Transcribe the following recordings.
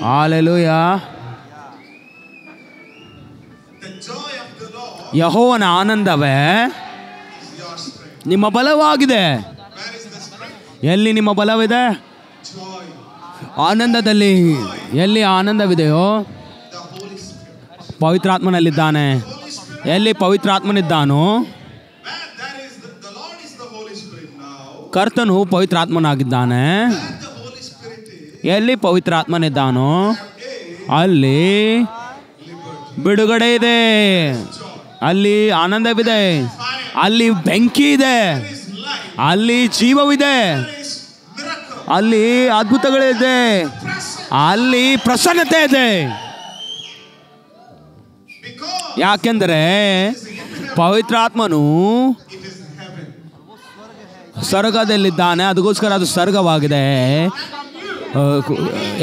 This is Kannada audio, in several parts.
ಹಾಲೆಲೂಯಾ. ಯೆಹೋವನ ಆನಂದವೇ ನಿಮ್ಮ ಬಲವಾಗಿದೆ. ಎಲ್ಲಿ ನಿಮ್ಮ ಬಲವಿದೆ? ಆನಂದದಲ್ಲಿ. ಎಲ್ಲಿ ಆನಂದವಿದೆಯೋ ಪವಿತ್ರಾತ್ಮನಲ್ಲಿದ್ದಾನೆ. ಎಲ್ಲಿ ಪವಿತ್ರಾತ್ಮನಿದ್ದಾನೋ ಕರ್ತನು ಪವಿತ್ರಾತ್ಮನಾಗಿದ್ದಾನೆ. ಎಲ್ಲಿ ಪವಿತ್ರಾತ್ಮನಿದ್ದಾನೋ ಅಲ್ಲಿ ಬಿಡುಗಡೆ ಇದೆ, ಅಲ್ಲಿ ಆನಂದವಿದೆ, ಅಲ್ಲಿ ಬೆಂಕಿ ಇದೆ, ಅಲ್ಲಿ ಜೀವವಿದೆ, ಅಲ್ಲಿ ಅದ್ಭುತಗಳಿದೆ, ಅಲ್ಲಿ ಪ್ರಸನ್ನತೆ ಇದೆ. ಯಾಕೆಂದರೆ ಪವಿತ್ರಾತ್ಮನು ಸ್ವರ್ಗದಲ್ಲಿದ್ದಾನೆ, ಅದಕ್ಕೋಸ್ಕರ ಅದು ಸ್ವರ್ಗವಾಗಿದೆ.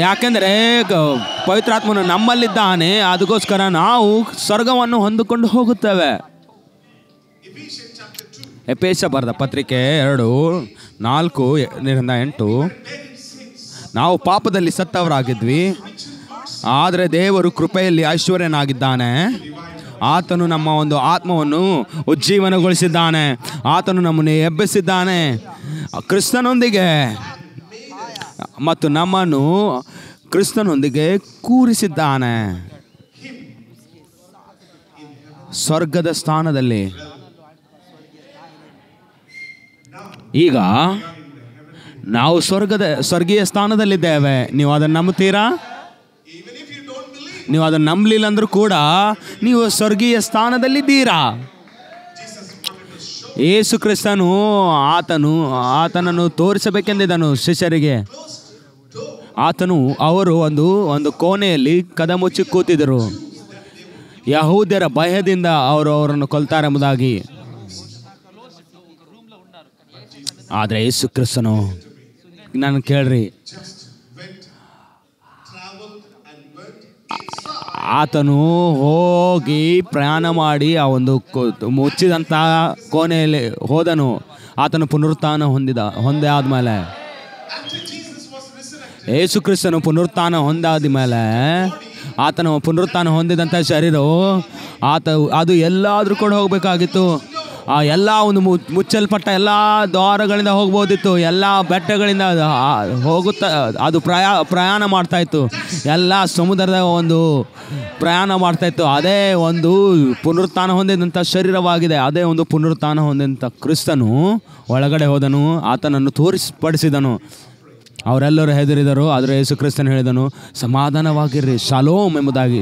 ಯಾಕೆಂದರೆ ಪವಿತ್ರಾತ್ಮನು ನಮ್ಮಲ್ಲಿದ್ದಾನೆ, ಅದಕ್ಕೋಸ್ಕರ ನಾವು ಸ್ವರ್ಗವನ್ನು ಹೊಂದಿಕೊಂಡು ಹೋಗುತ್ತೇವೆ. ಎಫೆಸ ಬರೆದ ಪತ್ರಿಕೆ 2:4-8 ನಾವು ಪಾಪದಲ್ಲಿ ಸತ್ತವರಾಗಿದ್ವಿ, ಆದರೆ ದೇವರು ಕೃಪೆಯಲ್ಲಿ ಐಶ್ವರ್ಯನಾಗಿದ್ದಾನೆ. ಆತನು ನಮ್ಮ ಒಂದು ಆತ್ಮವನ್ನು ಉಜ್ಜೀವನಗೊಳಿಸಿದ್ದಾನೆ. ಆತನು ನಮ್ಮನ್ನು ಎಬ್ಬಿಸಿದ್ದಾನೆ ಕ್ರಿಸ್ತನೊಂದಿಗೆ ಮತ್ತು ನಮ್ಮನ್ನು ಕ್ರಿಸ್ತನೊಂದಿಗೆ ಕೂರಿಸಿದ್ದಾನೆ ಸ್ವರ್ಗದ ಸ್ಥಾನದಲ್ಲಿ. ಈಗ ನಾವು ಸ್ವರ್ಗೀಯ ಸ್ಥಾನದಲ್ಲಿದ್ದೇವೆ. ನೀವು ಅದನ್ನು ನಂಬುತ್ತೀರಾ? ನೀವು ಅದನ್ನು ನಂಬಲಿಲ್ಲ ಅಂದರೂ ಕೂಡ ನೀವು ಸ್ವರ್ಗೀಯ ಸ್ಥಾನದಲ್ಲಿದ್ದೀರಾ. ಯೇಸು ಕ್ರಿಸ್ತನು ಆತನನ್ನು ತೋರಿಸಬೇಕೆಂದಿದ್ದನು ಶಿಷ್ಯರಿಗೆ. ಅವರು ಒಂದು ಕೋಣೆಯಲ್ಲಿ ಕದ ಮುಚ್ಚಿ ಕೂತಿದ್ದರು. ಯಹೂದ್ಯರ ಭಯದಿಂದ ಅವರನ್ನು ಕೊಲ್ತಾರೆಂಬುದಾಗಿ. ಆದರೆ ಯೇಸು ಕ್ರಿಸ್ತನು, ನಾನು ಕೇಳ್ರಿ, ಆತನು ಹೋಗಿ ಪ್ರಯಾಣ ಮಾಡಿ ಆ ಒಂದು ಮುಚ್ಚಿದಂಥ ಕೋಣೆಯಲ್ಲಿ ಹೋದನು. ಆತನು ಪುನರುತ್ಥಾನ ಹೊಂದೇ ಆದಮೇಲೆ, ಯೇಸು ಕ್ರಿಸ್ತನು ಪುನರುತ್ಥಾನ ಹೊಂದಾದ ಮೇಲೆ, ಆತನು ಪುನರುತ್ಥಾನ ಹೊಂದಿದಂಥ ಶರೀರವು ಅದು ಎಲ್ಲಾದರೂ ಕೂಡ ಹೋಗಬೇಕಾಗಿತ್ತು. ಆ ಎಲ್ಲ ಒಂದು ಮುಚ್ಚಲ್ಪಟ್ಟ ಎಲ್ಲ ದ್ವಾರಗಳಿಂದ ಹೋಗ್ಬೋದಿತ್ತು. ಎಲ್ಲ ಬೆಟ್ಟಗಳಿಂದ ಅದು ಪ್ರಯಾಣ ಮಾಡ್ತಾಯಿತ್ತು. ಎಲ್ಲ ಸಮುದ್ರದ ಒಂದು ಪ್ರಯಾಣ ಮಾಡ್ತಾಯಿತ್ತು. ಅದೇ ಒಂದು ಪುನರುತ್ಥಾನ ಹೊಂದಿದಂಥ ಶರೀರವಾಗಿದೆ. ಅದೇ ಒಂದು ಪುನರುತ್ಥಾನ ಹೊಂದಿದಂಥ ಕ್ರಿಸ್ತನು ಒಳಗಡೆ ಹೋದನು, ಆತನನ್ನು ತೋರಿಸಿಪಡಿಸಿದನು. ಅವರೆಲ್ಲರೂ ಹೆದರಿದರು. ಆದರೆ ಯೇಸು ಕ್ರಿಸ್ತನು ಹೇಳಿದನು, ಸಮಾಧಾನವಾಗಿರ್ರಿ, ಶಾಲೋಮ್ ಎಂಬುದಾಗಿ.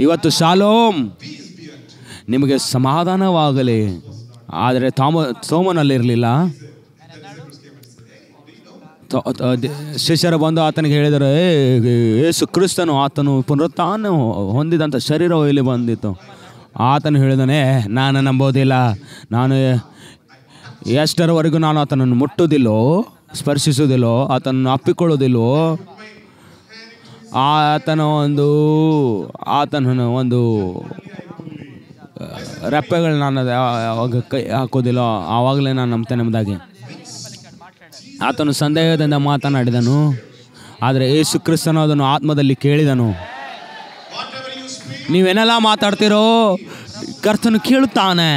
ಇವತ್ತು ಶಾಲೋಮ್, ನಿಮಗೆ ಸಮಾಧಾನವಾಗಲಿ. ಆದರೆ ತೋಮನಲ್ಲಿರಲಿಲ್ಲ. ಶಿಷ್ಯರು ಬಂದು ಆತನಿಗೆ ಹೇಳಿದರು, ಯೇಸು ಕ್ರಿಸ್ತನು ಆತನು ಪುನರುತ್ಥಾನ ಹೊಂದಿದಂಥ ಶರೀರವು ಇಲ್ಲಿ ಬಂದಿತ್ತು. ಆತನು ಹೇಳಿದನೇ, ನಾನು ನಂಬೋದಿಲ್ಲ. ನಾನು ಎಷ್ಟರವರೆಗೂ ನಾನು ಆತನನ್ನು ಮುಟ್ಟುವುದಿಲ್ಲೋ, ಸ್ಪರ್ಶಿಸುವುದಿಲ್ಲೋ, ಆತನನ್ನು ಅಪ್ಪಿಕೊಳ್ಳುವುದಿಲ್ಲೋ, ಆತನ ಒಂದು ರೆಪ್ಪೆಗಳು ನಾನು ಯಾವಾಗ ಕೈ ಹಾಕೋದಿಲ್ಲೋ ಆವಾಗಲೇ ನಾನು ನಂಬ್ತೇನೆ ಎಂಬುದಾಗಿ ಆತನು ಸಂದೇಹದಿಂದ ಮಾತನಾಡಿದನು. ಆದರೆ ಯೇಸು ಕ್ರಿಸ್ತನು ಅದನ್ನು ಆತ್ಮದಲ್ಲಿ ಕೇಳಿದನು. ನೀವೇನೆಲ್ಲ ಮಾತಾಡ್ತೀರೋ ಕರ್ತನು ಕೇಳುತ್ತಾನೆ.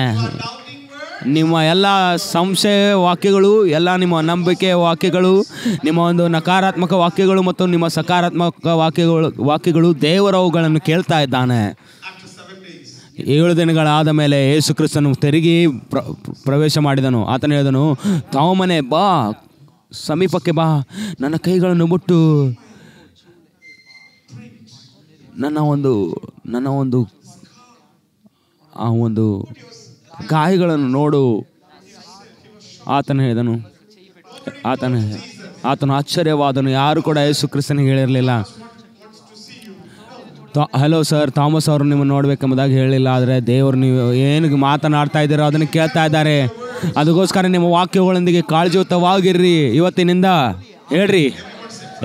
ನಿಮ್ಮ ಎಲ್ಲ ಸಂಶಯ ವಾಕ್ಯಗಳು, ಎಲ್ಲ ನಿಮ್ಮ ನಂಬಿಕೆ ವಾಕ್ಯಗಳು, ನಿಮ್ಮ ಒಂದು ನಕಾರಾತ್ಮಕ ವಾಕ್ಯಗಳು ಮತ್ತು ನಿಮ್ಮ ಸಕಾರಾತ್ಮಕ ವಾಕ್ಯಗಳು ದೇವರವುಗಳನ್ನು ಕೇಳ್ತಾ ಇದ್ದಾನೆ. 7 ದಿನಗಳಾದ ಮೇಲೆ ಯೇಸು ಕ್ರಿಸ್ತನು ತಿರುಗಿ ಪ್ರವೇಶ ಮಾಡಿದನು. ಆತನು ಹೇಳಿದನು, ತೋಮನೇ ಬಾ, ಸಮೀಪಕ್ಕೆ ಬಾ, ನನ್ನ ಕೈಗಳನ್ನು ಮುಟ್ಟು ನನ್ನ ಒಂದು ಆ ಒಂದು ಗಾಯಗಳನ್ನು ನೋಡು. ಆತನು ಹೇಳಿದನು. ಆತನು ಆಶ್ಚರ್ಯವಾದನು. ಯಾರು ಕೂಡ ಯೇಸು ಕ್ರಿಸ್ತನಿಗೆ ಹೇಳಿರಲಿಲ್ಲ. ಹಲೋ ಸರ್, ಥಾಮಸ್ ಅವರು ನಿಮ್ಮನ್ನು ನೋಡಬೇಕೆಂಬುದಾಗಿ ಹೇಳಿಲ್ಲ. ಆದರೆ ದೇವರು ನೀವು ಏನು ಮಾತನಾಡ್ತಾ ಇದ್ದೀರೋ ಅದನ್ನು ಕೇಳ್ತಾ ಇದ್ದಾರೆ. ಅದಕ್ಕೋಸ್ಕರ ನಿಮ್ಮ ವಾಕ್ಯಗಳೊಂದಿಗೆ ಕಾಳಜಿಯುತವಾಗಿರ್ರಿ. ಇವತ್ತಿನಿಂದ ಹೇಳ್ರಿ,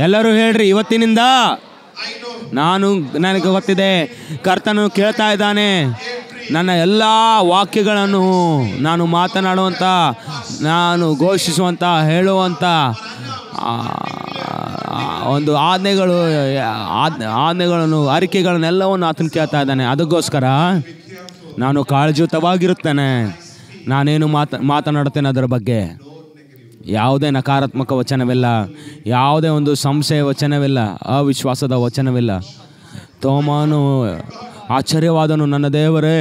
ಎಲ್ಲರೂ ಹೇಳ್ರಿ, ಇವತ್ತಿನಿಂದ ನನಗೆ ಗೊತ್ತಿದೆ ಕರ್ತನು ಕೇಳ್ತಾ ಇದ್ದಾನೆ. ನನ್ನ ಎಲ್ಲ ವಾಕ್ಯಗಳನ್ನು ನಾನು ಮಾತನಾಡುವಂಥ, ನಾನು ಘೋಷಿಸುವಂಥ, ಹೇಳುವಂಥ ಒಂದು ಆಜ್ಞೆಗಳನ್ನು ಅರಿಕೆಗಳನ್ನೆಲ್ಲವನ್ನು ಆತನು ಕೇಳ್ತಾ ಇದ್ದಾನೆ. ಅದಕ್ಕೋಸ್ಕರ ನಾನು ಕಾಳಜಿಯುತವಾಗಿರುತ್ತೇನೆ. ನಾನೇನು ಮಾತನಾಡುತ್ತೇನೆ ಅದರ ಬಗ್ಗೆ ಯಾವುದೇ ನಕಾರಾತ್ಮಕ ವಚನವಿಲ್ಲ, ಯಾವುದೇ ಒಂದು ಸಂಶಯ ವಚನವಿಲ್ಲ, ಅವಿಶ್ವಾಸದ ವಚನವಿಲ್ಲ. ತೋಮನು ಆಶ್ಚರ್ಯವಾದನು, ನನ್ನ ದೇವರೇ,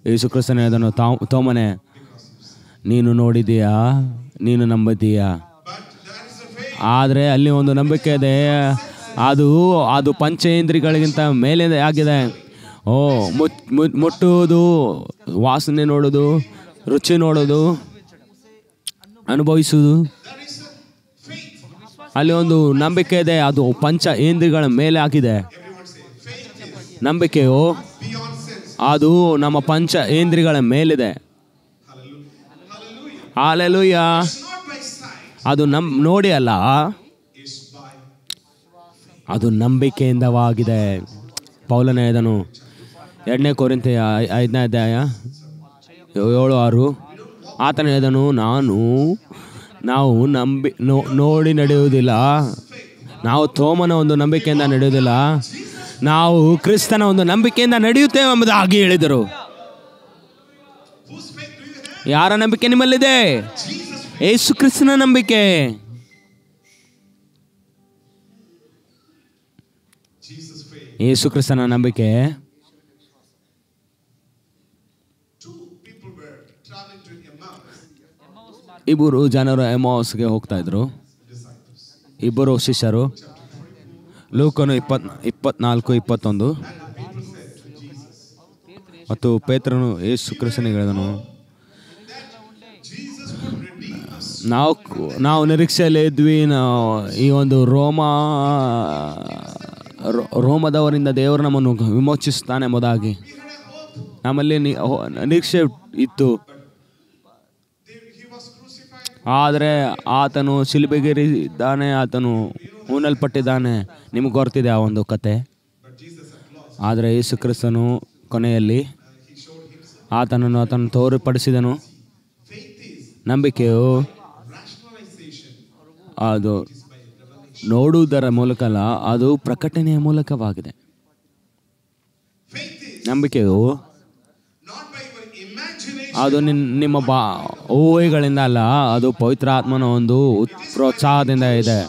ಯೇಸು ಕ್ರಿಸ್ತನೇ ಅದನ್ನು ತೋಮನೆ ನೀನು ನೋಡಿದೀಯಾ, ನೀನು ನಂಬಿದೀಯಾ. ಆದರೆ ಅಲ್ಲಿ ಒಂದು ನಂಬಿಕೆ ಇದೆ, ಅದು ಪಂಚೇಂದ್ರಿಯಗಳಿಗಿಂತ ಮೇಲೆ ಆಗಿದೆ. ಮುಟ್ಟುವುದು, ವಾಸನೆ ನೋಡೋದು, ರುಚಿ ನೋಡೋದು, ಅನುಭವಿಸುವುದು, ಅಲ್ಲಿ ಒಂದು ನಂಬಿಕೆ ಇದೆ, ಅದು ಪಂಚ ಇಂದ್ರಿಯಗಳ ಮೇಲೆ ಆಗಿದೆ. ನಂಬಿಕೆಯು ಅದು ನಮ್ಮ ಪಂಚ ಇಂದ್ರಿಯಗಳ ಮೇಲಿದೆ. ಹಲ್ಲೆಲೂಯ. ಅದು ನೋಡಿ ಅಲ್ಲ, ಅದು ನಂಬಿಕೆಯಿಂದವಾಗಿದೆ. ಪೌಲನೇ ಇದನ್ನು 2 ಕೊರಿಂಥಿಯ 5ನೇ ಅಧ್ಯಾಯ 7-6 ಆತನ ಇದನ್ನು ನಾವು ನೋಡಿ ನಡೆಯುವುದಿಲ್ಲ. ನಾವು ತೋಮನ ಒಂದು ನಂಬಿಕೆಯಿಂದ ನಡೆಯುವುದಿಲ್ಲ, ನಾವು ಕ್ರಿಸ್ತನ ಒಂದು ನಂಬಿಕೆಯಿಂದ ನಡೆಯುತ್ತೇವೆ ಎಂಬುದಾಗಿ ಹೇಳಿದರು. ಯಾರ ನಂಬಿಕೆ ನಿಮ್ಮಲ್ಲಿದೆ? ಯೇಸು ಕ್ರಿಸ್ತನ ನಂಬಿಕೆ. ಯೇಸು ಕ್ರಿಸ್ತನ ನಂಬಿಕೆ. ಇಬ್ಬರು ಜನರು ಎಮಾಸ್ಗೆ ಹೋಗ್ತಾ ಇದ್ರು, ಇಬ್ಬರು ಶಿಷ್ಯರು. ಲೂಕನು 24-21. ಮತ್ತು ಪೇತ್ರನು ಯೇಸು ಕ್ರಿಸ್ತನಿಗೆ ಹೇಳಿದನು, ನಾವು ನಿರೀಕ್ಷೆಯಲ್ಲಿ ಇದ್ವಿ, ಈ ಒಂದು ರೋಮದವರಿಂದ ದೇವರು ನಮ್ಮನ್ನು ವಿಮೋಚಿಸುತ್ತಾನೆ ಎಂಬುದಾಗಿ ನಮ್ಮಲ್ಲಿ ನಿರೀಕ್ಷೆ ಇತ್ತು. ಆದರೆ ಆತನು ಶಿಲುಬೆಗೇರಿದ್ದಾನೆ, ಆತನು ಹೂಣಲ್ಪಟ್ಟಿದ್ದಾನೆ. ನಿಮಗೆ ಗೊತ್ತಿದೆ ಆ ಒಂದು ಕತೆ. ಆದರೆ ಯೇಸು ಕ್ರಿಸ್ತನು ಕೊನೆಯಲ್ಲಿ ಆತನು ತೋರ್ಪಡಿಸಿದನು. ನಂಬಿಕೆಯು ಅದು ನೋಡುವುದರ ಮೂಲಕ ಅಲ್ಲ, ಅದು ಪ್ರಕಟಣೆಯ ಮೂಲಕವಾಗಿದೆ. ನಂಬಿಕೆಯು ಅದು ನಿಮ್ಮ ಊಹೆಗಳಿಂದ ಅಲ್ಲ, ಅದು ಪವಿತ್ರ ಆತ್ಮನ ಒಂದು ಪ್ರೋತ್ಸಾಹದಿಂದ ಇದೆ.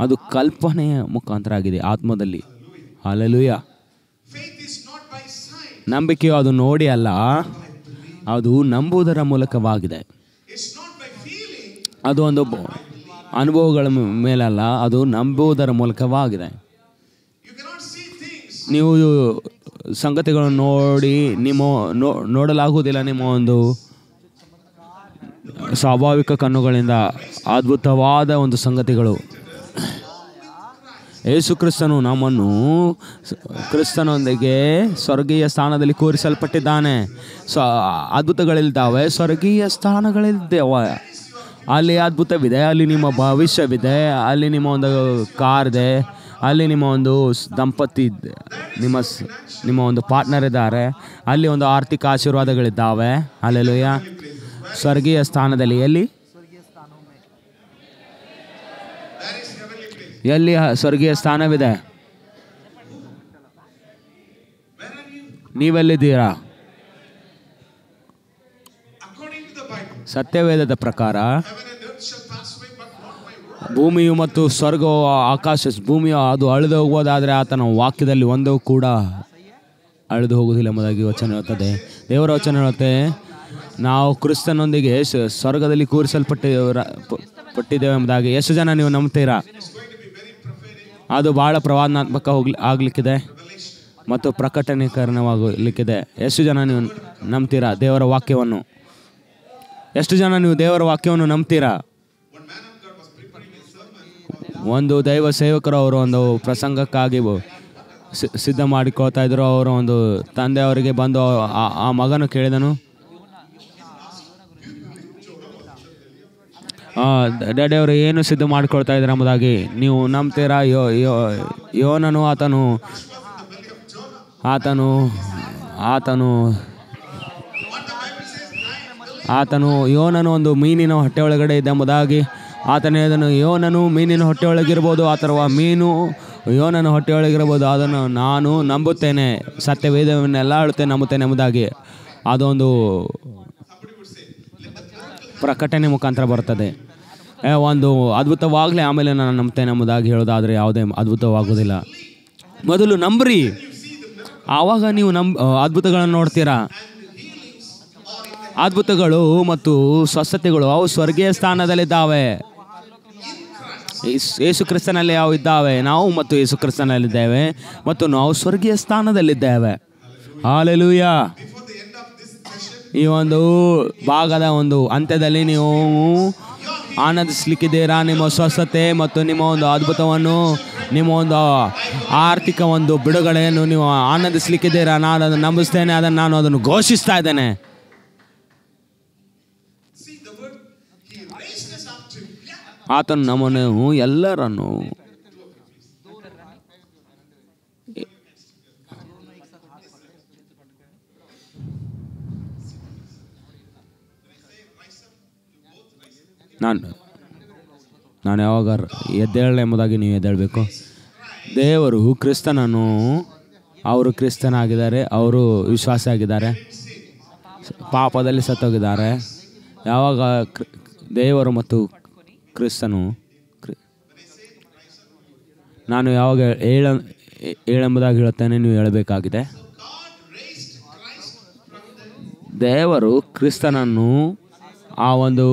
ಅದು ಕಲ್ಪನೆಯ ಮುಖಾಂತರ ಆಗಿದೆ, ಆತ್ಮದಲ್ಲಿ. ಹಲ್ಲೆಲೂಯಾ. ನಂಬಿಕೆಯು ಅದು ನೋಡಿ ಅಲ್ಲ, ಅದು ನಂಬುವುದರ ಮೂಲಕವಾಗಿದೆ. ಅದು ಒಂದು ಅನುಭವಗಳ ಮೇಲಲ್ಲ, ಅದು ನಂಬುವುದರ ಮೂಲಕವಾಗಿದೆ. ನೀವು ಸಂಗತಿಗಳನ್ನು ನೋಡಿ ನೋಡಲಾಗುವುದಿಲ್ಲ. ನಿಮ್ಮ ಒಂದು ಸ್ವಾಭಾವಿಕ ಕಣ್ಣುಗಳಿಂದ ಅದ್ಭುತವಾದ ಒಂದು ಸಂಗತಿಗಳು. ಯೇಸು ಕ್ರಿಸ್ತನು ನಮ್ಮನ್ನು ಕ್ರಿಸ್ತನೊಂದಿಗೆ ಸ್ವರ್ಗೀಯ ಸ್ಥಾನದಲ್ಲಿ ಕೂರಿಸಲ್ಪಟ್ಟಿದ್ದಾನೆ. ಅದ್ಭುತಗಳಿದ್ದಾವೆ, ಸ್ವರ್ಗೀಯ ಸ್ಥಾನಗಳಿದ್ದಾವೆ. ಅಲ್ಲಿ ಅದ್ಭುತವಿದೆ, ಅಲ್ಲಿ ನಿಮ್ಮ ಭವಿಷ್ಯವಿದೆ, ಅಲ್ಲಿ ನಿಮ್ಮ ಒಂದು ಕಾರ್ ಇದೆ, ಅಲ್ಲಿ ನಿಮ್ಮ ಒಂದು ದಂಪತಿ, ನಿಮ್ಮ ಒಂದು ಪಾರ್ಟ್ನರ್ ಇದ್ದಾರೆ, ಅಲ್ಲಿ ಒಂದು ಆರ್ಥಿಕ ಆಶೀರ್ವಾದಗಳಿದ್ದಾವೆ. ಹಲ್ಲೆಲೂಯಾ. ಸ್ವರ್ಗೀಯ ಸ್ಥಾನದಲ್ಲಿ ಎಲ್ಲಿ ಸ್ವರ್ಗೀಯ ಸ್ಥಾನವಿದೆ? ನೀವೆಲ್ಲಿದ್ದೀರಾ? ಸತ್ಯವೇದದ ಪ್ರಕಾರ ಭೂಮಿಯು ಮತ್ತು ಸ್ವರ್ಗವು, ಆಕಾಶ ಭೂಮಿಯು ಅದು ಅಳಿದು ಹೋಗೋದಾದರೆ ಆತನ ವಾಕ್ಯದಲ್ಲಿ ಒಂದೂ ಕೂಡ ಅಳಿದು ಹೋಗುವುದಿಲ್ಲ ಎಂಬುದಾಗಿ ವಚನ ಹೇಳುತ್ತದೆ. ದೇವರ ವಚನ ಹೇಳುತ್ತೆ, ನಾವು ಕ್ರಿಸ್ತನೊಂದಿಗೆ ಸ್ವರ್ಗದಲ್ಲಿ ಕೂರಿಸಲ್ಪಟ್ಟಿದ್ದೇವೆ ಎಂಬುದಾಗಿ. ಎಷ್ಟು ಜನ ನೀವು ನಂಬ್ತೀರಾ? ಅದು ಭಾಳ ಪ್ರವಾದನಾತ್ಮಕ ಆಗಲಿಕ್ಕಿದೆ ಮತ್ತು ಪ್ರಕಟಣೀಕರಣವಾಗಲಿಕ್ಕಿದೆ. ಎಷ್ಟು ಜನ ನೀವು ನಂಬ್ತೀರಾ ದೇವರ ವಾಕ್ಯವನ್ನು? ಎಷ್ಟು ಜನ ನೀವು ದೇವರ ವಾಕ್ಯವನ್ನು ನಂಬ್ತೀರಾ? ಒಂದು ದೈವ ಸೇವಕರು ಅವರು ಒಂದು ಪ್ರಸಂಗಕ್ಕಾಗಿ ಸಿದ್ಧ ಮಾಡಿಕೊಳ್ತಾ ಇದ್ರು. ಅವರು ಒಂದು ತಂದೆ ಅವರಿಗೆ ಬಂದು ಆ ಮಗನು ಕೇಳಿದನು, ಡ್ಯಾಡಿ ಅವರು ಏನು ಸಿದ್ಧ ಮಾಡಿಕೊಳ್ತಾ ಇದ್ದಾರೆ ಎಂಬುದಾಗಿ ನೀವು ನಂಬ್ತೀರಾ? ಯೋನನು ಆತನು ಯೋನನು ಒಂದು ಮೀನಿನ ಹೊಟ್ಟೆ ಒಳಗಡೆ ಇದ್ದ ಎಂಬುದಾಗಿ ಆತನೇ ಅದನ್ನು ಯೋನನು ಮೀನಿನ ಹೊಟ್ಟೆಯೊಳಗಿರ್ಬೋದು ಅಥವಾ ಮೀನು ಯೋನನ ಹೊಟ್ಟೆಯೊಳಗಿರ್ಬೋದು, ಅದನ್ನು ನಾನು ನಂಬುತ್ತೇನೆ, ಸತ್ಯವೇದವನ್ನೆಲ್ಲ ಹೇಳುತ್ತೇನೆ, ನಂಬುತ್ತೇನೆ ಎಂಬುದಾಗಿ. ಅದೊಂದು ಪ್ರಕಟಣೆ ಮುಖಾಂತರ ಬರ್ತದೆ. ಒಂದು ಅದ್ಭುತವಾಗಲಿ, ಆಮೇಲೆ ನಾನು ನಂಬ್ತೇನೆ ಎಂಬುದಾಗಿ ಹೇಳೋದಾದರೆ ಯಾವುದೇ ಅದ್ಭುತವಾಗೋದಿಲ್ಲ. ಮೊದಲು ನಂಬ್ರಿ, ಆವಾಗ ನೀವು ಅದ್ಭುತಗಳನ್ನು ನೋಡ್ತೀರಾ. ಅದ್ಭುತಗಳು ಮತ್ತು ಸ್ವಸ್ಥತೆಗಳು ಅವು ಸ್ವರ್ಗೀಯ ಸ್ಥಾನದಲ್ಲಿದ್ದಾವೆ. ಯೇಸು ಕ್ರಿಸ್ತನಲ್ಲಿ ಅವು ಇದ್ದಾವೆ. ನಾವು ಮತ್ತು ಯೇಸು ಕ್ರಿಸ್ತನಲ್ಲಿದ್ದೇವೆ ಮತ್ತು ನಾವು ಸ್ವರ್ಗೀಯ ಸ್ಥಾನದಲ್ಲಿದ್ದೇವೆ. ಹಲ್ಲೆಲೂಯಾ. ಈ ಒಂದು ಭಾಗದ ಒಂದು ಅಂತ್ಯದಲ್ಲಿ ನೀವು ಆನಂದಿಸಲಿಕ್ಕಿದ್ದೀರಾ. ನಿಮ್ಮ ಸ್ವಸ್ಥತೆ ಮತ್ತು ನಿಮ್ಮ ಒಂದು ಅದ್ಭುತವನ್ನು, ನಿಮ್ಮ ಒಂದು ಆರ್ಥಿಕ ಒಂದು ಬಿಡುಗಡೆಯನ್ನು ನೀವು ಆನಂದಿಸಲಿಕ್ಕಿದ್ದೀರಾ. ನಾನು ಅದನ್ನು ನಂಬಿಸ್ತೇನೆ, ನಾನು ಅದನ್ನು ಘೋಷಿಸ್ತಾ ಇದ್ದೇನೆ. ಆತನು ನಮ್ಮನ್ನು ಎಲ್ಲರನ್ನು ನಾನು ಯಾವಾಗ ಎದ್ದೇಳ ಎಂಬುದಾಗಿ ನೀವು ಎದ್ದೇಳಬೇಕು. ದೇವರು ಕ್ರಿಸ್ತನನ್ನು, ಅವರು ಕ್ರಿಸ್ತನಾಗಿದ್ದಾರೆ, ಅವರು ವಿಶ್ವಾಸ ಆಗಿದ್ದಾರೆ, ಪಾಪದಲ್ಲಿ ಸತ್ತೋಗಿದ್ದಾರೆ. ಯಾವಾಗ ದೇವರು ಮತ್ತು ಕ್ರಿಸ್ತನು, ನಾನು ಯಾವಾಗ ಏಳೆಂಬುದಾಗಿ ಹೇಳುತ್ತೇನೆ, ನೀವು ಹೇಳಬೇಕಾಗಿದೆ. ದೇವರು ಕ್ರಿಸ್ತನನ್ನು ಆ ಒಂದು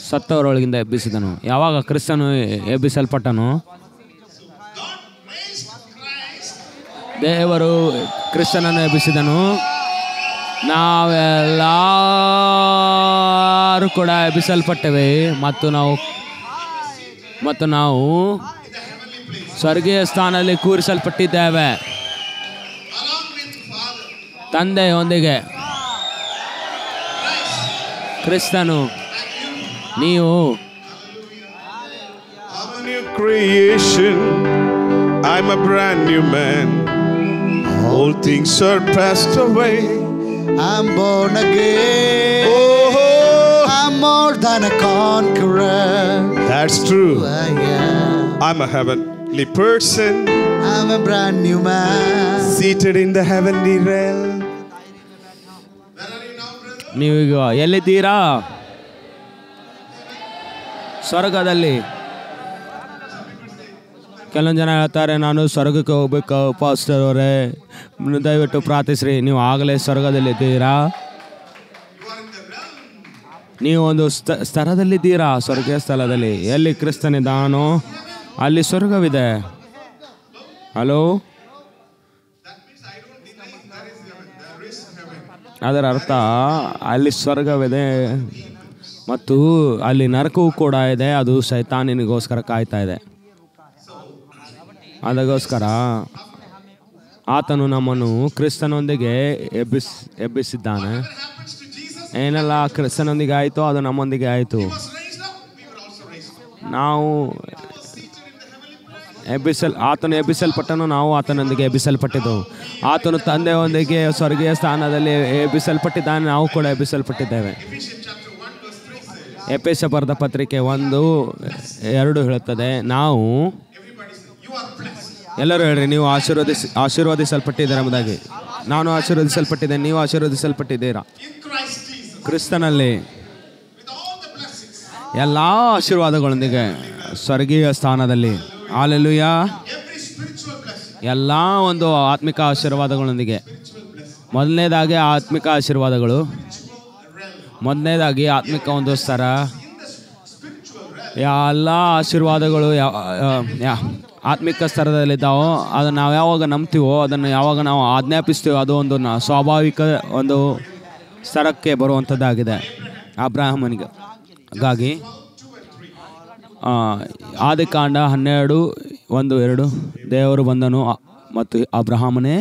ಸತ್ತವರೊಳಗಿಂದ ಎಬ್ಬಿಸಿದನು. ಯಾವಾಗ ಕ್ರಿಸ್ತನು ಎಬ್ಬಿಸಲ್ಪಟ್ಟನು, ದೇವರು ಕ್ರಿಸ್ತನನ್ನು ಎಬ್ಬಿಸಿದನು. ನಾವೆಲ್ಲರೂ ಕೂಡ ಎಬ್ಬಿಸಲ್ಪಟ್ಟೆವೆ ಮತ್ತು ನಾವು ಸ್ವರ್ಗೀಯ ಸ್ಥಾನದಲ್ಲಿ ಕೂರಿಸಲ್ಪಟ್ಟಿದ್ದೇವೆ ತಂದೆಯೊಂದಿಗೆ. ಕ್ರಿಸ್ತನು, ನೀವು creation, I'm a brand new man. All things are passed away. I'm born again. Oh, I'm more than a conqueror. that's true. Yeah. I'm a heavenly person, I'm a brand new man. seated in the heavenly realm. ನೀವೀಗ ಎಲ್ಲಿದ್ದೀರಾ? ಸ್ವರ್ಗದಲ್ಲಿ. ಕೆಲವೊಂದು ಜನ ಹೇಳ್ತಾರೆ, ನಾನು ಸ್ವರ್ಗಕ್ಕೆ ಹೋಗ್ಬೇಕು ಪಾಸ್ಟರ್ ಅವರೇ, ದಯವಿಟ್ಟು ಪ್ರಾರ್ಥಿಸ್ರಿ. ನೀವು ಆಗಲೇ ಸ್ವರ್ಗದಲ್ಲಿದ್ದೀರಾ. ನೀವು ಒಂದು ಸ್ಥಳದಲ್ಲಿದ್ದೀರಾ, ಸ್ವರ್ಗೀಯ ಸ್ಥಳದಲ್ಲಿ. ಎಲ್ಲಿ ಕ್ರಿಸ್ತನಿದ್ದಾನೋ ಅಲ್ಲಿ ಸ್ವರ್ಗವಿದೆ. ಹಲೋ, ಅದರ ಅರ್ಥ ಅಲ್ಲಿ ಸ್ವರ್ಗವಿದೆ ಮತ್ತು ಅಲ್ಲಿ ನರಕವೂ ಕೂಡ ಇದೆ. ಅದು ಸೈತಾನನಿಗೋಸ್ಕರ ಕಾಯ್ತಾ ಇದೆ. ಅದಕ್ಕೋಸ್ಕರ ಆತನು ನಮ್ಮನ್ನು ಕ್ರಿಸ್ತನೊಂದಿಗೆ ಎಬ್ಬಿಸಿದ್ದಾನೆ. ಏನೆಲ್ಲ ಕ್ರಿಸ್ತನೊಂದಿಗೆ ಆಯಿತು ಅದು ನಮ್ಮೊಂದಿಗೆ ಆಯಿತು. ನಾವು ಆತನು ಎಬ್ಬಿಸಲ್ಪಟ್ಟನು, ನಾವು ಆತನೊಂದಿಗೆ ಎಬ್ಬಿಸಲ್ಪಟ್ಟಿದ್ದೆವು. ಆತನು ತಂದೆಯೊಂದಿಗೆ ಸ್ವರ್ಗೀಯ ಸ್ಥಾನದಲ್ಲಿ ಎಬ್ಬಿಸಲ್ಪಟ್ಟಿದ್ದಾನೆ, ನಾವು ಕೂಡ ಎಬ್ಬಿಸಲ್ಪಟ್ಟಿದ್ದೇವೆ. ಎಫೆಸ ಬರೆದ ಪತ್ರಿಕೆ 1:2 ಹೇಳುತ್ತದೆ, ನಾವು ಎಲ್ಲರೂ ಹೇಳ್ರಿ, ನೀವು ಆಶೀರ್ವದಿಸಲ್ಪಟ್ಟಿದ್ದೀರಾ ಎಂಬುದಾಗಿ. ನಾನು ಆಶೀರ್ವದಿಸಲ್ಪಟ್ಟಿದ್ದೇನೆ, ನೀವು ಆಶೀರ್ವದಿಸಲ್ಪಟ್ಟಿದ್ದೀರಾ ಕ್ರಿಸ್ತನಲ್ಲಿ ಎಲ್ಲ ಆಶೀರ್ವಾದಗಳೊಂದಿಗೆ ಸ್ವರ್ಗೀಯ ಸ್ಥಾನದಲ್ಲಿ. ಹಲ್ಲೆಲೂಯಾ. ಎಲ್ಲ ಒಂದು ಆತ್ಮಿಕ ಆಶೀರ್ವಾದಗಳೊಂದಿಗೆ. ಮೊದಲನೇದಾಗಿ ಆತ್ಮಿಕ ಆಶೀರ್ವಾದಗಳು, ಮೊದಲನೇದಾಗಿ ಆತ್ಮಿಕ ಒಂದು ಸ್ತರ. ಎಲ್ಲ ಆಶೀರ್ವಾದಗಳು ಆತ್ಮಿಕ ಸ್ತರದಲ್ಲಿದ್ದಾವೋ ಅದನ್ನು ನಾವು ಯಾವಾಗ ನಂಬ್ತೀವೋ, ಅದನ್ನು ಯಾವಾಗ ನಾವು ಆಜ್ಞಾಪಿಸ್ತೀವೋ, ಅದು ಒಂದು ಸ್ವಾಭಾವಿಕ ಒಂದು ಸ್ತರಕ್ಕೆ ಬರುವಂಥದ್ದಾಗಿದೆ ಅಬ್ರಾಹ್ಮನಿಗಾಗಿ. ಆದಿಕಾಂಡ 12:1-2 ದೇವರು ಬಂದನು ಮತ್ತು ಅಬ್ರಹಾಮನೇ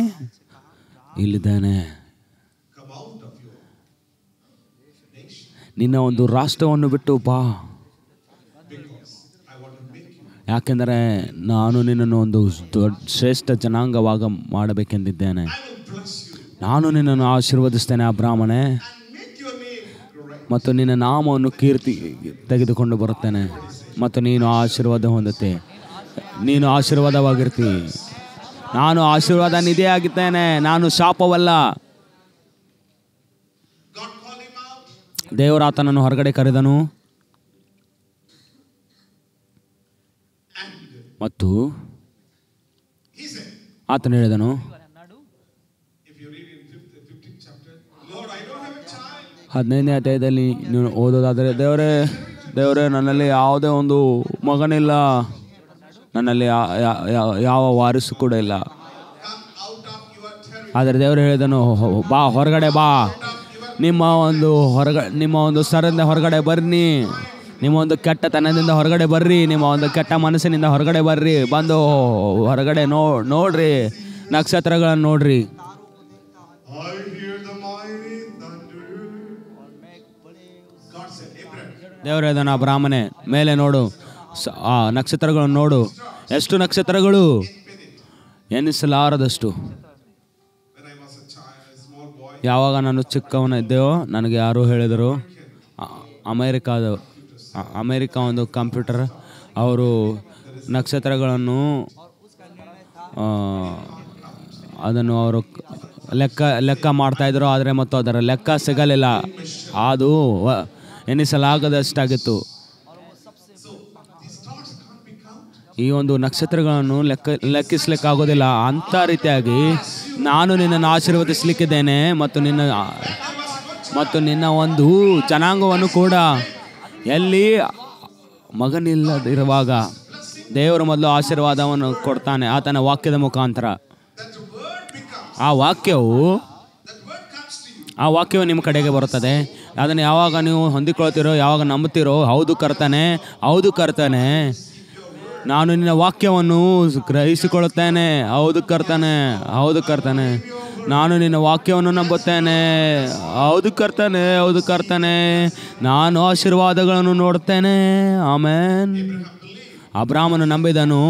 ಇಲ್ಲಿದ್ದಾನೆ, ನಿನ್ನ ಒಂದು ರಾಷ್ಟ್ರವನ್ನು ಬಿಟ್ಟು ಬಾ, ಯಾಕೆಂದರೆ ನಾನು ನಿನ್ನನ್ನು ಒಂದು ದೊಡ್ಡ ಶ್ರೇಷ್ಠ ಜನಾಂಗವಾಗ ಮಾಡಬೇಕೆಂದಿದ್ದೇನೆ. ನಾನು ನಿನ್ನನ್ನು ಆಶೀರ್ವದಿಸ್ತೇನೆ ಅಬ್ರಾಹ್ಮಣೇ, ಮತ್ತು ನಿನ್ನ ನಾಮವನ್ನು ಕೀರ್ತಿ ತೆಗೆದುಕೊಂಡು ಬರುತ್ತೇನೆ ಮತ್ತು ನೀನು ಆಶೀರ್ವಾದ ಹೊಂದುತ್ತೆ. ನೀನು ಆಶೀರ್ವಾದವಾಗಿರ್ತಿ. ನಾನು ಆಶೀರ್ವಾದ ನಿಧಿಯಾಗಿದ್ದೇನೆ, ನಾನು ಶಾಪವಲ್ಲ. ದೇವರ ಆತನನ್ನು ಹೊರಗಡೆ ಕರೆದನು ಮತ್ತು ಆತನು ಹೇಳಿದನು, 15ನೇ ಅಧ್ಯಾಯದಲ್ಲಿ ನೀವು ಓದೋದಾದರೆ, ದೇವರೇ ನನ್ನಲ್ಲಿ ಯಾವುದೇ ಒಂದು ಮಗನಿಲ್ಲ, ನನ್ನಲ್ಲಿ ಯಾವ ವಾರಿಸು ಕೂಡ ಇಲ್ಲ. ಆದರೆ ದೇವರು ಹೇಳಿದನು, ಬಾ ಹೊರಗಡೆ ಬಾ, ನಿಮ್ಮ ಒಂದು ಸರಿಂದ ಹೊರಗಡೆ ಬರ್ರಿ, ನಿಮ್ಮ ಒಂದು ಕೆಟ್ಟತನದಿಂದ ಹೊರಗಡೆ ಬರ್ರಿ, ನಿಮ್ಮ ಒಂದು ಕೆಟ್ಟ ಮನಸ್ಸಿನಿಂದ ಹೊರಗಡೆ ಬರ್ರಿ, ಬಂದು ಹೊರಗಡೆ ನೋಡ್ರಿ, ನಕ್ಷತ್ರಗಳನ್ನು ನೋಡ್ರಿ. ದೇವರು ಹೇಳಿದನು, ಆ ಬ್ರಾಹ್ಮಣೆ ಮೇಲೆ ನೋಡು, ಆ ನಕ್ಷತ್ರಗಳನ್ನು ನೋಡು. ಎಷ್ಟು ನಕ್ಷತ್ರಗಳು? ಎನಿಸಲಾರದಷ್ಟು. ಯಾವಾಗ ನಾನು ಚಿಕ್ಕವನಿದ್ದೆಯೋ ನನಗೆ ಯಾರು ಹೇಳಿದರು, ಅಮೇರಿಕಾ ಒಂದು ಕಂಪ್ಯೂಟರ್, ಅವರು ನಕ್ಷತ್ರಗಳನ್ನು ಅದನ್ನು ಅವರು ಲೆಕ್ಕ ಮಾಡ್ತಾಯಿದ್ರು. ಆದರೆ ಮತ್ತು ಅದರ ಲೆಕ್ಕ ಸಿಗಲಿಲ್ಲ, ಅದು ಎನಿಸಲಾಗದಷ್ಟಾಗಿತ್ತು. ಈ ಒಂದು ನಕ್ಷತ್ರಗಳನ್ನು ಲೆಕ್ಕಿಸ್ಲಿಕ್ಕಾಗೋದಿಲ್ಲ. ಅಂಥ ರೀತಿಯಾಗಿ ನಾನು ನಿನ್ನನ್ನು ಆಶೀರ್ವದಿಸಲಿಕ್ಕಿದ್ದೇನೆ ಮತ್ತು ನಿನ್ನ ಒಂದು ಜನಾಂಗವನ್ನು ಕೂಡ. ಎಲ್ಲಿ ಮಗನಿಲ್ಲದಿರುವಾಗ ದೇವರು ಮೊದಲು ಆಶೀರ್ವಾದವನ್ನು ಕೊಡ್ತಾನೆ ಆತನ ವಾಕ್ಯದ ಮುಖಾಂತರ. ಆ ವಾಕ್ಯವು ನಿಮ್ಮ ಕಡೆಗೆ ಬರುತ್ತದೆ. ಅದನ್ನು ಯಾವಾಗ ನೀವು ಹೊಂದಿಕೊಳ್ತೀರೋ, ಯಾವಾಗ ನಂಬುತ್ತೀರೋ, ಹೌದು ಕರ್ತನೆ, ನಾನು ನಿನ್ನ ವಾಕ್ಯವನ್ನು ಗ್ರಹಿಸಿಕೊಳ್ಳುತ್ತೇನೆ, ಹೌದು ಕರ್ತನೆ, ನಾನು ನಿನ್ನ ವಾಕ್ಯವನ್ನು ನಂಬುತ್ತೇನೆ, ಹೌದು ಕರ್ತನೆ, ನಾನು ಆಶೀರ್ವಾದಗಳನ್ನು ನೋಡುತ್ತೇನೆ. ಆಮೆನ್. ಅಬ್ರಾಮನು ನಂಬಿದನು.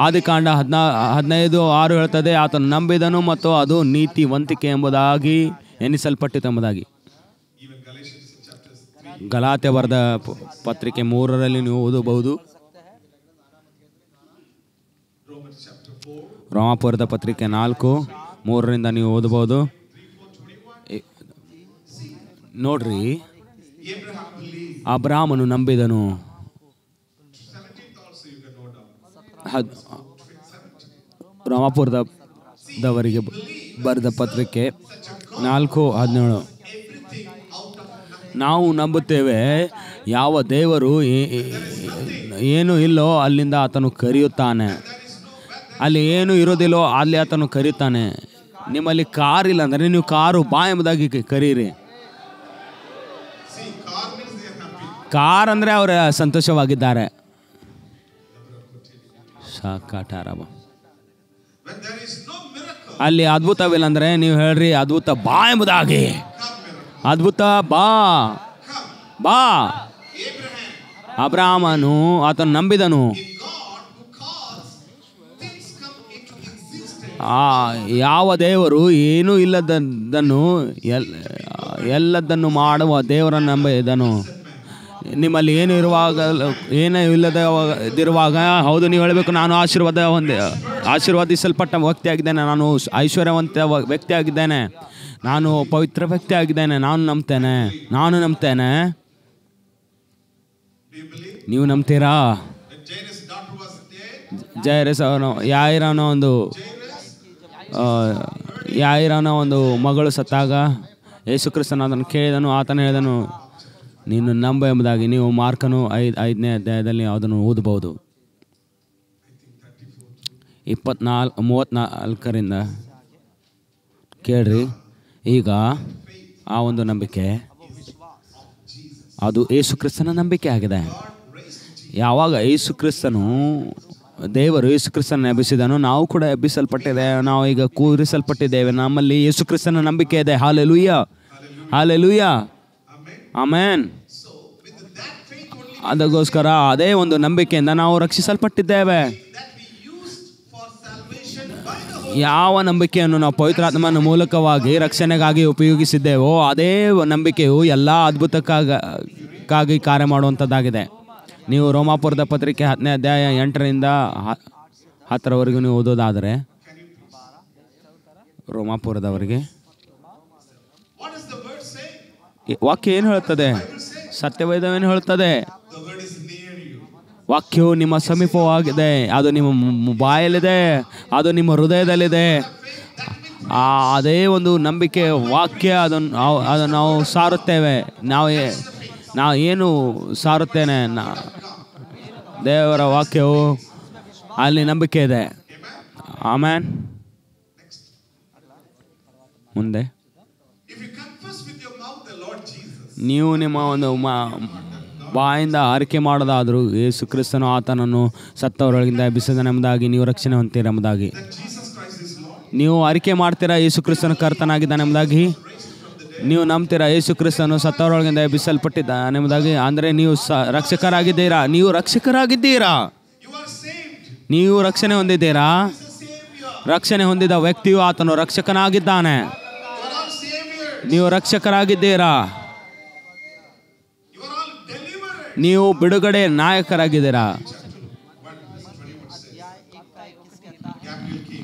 ಆದಿಕಾಂಡ 15:6 ಹೇಳ್ತದೆ, ಆತನು ನಂಬಿದನು ಮತ್ತು ಅದು ನೀತಿವಂತಿಕೆ ಎಂಬುದಾಗಿ ಎನಿಸಲ್ಪಟ್ಟಿತೆಂಬುದಾಗಿ. ಗಲಾತ್ಯ ಬರೆದ ಪತ್ರಿಕೆ 3ರಲ್ಲಿ ನೀವು ಓದಬಹುದು. ರೋಮಾಪುರದ ಪತ್ರಿಕೆ 4:3 ನೀವು ಓದಬಹುದು. ನೋಡ್ರಿ, ಅಬ್ರಾಮನು ನಂಬಿದನು. ರೋಮಾಪುರದವರಿಗೆ ಬರೆದ ಪತ್ರಿಕೆ 4:17. ನಾವು ನಂಬುತ್ತೇವೆ, ಯಾವ ದೇವರು ಏನು ಇಲ್ಲೋ ಅಲ್ಲಿಂದ ಆತನು ಕರೆಯುತ್ತಾನೆ, ಅಲ್ಲಿ ಏನು ಇರೋದಿಲ್ಲೋ ಅಲ್ಲಿ ಆತನು ಕರೀತಾನೆ. ನಿಮ್ಮಲ್ಲಿ ಕಾರ್ ಇಲ್ಲ ಅಂದರೆ ನೀವು ಕಾರು ಬಾ ಎಂಬುದಾಗಿ ಕರೀರಿ. ಕಾರ್ ಅಂದರೆ ಅವರ ಸಂತೋಷವಾಗಿದ್ದಾರೆ. ಸಾಕಾಟಾರಬ. ಅಲ್ಲಿ ಅದ್ಭುತವಿಲ್ಲ ಅಂದರೆ ನೀವು ಹೇಳ್ರಿ, ಅದ್ಭುತ ಬಾ ಎಂಬುದಾಗಿ. ಅದ್ಭುತ ಬಾ. ಅಬ್ರಾಮನು ಆತನು ನಂಬಿದನು. ಯಾವ ದೇವರು ಏನೂ ಇಲ್ಲದನ್ನು ಎಲ್ಲದನ್ನು ಮಾಡುವ ದೇವರನ್ನು ನಂಬಿದನು. ನಿಮ್ಮಲ್ಲಿ ಏನು ಇಲ್ಲದಿರುವಾಗ ಹೌದು ನೀವು ಹೇಳಬೇಕು, ನಾನು ಆಶೀರ್ವಾದಿಸಲ್ಪಟ್ಟ ವ್ಯಕ್ತಿಯಾಗಿದ್ದೇನೆ, ನಾನು ಐಶ್ವರ್ಯವಂತ ವ್ಯಕ್ತಿಯಾಗಿದ್ದೇನೆ, ನಾನು ಪವಿತ್ರ ವ್ಯಕ್ತಿಯಾಗಿದ್ದೇನೆ, ನಾನು ನಂಬ್ತೇನೆ. ನೀವು ನಂಬ್ತೀರಾ? ಜೈರಸ್ ಅವನು ಯಾಯಿರನ ಒಂದು ಮಗಳು ಸತ್ತಾಗ ಯೇಸು ಕ್ರಿಸ್ತನು ಅದನ್ನು ಕೇಳಿದನು. ಆತನು ಹೇಳಿದನು, ನೀನು ನಂಬ ಎಂಬುದಾಗಿ. ನೀವು ಮಾರ್ಕನು 5ನೇ ಅಧ್ಯಾಯದಲ್ಲಿ ಅದನ್ನು ಓದಬಹುದು. 34 ಕೇಳ್ರಿ. ಈಗ ಆ ಒಂದು ನಂಬಿಕೆ ಅದು ಯೇಸು ಕ್ರಿಸ್ತನ ನಂಬಿಕೆ ಆಗಿದೆ. ಯಾವಾಗ ಯೇಸು ಕ್ರಿಸ್ತನು ದೇವರು ಯೇಸು ಕ್ರಿಸ್ತನ ಎಬ್ಬಿಸಿದನು, ನಾವು ಕೂಡ ಎಬ್ಬಿಸಲ್ಪಟ್ಟಿದ್ದೇವೆ, ನಾವು ಈಗ ಕೂರಿಸಲ್ಪಟ್ಟಿದ್ದೇವೆ, ನಮ್ಮಲ್ಲಿ ಯೇಸು ಕ್ರಿಸ್ತನ ನಂಬಿಕೆ ಇದೆ. Hallelujah, amen. ಅದಕ್ಕೋಸ್ಕರ ಅದೇ ಒಂದು ನಂಬಿಕೆಯಿಂದ ನಾವು ರಕ್ಷಿಸಲ್ಪಟ್ಟಿದ್ದೇವೆ. ಯಾವ ನಂಬಿಕೆಯನ್ನು ನಾವು ಪವಿತ್ರಾತ್ಮನ ಮೂಲಕವಾಗಿ ರಕ್ಷಣೆಗಾಗಿ ಉಪಯೋಗಿಸಿದ್ದೇವೋ ಅದೇ ನಂಬಿಕೆಯು ಎಲ್ಲ ಅದ್ಭುತಕ್ಕಾಗಿ ಕಾರ್ಯ ಮಾಡುವಂಥದ್ದಾಗಿದೆ. ನೀವು ರೋಮಾಪುರದ ಪತ್ರಿಕೆ 10ನೇ ಅಧ್ಯಾಯ 8ರಿಂದ 10ರವರೆಗೂ ನೀವು ಓದೋದಾದರೆ, ರೋಮಾಪುರದವರಿಗೆ ವಾಕ್ಯ ಏನು ಹೇಳುತ್ತದೆ? ಸತ್ಯವೇದವೇನು ಹೇಳುತ್ತದೆ? ವಾಕ್ಯವು ನಿಮ್ಮ ಸಮೀಪವಾಗಿದೆ, ಅದು ನಿಮ್ಮ ಬಾಯಲ್ಲಿದೆ, ಅದು ನಿಮ್ಮ ಹೃದಯದಲ್ಲಿದೆ. ಅದೇ ಒಂದು ನಂಬಿಕೆ ವಾಕ್ಯ, ಅದನ್ನು ನಾವು ಸಾರುತ್ತೇವೆ. ನಾವು ಏನು ಸಾರುತ್ತೇನೆ, ದೇವರ ವಾಕ್ಯವು ಅಲ್ಲಿ ನಂಬಿಕೆ ಇದೆ. ಆಮೆನ್. ಮುಂದೆ ನೀವು ನಿಮ್ಮ ಒಂದು ಬಾಯಿಂದ ಆರಿಕೆ ಮಾಡೋದಾದರೂ ಯೇಸು ಕ್ರಿಸ್ತನು ಆತನನ್ನು ಸತ್ತವರೊಳಗಿಂದ ಎಬ್ಬಿಸಿದನೆಂಬುದಾಗಿ ನೀವು ರಕ್ಷಣೆ ಹೊಂದಿರೆಂಬುದಾಗಿ ನೀವು ಆರಿಕೆ ಮಾಡ್ತೀರಾ. ಯೇಸು ಕ್ರಿಸ್ತನು ಕರ್ತನಾಗಿದ್ದಾನೆಂಬುದಾಗಿ ನೀವು ನಂಬ್ತೀರಾ. ಯೇಸು ಕ್ರಿಸ್ತನು ಸತ್ತವರೊಳಗಿಂದ ಎಬ್ಬಿಸಲ್ಪಟ್ಟಿದ್ದಾನೆಂಬುದಾಗಿ ಅಂದರೆ ನೀವು ರಕ್ಷಕರಾಗಿದ್ದೀರಾ. ನೀವು ರಕ್ಷಕರಾಗಿದ್ದೀರಾ, ನೀವು ರಕ್ಷಣೆ ಹೊಂದಿದ್ದೀರಾ. ರಕ್ಷಣೆ ಹೊಂದಿದ ವ್ಯಕ್ತಿಯು ಆತನು ರಕ್ಷಕನಾಗಿದ್ದಾನೆ. ನೀವು ರಕ್ಷಕರಾಗಿದ್ದೀರಾ. ನೀವು ಬಿಡುಗಡೆ ನಾಯಕರಾಗಿದ್ದೀರಾ.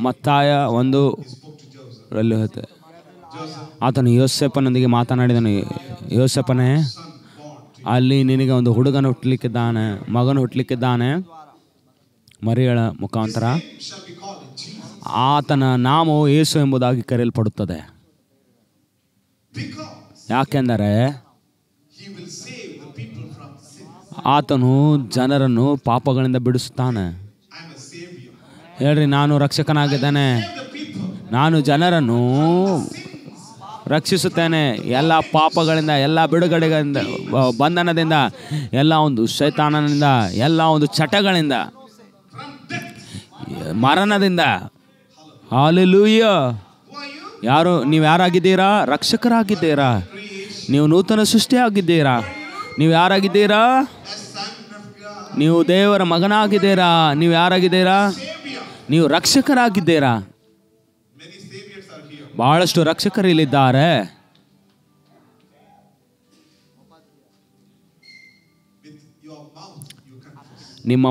ಮತ್ತಾಯ 1ರಲ್ಲಿ ಹೇಳ್ತದೆ, ಆತನು ಯೋಸೇಫನೊಂದಿಗೆ ಮಾತನಾಡಿದನು, ಯೋಸೇಫನೇ, ಅಲ್ಲಿ ನಿನಗೆ ಒಂದು ಹುಡುಗನ ಹುಟ್ಟಲಿಕ್ಕಿದ್ದಾನೆ, ಮಗನು ಹುಟ್ಟಲಿಕ್ಕಿದ್ದಾನೆ, ಮರಿಯಳ ಮುಖಾಂತರ. ಆತನ ನಾಮವು ಯೇಸು ಎಂಬುದಾಗಿ ಕರೆಯಲ್ಪಡುತ್ತದೆ. ಯಾಕೆಂದರೆ ಆತನು ಜನರನ್ನು ಪಾಪಗಳಿಂದ ಬಿಡಿಸುತ್ತಾನೆ. ಹೇಳ್ರಿ, ನಾನು ರಕ್ಷಕನಾಗಿದ್ದೇನೆ, ನಾನು ಜನರನ್ನು ರಕ್ಷಿಸುತ್ತೇನೆ ಎಲ್ಲ ಪಾಪಗಳಿಂದ, ಎಲ್ಲ ಬಿಡುಗಡೆಗಳಿಂದ, ಬಂಧನದಿಂದ, ಎಲ್ಲ ಒಂದು ಶೈತಾನನಿಂದ, ಎಲ್ಲ ಒಂದು ಚಟಗಳಿಂದ, ಮರಣದಿಂದ. ಹಾಲೆಲೂಯ. ನೀವು ಯಾರಾಗಿದ್ದೀರಾ? ರಕ್ಷಕರಾಗಿದ್ದೀರಾ. ನೀವು ನೂತನ ಸೃಷ್ಟಿಯಾಗಿದ್ದೀರಾ. ನೀವು ಯಾರಾಗಿದ್ದೀರಾ? ನೀವು ದೇವರ ಮಗನಾಗಿದ್ದೀರಾ. ನೀವು ಯಾರಾಗಿದ್ದೀರಾ? ನೀವು ರಕ್ಷಕರಾಗಿದ್ದೀರಾ. ಬಹಳಷ್ಟು ರಕ್ಷಕರು ಇಲ್ಲಿದ್ದಾರೆ. ನಿಮ್ಮ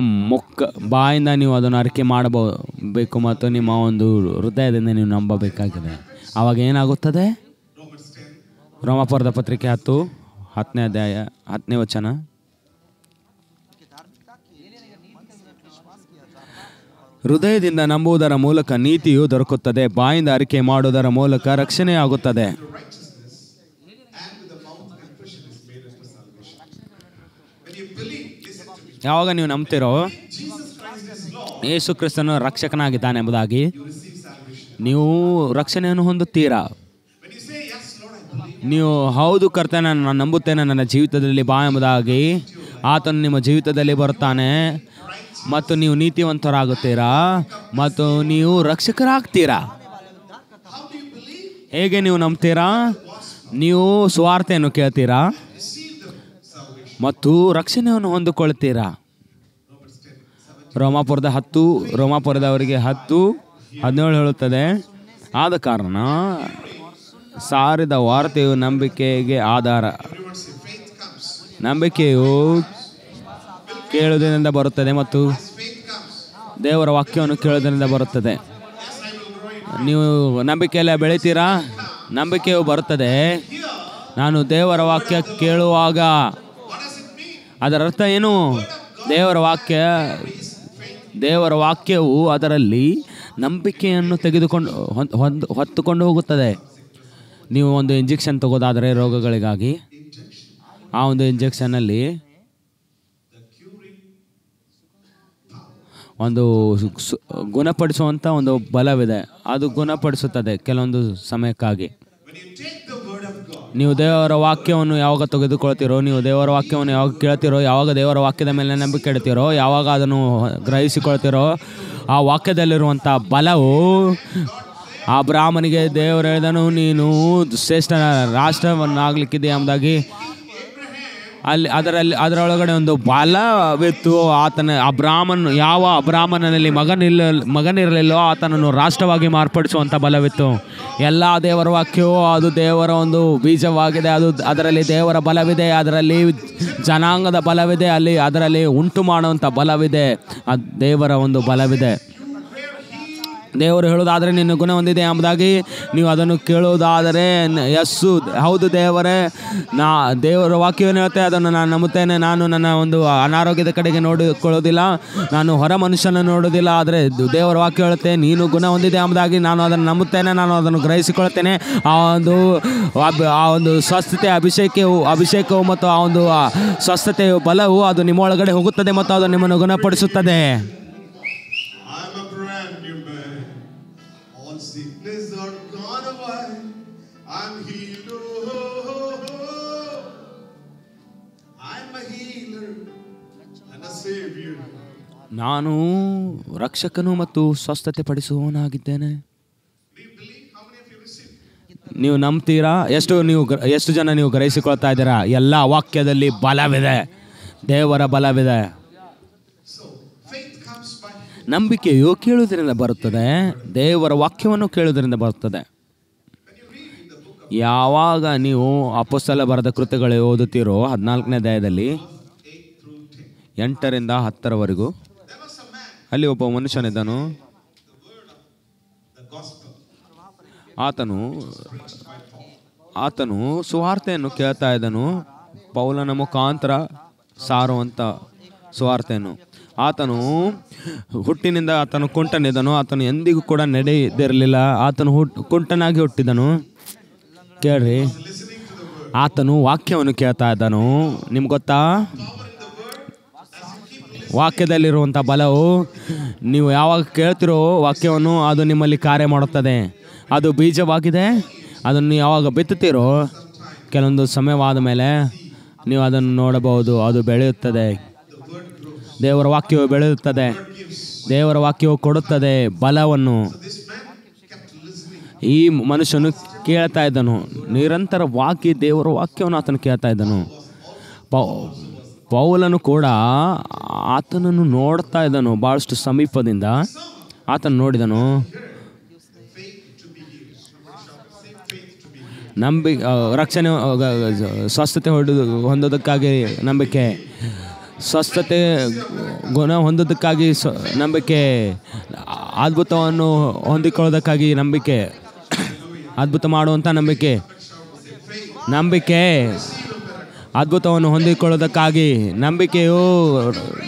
ಬಾಯಿಂದ ನೀವು ಅದನ್ನು ಅರಿಕೆ ಮಾಡಬೇಕು ಮತ್ತು ನಿಮ್ಮ ಒಂದು ಹೃದಯದಿಂದ ನೀವು ನಂಬಬೇಕಾಗಿದೆ. ಆವಾಗ ಏನಾಗುತ್ತದೆ? ರೋಮಾಪುರದ ಪತ್ರಿಕೆ 10ನೇ ಅಧ್ಯಾಯ 10ನೇ ವಚನ. ಹೃದಯದಿಂದ ನಂಬುವುದರ ಮೂಲಕ ನೀತಿಯು ದೊರಕುತ್ತದೆ, ಬಾಯಿಂದ ಅರಿಕೆ ಮಾಡುವುದರ ಮೂಲಕ ರಕ್ಷಣೆಯಾಗುತ್ತದೆ. ಯಾವಾಗ ನೀವು ನಂಬ್ತಿರೋ ಯೇಸು ಕ್ರಿಸ್ತನು ರಕ್ಷಕನಾಗಿದ್ದಾನೆ ಎಂಬುದಾಗಿ, ನೀವು ರಕ್ಷಣೆಯನ್ನು ಹೊಂದುತ್ತೀರಾ. ನೀವು ಹೌದು ಕರ್ತನೆ, ನಾನು ನಂಬುತ್ತೇನೆ, ನನ್ನ ಜೀವಿತದಲ್ಲಿ ಬಾ ಎಂಬುದಾಗಿ ಆತನು ನಿಮ್ಮ ಜೀವಿತದಲ್ಲಿ ಬರುತ್ತಾನೆ ಮತ್ತು ನೀವು ನೀತಿವಂತರಾಗುತ್ತೀರಾ ಮತ್ತು ನೀವು ರಕ್ಷಕರಾಗ್ತೀರಾ. ಹೇಗೆ ನೀವು ನಂಬ್ತೀರಾ? ನೀವು ಸುವಾರ್ತೆಯನ್ನು ಕೇಳ್ತೀರಾ ಮತ್ತು ರಕ್ಷಣೆಯನ್ನು ಹೊಂದಿಕೊಳ್ತೀರಾ. ರೋಮಾಪುರದವರಿಗೆ 10:17 ಹೇಳುತ್ತದೆ, ಆದ ಕಾರಣ ಸಾರಿದ ವಾರ್ತೆಯು ನಂಬಿಕೆಗೆ ಆಧಾರ. ನಂಬಿಕೆಯು ಕೇಳುವುದರಿಂದ ಬರುತ್ತದೆ ಮತ್ತು ದೇವರ ವಾಕ್ಯವನ್ನು ಕೇಳುವುದರಿಂದ ಬರುತ್ತದೆ. ನೀವು ನಂಬಿಕೆಯಲ್ಲೇ ಬೆಳಿತೀರಾ, ನಂಬಿಕೆಯು ಬರುತ್ತದೆ. ನಾನು ದೇವರ ವಾಕ್ಯ ಕೇಳುವಾಗ ಅದರ ಅರ್ಥ ಏನು? ದೇವರ ವಾಕ್ಯವು ಅದರಲ್ಲಿ ನಂಬಿಕೆಯನ್ನು ಹೊತ್ತುಕೊಂಡು ಹೋಗುತ್ತದೆ. ನೀವು ಒಂದು ಇಂಜೆಕ್ಷನ್ ತಗೋದಾದರೆ ರೋಗಗಳಿಗಾಗಿ, ಆ ಒಂದು ಇಂಜೆಕ್ಷನ್ನಲ್ಲಿ ಒಂದು ಗುಣಪಡಿಸುವಂಥ ಒಂದು ಬಲವಿದೆ. ಅದು ಗುಣಪಡಿಸುತ್ತದೆ ಕೆಲವೊಂದು ಸಮಯಕ್ಕಾಗಿ. ನೀವು ದೇವರ ವಾಕ್ಯವನ್ನು ಯಾವಾಗ ತೆಗೆದುಕೊಳ್ತೀರೋ, ನೀವು ದೇವರ ವಾಕ್ಯವನ್ನು ಯಾವಾಗ ಕೇಳ್ತೀರೋ, ಯಾವಾಗ ದೇವರ ವಾಕ್ಯದ ಮೇಲೆ ನಂಬಿಕೆ ಇಡ್ತೀರೋ, ಯಾವಾಗ ಅದನ್ನು ಗ್ರಹಿಸಿಕೊಳ್ತೀರೋ, ಆ ವಾಕ್ಯದಲ್ಲಿರುವಂಥ ಬಲವು ಆ ಬ್ರಾಹ್ಮನಿಗೆ ದೇವರು ಹೇಳಿದನು, ನೀನು ಶ್ರೇಷ್ಠ ರಾಷ್ಟ್ರವನ್ನಾಗಲಿಕ್ಕಿದೆ ಎಂಬುದಾಗಿ. ಅದರೊಳಗಡೆ ಒಂದು ಬಲವಿತ್ತು. ಯಾವ ಅಬ್ರಾಮನಲ್ಲಿ ಮಗನಿರಲಿಲ್ಲೋ ಆತನನ್ನು ರಾಷ್ಟ್ರವಾಗಿ ಮಾರ್ಪಡಿಸುವಂಥ ಬಲವಿತ್ತು. ಎಲ್ಲ ದೇವರ ವಾಕ್ಯವೂ ಅದು ದೇವರ ಒಂದು ಬೀಜವಾಗಿದೆ. ಅದರಲ್ಲಿ ದೇವರ ಬಲವಿದೆ, ಅದರಲ್ಲಿ ಜನಾಂಗದ ಬಲವಿದೆ, ಅದರಲ್ಲಿ ಉಂಟು ಮಾಡುವಂಥ ಬಲವಿದೆ. ದೇವರ ಒಂದು ಬಲವಿದೆ. ದೇವರು ಹೇಳೋದಾದರೆ ನಿನ್ನ ಗುಣ ಹೊಂದಿದೆ ಎಂಬುದಾಗಿ ನೀವು ಅದನ್ನು ಕೇಳುವುದಾದರೆ ಯಸ್ಸು ಹೌದು ದೇವರೇ, ದೇವರ ವಾಕ್ಯವನ್ನು ಹೇಳುತ್ತೆ, ಅದನ್ನು ನಾನು ನಂಬುತ್ತೇನೆ. ನಾನು ನನ್ನ ಒಂದು ಅನಾರೋಗ್ಯದ ಕಡೆಗೆ ನೋಡಿಕೊಳ್ಳೋದಿಲ್ಲ, ನಾನು ಹೊರ ಮನುಷ್ಯನ ನೋಡೋದಿಲ್ಲ. ಆದರೆ ದೇವರ ವಾಕ್ಯ ಹೇಳುತ್ತೆ ನೀನು ಗುಣ ಹೊಂದಿದೆ ಎಂಬುದಾಗಿ ನಾನು ಅದನ್ನು ನಂಬುತ್ತೇನೆ, ನಾನು ಅದನ್ನು ಗ್ರಹಿಸಿಕೊಳ್ಳುತ್ತೇನೆ. ಆ ಒಂದು ಸ್ವಸ್ಥತೆ ಅಭಿಷೇಕವು ಮತ್ತು ಆ ಒಂದು ಸ್ವಸ್ಥತೆಯು ಬಲವು ಅದು ನಿಮ್ಮೊಳಗಡೆ ಹೋಗುತ್ತದೆ ಮತ್ತು ಅದು ನಿಮ್ಮನ್ನು ಗುಣಪಡಿಸುತ್ತದೆ. ನಾನು ರಕ್ಷಕನು ಮತ್ತು ಸ್ವಸ್ಥತೆ ಪಡಿಸುವವನಾಗಿದ್ದೇನೆ. ನೀವು ನಂಬ್ತೀರಾ? ಎಷ್ಟು ಜನ ನೀವು ಗ್ರಹಿಸಿಕೊಳ್ತಾ ಇದ್ದೀರಾ? ಎಲ್ಲ ವಾಕ್ಯದಲ್ಲಿ ಬಲವಿದೆ, ದೇವರ ಬಲವಿದೆ. ನಂಬಿಕೆಯು ಕೇಳುವುದರಿಂದ ಬರುತ್ತದೆ, ದೇವರ ವಾಕ್ಯವನ್ನು ಕೇಳುವುದರಿಂದ ಬರುತ್ತದೆ. ಯಾವಾಗ ನೀವು ಅಪೊಸ್ತಲ ಬರೆದ ಕೃತ್ಯಗಳು ಓದುತ್ತೀರೋ 14ನೇ ಅಧ್ಯಾಯದಲ್ಲಿ 8ರಿಂದ 10ರವರೆಗೂ, ಅಲ್ಲಿ ಒಬ್ಬ ಮನುಷ್ಯನಿದ್ದನು. ಆತನು ಸುವಾರ್ತೆಯನ್ನು ಕೇಳ್ತಾ ಇದ್ದನು, ಪೌಲನ ಮುಖಾಂತರ ಸಾರುವಂಥ ಸುವಾರ್ತೆಯನ್ನು. ಆತನು ಹುಟ್ಟಿನಿಂದ ಆತನು ಕುಂಟನಿದ್ದನು, ಆತನು ಎಂದಿಗೂ ಕೂಡ ನಡೆಯದಿರಲಿಲ್ಲ. ಆತನು ಕುಂಟನಾಗಿ ಹುಟ್ಟಿದನು. ಕೇಳ್ರಿ, ಆತನು ವಾಕ್ಯವನ್ನು ಕೇಳ್ತಾ ಇದ್ದನು. ನಿಮ್ಗೆ ಗೊತ್ತಾ, ವಾಕ್ಯದಲ್ಲಿರುವಂಥ ಬಲವು ನೀವು ಯಾವಾಗ ಕೇಳ್ತಿರೋ ವಾಕ್ಯವನ್ನು ಅದು ನಿಮ್ಮಲ್ಲಿ ಕಾರ್ಯ ಮಾಡುತ್ತದೆ. ಅದು ಬೀಜವಾಗಿದೆ. ಅದನ್ನು ಯಾವಾಗ ಬಿತ್ತುತ್ತೀರೋ ಕೆಲವೊಂದು ಸಮಯವಾದ ಮೇಲೆ ನೀವು ಅದನ್ನು ನೋಡಬಹುದು, ಅದು ಬೆಳೆಯುತ್ತದೆ. ದೇವರ ವಾಕ್ಯವು ಬೆಳೆಯುತ್ತದೆ, ದೇವರ ವಾಕ್ಯವು ಕೊಡುತ್ತದೆ ಬಲವನ್ನು. ಈ ಮನುಷ್ಯನು ಕೇಳ್ತಾ ಇದ್ದನು, ನಿರಂತರವಾಗಿ ದೇವರ ವಾಕ್ಯವನ್ನು ಆತನು ಕೇಳ್ತಾ ಇದ್ದನು. ಪೌಲನು ಕೂಡ ಆತನನ್ನು ನೋಡ್ತಾ ಇದ್ದನು, ಭಾಳಷ್ಟು ಸಮೀಪದಿಂದ ಆತನು ನೋಡಿದನು. ರಕ್ಷಣೆ, ಸ್ವಸ್ಥತೆ ಹೊಂದೋದಕ್ಕಾಗಿ ನಂಬಿಕೆ, ಸ್ವಸ್ಥತೆ ಗುಣ ಹೊಂದೋದಕ್ಕಾಗಿ ನಂಬಿಕೆ, ಅದ್ಭುತವನ್ನು ಹೊಂದಿಕೊಳ್ಳೋದಕ್ಕಾಗಿ ನಂಬಿಕೆ, ಅದ್ಭುತ ಮಾಡುವಂಥ ನಂಬಿಕೆ, ಅದ್ಭುತವನ್ನು ಹೊಂದಿಕೊಳ್ಳೋದಕ್ಕಾಗಿ ನಂಬಿಕೆಯು,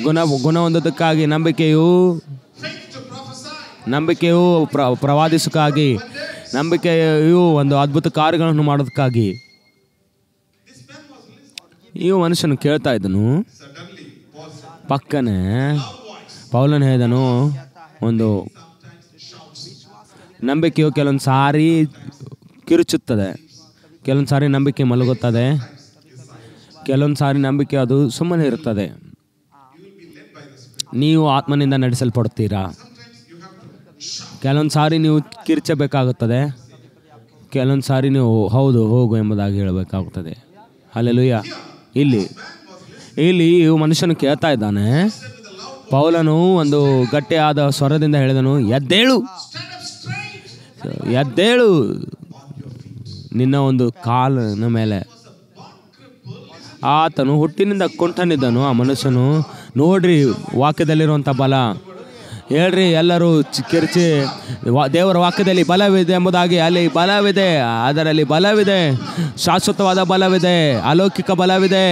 ಗುಣ ಹೊಂದೋದಕ್ಕಾಗಿ ನಂಬಿಕೆಯು ಪ್ರವಾದಿಸೋಕ್ಕಾಗಿ, ನಂಬಿಕೆಯು ಒಂದು ಅದ್ಭುತ ಕಾರ್ಯಗಳನ್ನು ಮಾಡೋದಕ್ಕಾಗಿ. ಈ ಮನುಷ್ಯನು ಕೇಳ್ತಾ ಇದ್ದನು. ಪಕ್ಕನೆ ಪೌಲನು ಹೇಳಿದನು, ಒಂದು ನಂಬಿಕೆಯು ಕೆಲವೊಂದು ಸಾರಿ ಕಿರುಚುತ್ತದೆ, ಕೆಲವೊಂದು ಸಾರಿ ನಂಬಿಕೆ ಮಲಗುತ್ತದೆ, ಕೆಲವೊಂದು ಸಾರಿ ನಂಬಿಕೆ ಅದು ಸುಮ್ಮನೆ ಇರುತ್ತದೆ. ನೀವು ಆತ್ಮನಿಂದ ನಡೆಸಲ್ಪಡ್ತೀರಾ. ಕೆಲವೊಂದು ಸಾರಿ ನೀವು ಕಿರ್ಚಬೇಕಾಗುತ್ತದೆ, ಕೆಲವೊಂದು ಸಾರಿ ನೀವು ಹೌದು ಹೋಗು ಎಂಬುದಾಗಿ ಹೇಳಬೇಕಾಗುತ್ತದೆ. ಹಲ್ಲೆಲೂಯಾ. ಇಲ್ಲಿ ಮನುಷ್ಯನು ಕೇಳ್ತಾ ಇದ್ದಾನೆ. ಪೌಲನು ಒಂದು ಗಟ್ಟಿಯಾದ ಸ್ವರದಿಂದ ಹೇಳಿದನು, ಎದ್ದೇಳು, ನಿನ್ನ ಒಂದು ಕಾಲಿನ ಮೇಲೆ. ಆತನು ಹುಟ್ಟಿನಿಂದ ಕುಂಟನಿದ್ದನು. ಆ ಮನುಷ್ಯನು ನೋಡ್ರಿ, ವಾಕ್ಯದಲ್ಲಿರುವಂಥ ಬಲ ಹೇಳ್ರಿ, ಎಲ್ಲರೂ ಕಿರ್ಚಿ ದೇವರ ವಾಕ್ಯದಲ್ಲಿ ಬಲವಿದೆ ಎಂಬುದಾಗಿ. ಅಲ್ಲಿ ಬಲವಿದೆ, ಅದರಲ್ಲಿ ಬಲವಿದೆ, ಶಾಶ್ವತವಾದ ಬಲವಿದೆ, ಅಲೌಕಿಕ ಬಲವಿದೆ,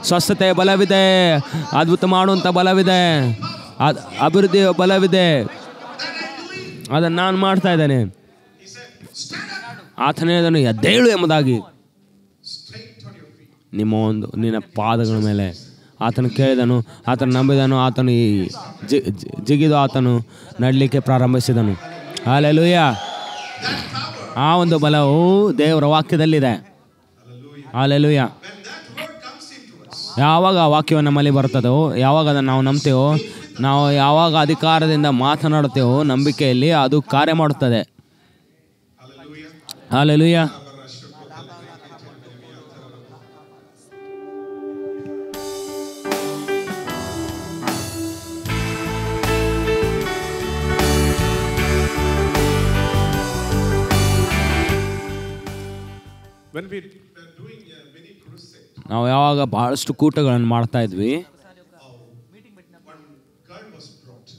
ಸ್ವಸ್ಥತೆಯ ಬಲವಿದೆ, ಅದ್ಭುತ ಮಾಡುವಂಥ ಬಲವಿದೆ, ಅಭಿವೃದ್ಧಿಯ ಬಲವಿದೆ. ಅದನ್ನು ನಾನು ಮಾಡ್ತಾ ಇದ್ದೇನೆ. ಆತನೇ ಅದನ್ನು ಎದ್ದೇಳು ಎಂಬುದಾಗಿ. ನಿನ್ನ ಪಾದಗಳ ಮೇಲೆ ಆತನು ಕೇಳಿದನು, ಆತನು ನಂಬಿದನು, ಆತನು ಜಿಗಿದು ಆತನು ನಡಲಿಕ್ಕೆ ಪ್ರಾರಂಭಿಸಿದನು. ಹಲ್ಲೆಲೂಯಾ. ಆ ಒಂದು ಬಲವು ದೇವರ ವಾಕ್ಯದಲ್ಲಿದೆ. ಹಲ್ಲೆಲೂಯಾ. ಯಾವಾಗ ಆ ವಾಕ್ಯವು ನಮ್ಮಲ್ಲಿ ಬರ್ತದೋ, ಯಾವಾಗ ಅದನ್ನು ನಾವು ನಂಬ್ತೇವೋ, ನಾವು ಯಾವಾಗ ಅಧಿಕಾರದಿಂದ ಮಾತನಾಡುತ್ತೇವೋ, ನಂಬಿಕೆಯಲ್ಲಿ ಅದು ಕಾರ್ಯ ಮಾಡುತ್ತದೆ. Hallelujah. we were doing many crusades, ನಾವು ಯಾವಾಗ ಭಾಳಷ್ಟು ಕೂಟಗಳನ್ನು ಮಾಡ್ತಾ ಇದ್ವಿ, one girl was brought.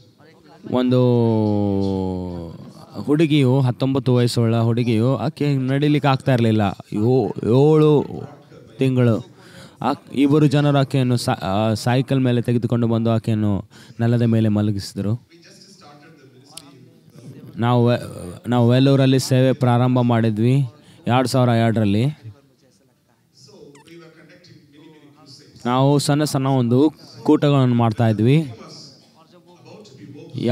ಒಂದು ಹುಡುಗಿಯು 19 ವಯಸ್ಸುಳ್ಳ ಹುಡುಗಿಯು ಆಕೆ ನಡಿಲಿಕ್ಕೆ ಆಗ್ತಾ ಇರಲಿಲ್ಲ. 7 ತಿಂಗಳು. ಇಬ್ಬರು ಜನರು ಆಕೆಯನ್ನು ಸೈಕಲ್ ಮೇಲೆ ತೆಗೆದುಕೊಂಡು ಬಂದು ಆಕೆಯನ್ನು ನೆಲದ ಮೇಲೆ ಮಲಗಿಸಿದರು. ನಾವು ವೆಲ್ಲೂರಲ್ಲಿ ಸೇವೆ ಪ್ರಾರಂಭ ಮಾಡಿದ್ವಿ 2002ರಲ್ಲಿ. ನಾವು ಸಣ್ಣ ಒಂದು ಕೂಟಗಳನ್ನು ಮಾಡ್ತಾ ಇದ್ವಿ.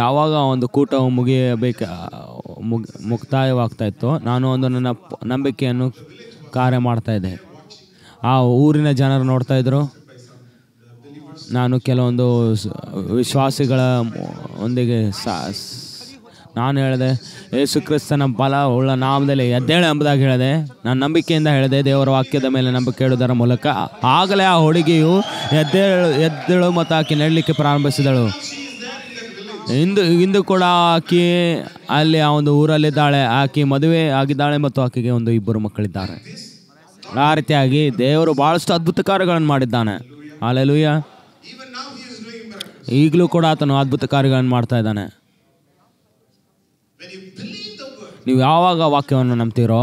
ಯಾವಾಗ ಒಂದು ಕೂಟವು ಮುಕ್ತಾಯವಾಗ್ತಾ ಇತ್ತು, ನಾನು ಒಂದು ನನ್ನ ನಂಬಿಕೆಯನ್ನು ಕಾರ್ಯ ಮಾಡ್ತಾ ಇದ್ದೆ. ಆ ಊರಿನ ಜನರು ನೋಡ್ತಾ ಇದ್ರು. ನಾನು ಕೆಲವೊಂದು ವಿಶ್ವಾಸಿಗಳ ಒಂದಿಗೆ ನಾನು ಹೇಳಿದೆ, ಯೇಸು ಕ್ರಿಸ್ತನ ಬಲ ಉಳ್ಳ ನಾಮದಲ್ಲಿ ಎದ್ದೇಳು ಎಂಬುದಾಗಿ ಹೇಳಿದೆ. ನಾನು ನಂಬಿಕೆಯಿಂದ ಹೇಳಿದೆ, ದೇವರ ವಾಕ್ಯದ ಮೇಲೆ ನಂಬಿಕೆ ಇಡುವುದರ ಮೂಲಕ. ಆಗಲೇ ಆ ಹುಡುಗಿಯು ಎದ್ದೇಳು ಮತ್ತು ಆಕೆ ನಡಲಿಕ್ಕೆ ಪ್ರಾರಂಭಿಸಿದಳು. ಇಂದು ಕೂಡ ಆಕೆ ಅಲ್ಲಿ ಆ ಒಂದು ಊರಲ್ಲಿದ್ದಾಳೆ. ಆಕೆ ಮದುವೆ ಆಗಿದ್ದಾಳೆ ಮತ್ತು ಆಕೆಗೆ 2 ಮಕ್ಕಳಿದ್ದಾರೆ. ಆ ರೀತಿಯಾಗಿ ದೇವರು ಭಾಳಷ್ಟು ಅದ್ಭುತ ಕಾರ್ಯಗಳನ್ನು ಮಾಡಿದ್ದಾನೆ. ಹಲ್ಲೆಲೂಯಾ. ಈಗಲೂ ಕೂಡ ಆತನು ಅದ್ಭುತ ಕಾರ್ಯಗಳನ್ನು ಮಾಡ್ತಾ ಇದ್ದಾನೆ. ನೀವು ಯಾವಾಗ ವಾಕ್ಯವನ್ನು ನಂಬ್ತೀರೋ,